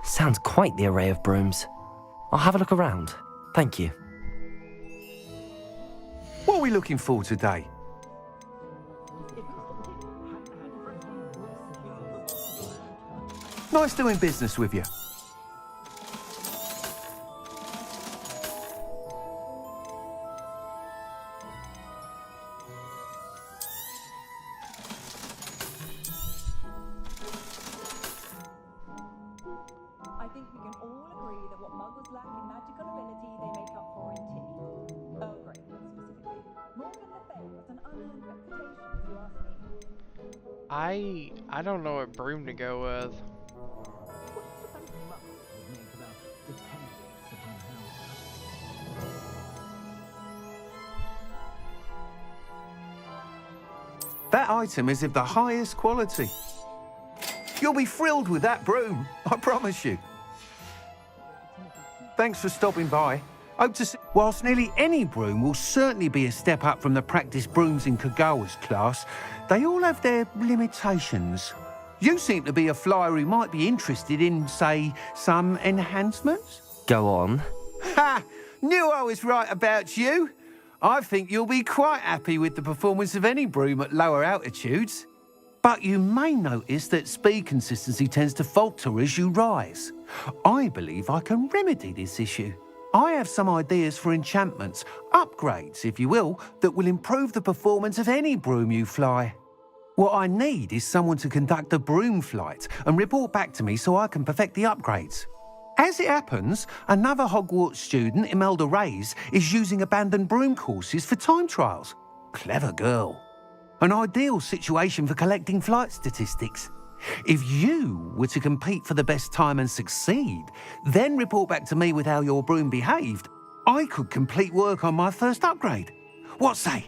Sounds quite the array of brooms. I'll have a look around. Thank you. What are we looking for today? Nice doing business with you. I think we can all agree that what muggles lack in magical ability, they make up for in tea. Oh, great, specifically. Morgan Le Fay has an unearned reputation, if you ask me. I don't know what broom to go with. That item is of the highest quality. You'll be thrilled with that broom, I promise you. Thanks for stopping by. Hope to see. Whilst nearly any broom will certainly be a step up from the practice brooms in Kagawa's class, they all have their limitations. You seem to be a flyer who might be interested in, say, some enhancements? Go on. Ha! Knew I was right about you. I think you'll be quite happy with the performance of any broom at lower altitudes. But you may notice that speed consistency tends to falter as you rise. I believe I can remedy this issue. I have some ideas for enchantments, upgrades, if you will, that will improve the performance of any broom you fly. What I need is someone to conduct a broom flight and report back to me so I can perfect the upgrades. As it happens, another Hogwarts student, Imelda Reyes, is using abandoned broom courses for time trials. Clever girl. An ideal situation for collecting flight statistics. If you were to compete for the best time and succeed, then report back to me with how your broom behaved, I could complete work on my first upgrade. What say?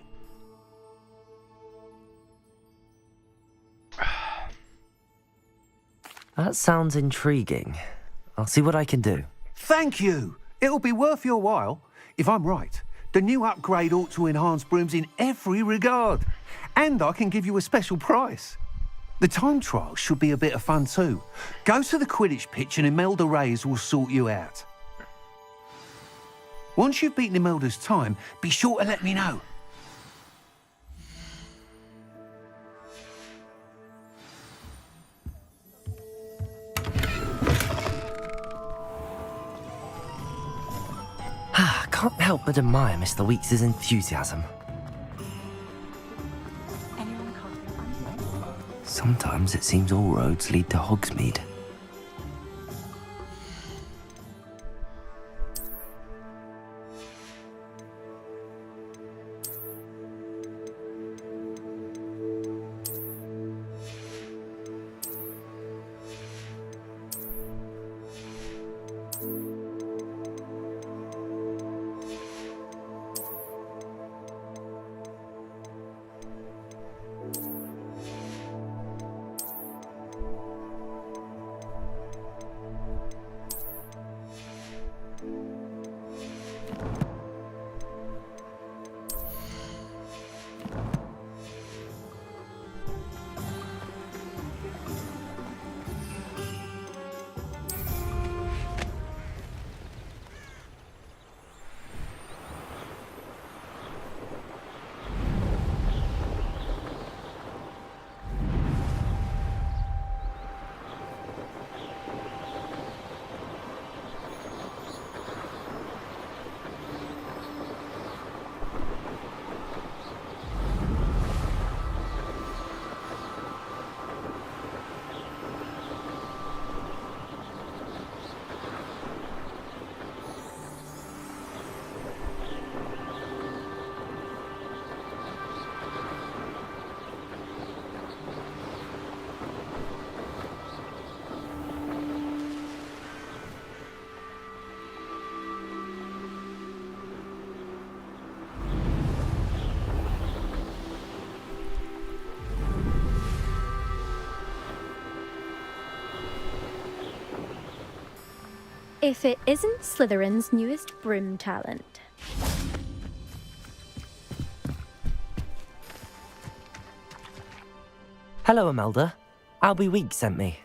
That sounds intriguing. I'll see what I can do. Thank you. It'll be worth your while. If I'm right, the new upgrade ought to enhance brooms in every regard. And I can give you a special price. The time trial should be a bit of fun too. Go to the Quidditch pitch and Imelda Reyes will sort you out. Once you've beaten Imelda's time, be sure to let me know. I can't help but admire Mr. Weeks' enthusiasm. Sometimes it seems all roads lead to Hogsmeade. If it isn't Slytherin's newest broom talent. Hello, Imelda. Albie Weeks sent me.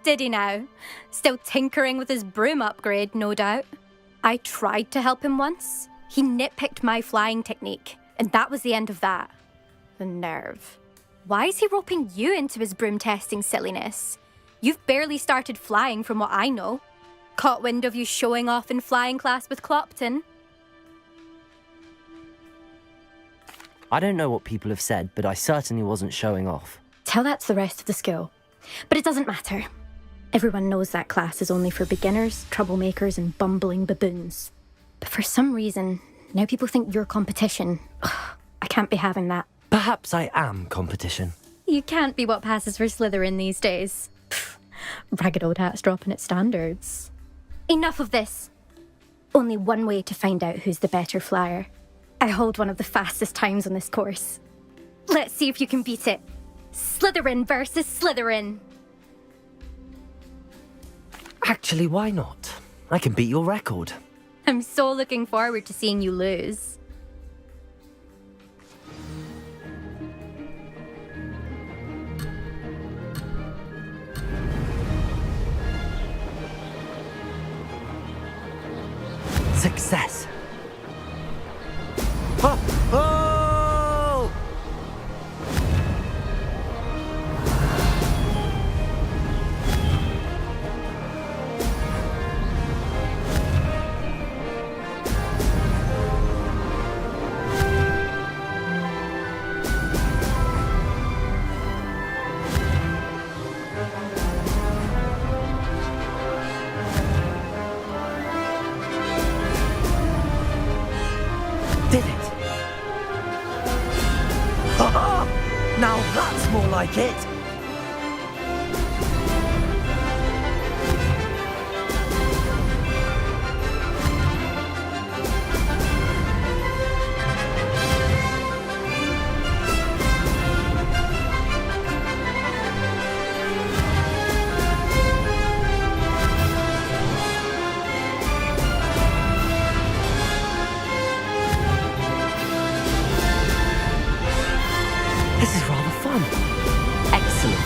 Did he now? Still tinkering with his broom upgrade, no doubt. I tried to help him once. He nitpicked my flying technique, and that was the end of that. The nerve. Why is he roping you into his broom testing silliness? You've barely started flying from what I know. Caught wind of you showing off in flying class with Clopton. I don't know what people have said, but I certainly wasn't showing off. Tell that to the rest of the school. But it doesn't matter. Everyone knows that class is only for beginners, troublemakers, and bumbling baboons. But for some reason, now people think you're competition. Ugh, I can't be having that. Perhaps I am competition. You can't be what passes for Slytherin these days. Pfft, ragged old hat's dropping its standards. Enough of this. Only one way to find out who's the better flyer. I hold one of the fastest times on this course. Let's see if you can beat it. Slytherin versus Slytherin. Actually, why not? I can beat your record. I'm so looking forward to seeing you lose. Success. Oh! Oh! Did it! Ha-ha! Now that's more like it! This is rather fun. Excellent.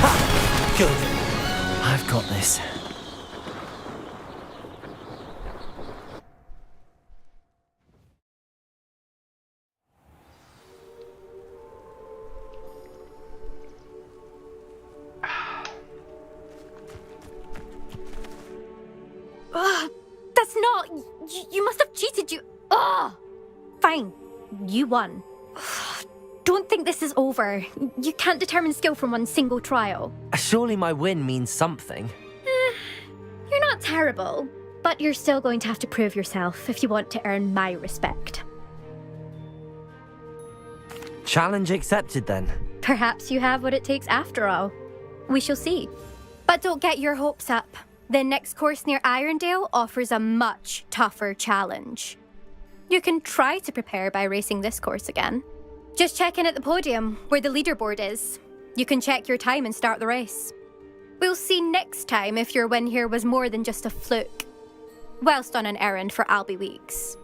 Ha! Good. I've got this. Ugh, that's not... You must have cheated, you... Ugh! Fine. You won. Ugh, don't think this is over. You can't determine skill from one single trial. Surely my win means something. You're not terrible, but you're still going to have to prove yourself if you want to earn my respect. Challenge accepted then. Perhaps you have what it takes after all. We shall see. But don't get your hopes up. The next course near Irondale offers a much tougher challenge. You can try to prepare by racing this course again. Just check in at the podium, where the leaderboard is. You can check your time and start the race. We'll see next time if your win here was more than just a fluke. Whilst on an errand for Albie Weeks.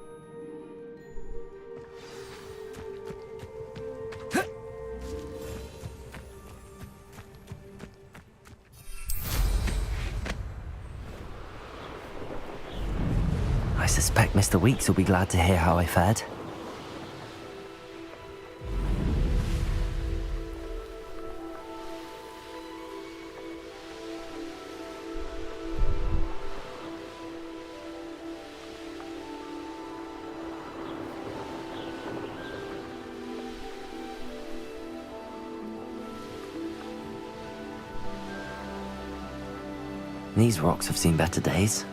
I suspect Mr. Weeks will be glad to hear how I fared. These rocks have seen better days.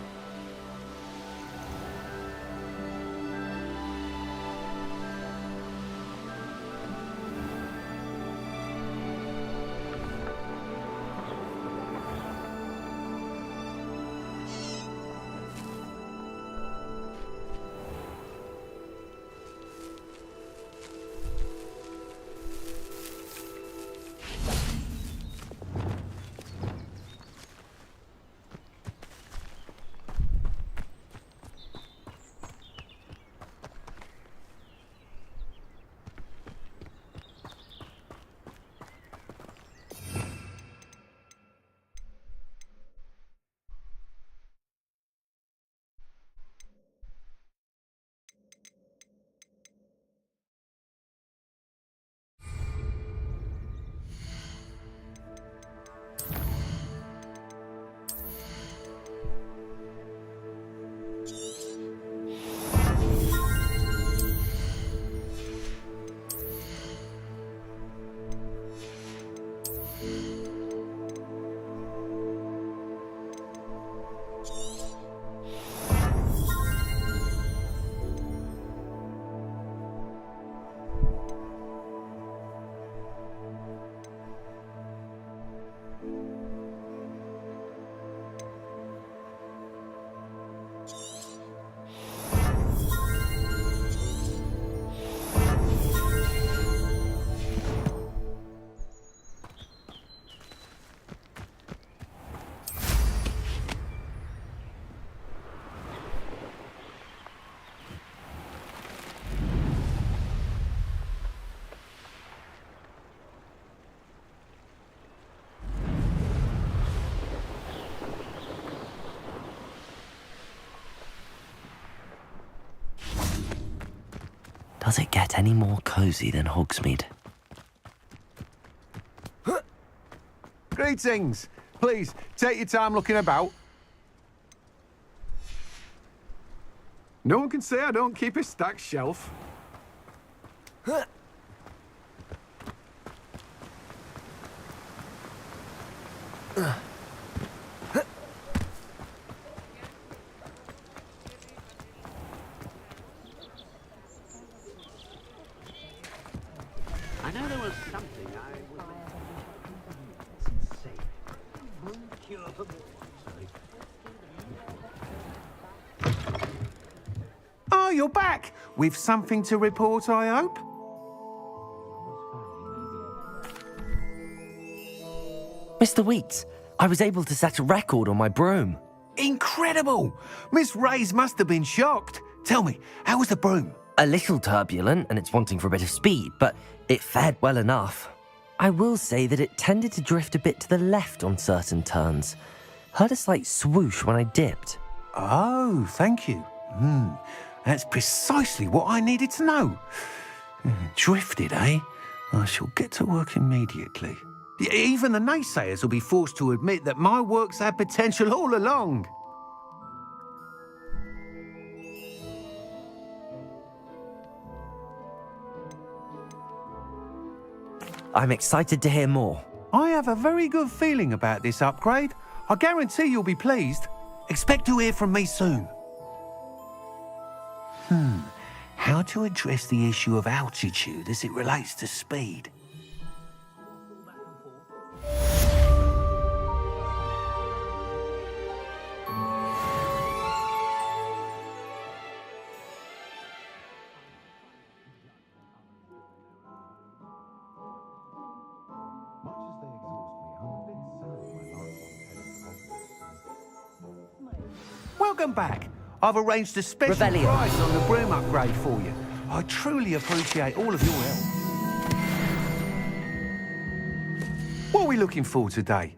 Does it get any more cozy than Hogsmeade? Greetings. Please, take your time looking about. No one can say I don't keep a stacked shelf. I know there was something I would... Cure for Oh, you're back! With something to report, I hope? Mr. Weeks, I was able to set a record on my broom. Incredible! Miss Reyes must have been shocked. Tell me, how was the broom? A little turbulent, and it's wanting for a bit of speed, but it fared well enough. I will say that it tended to drift a bit to the left on certain turns. Heard a slight swoosh when I dipped. Oh, thank you. That's precisely what I needed to know. Drifted, eh? I shall get to work immediately. Even the naysayers will be forced to admit that my work's had potential all along. I'm excited to hear more. I have a very good feeling about this upgrade. I guarantee you'll be pleased. Expect to hear from me soon. How to address the issue of altitude as it relates to speed? Welcome back. I've arranged a special Rebellion. price on the broom upgrade for you. I truly appreciate all of your help. What are we looking for today?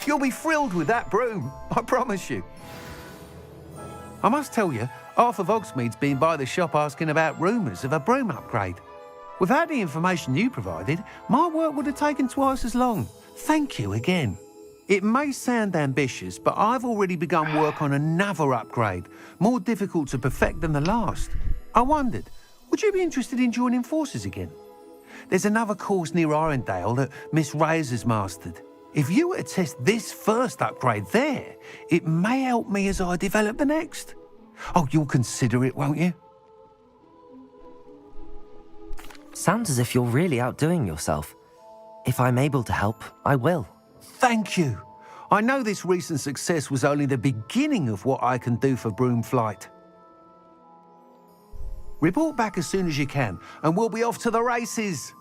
You'll be thrilled with that broom, I promise you. I must tell you, half of Hogsmeade's been by the shop asking about rumours of a broom upgrade. Without the information you provided, my work would have taken twice as long. Thank you again. It may sound ambitious, but I've already begun work on another upgrade, more difficult to perfect than the last. I wondered, would you be interested in joining forces again? There's another course near Irondale that Miss Reyes has mastered. If you were to test this first upgrade there, it may help me as I develop the next. Oh, you'll consider it, won't you? Sounds as if you're really outdoing yourself. If I'm able to help, I will. Thank you. I know this recent success was only the beginning of what I can do for Broom Flight. Report back as soon as you can, and we'll be off to the races.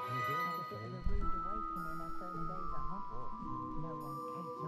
A rude awakening in their first days at Hogwarts. No one catered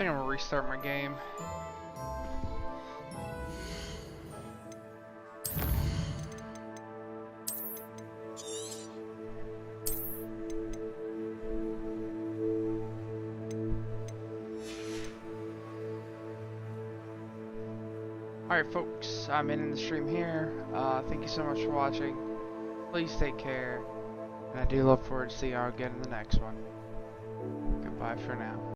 think I'm gonna restart my game. Alright folks, I'm ending the stream here. Thank you so much for watching. Please take care. And I do look forward to seeing y'all again in the next one. Goodbye for now.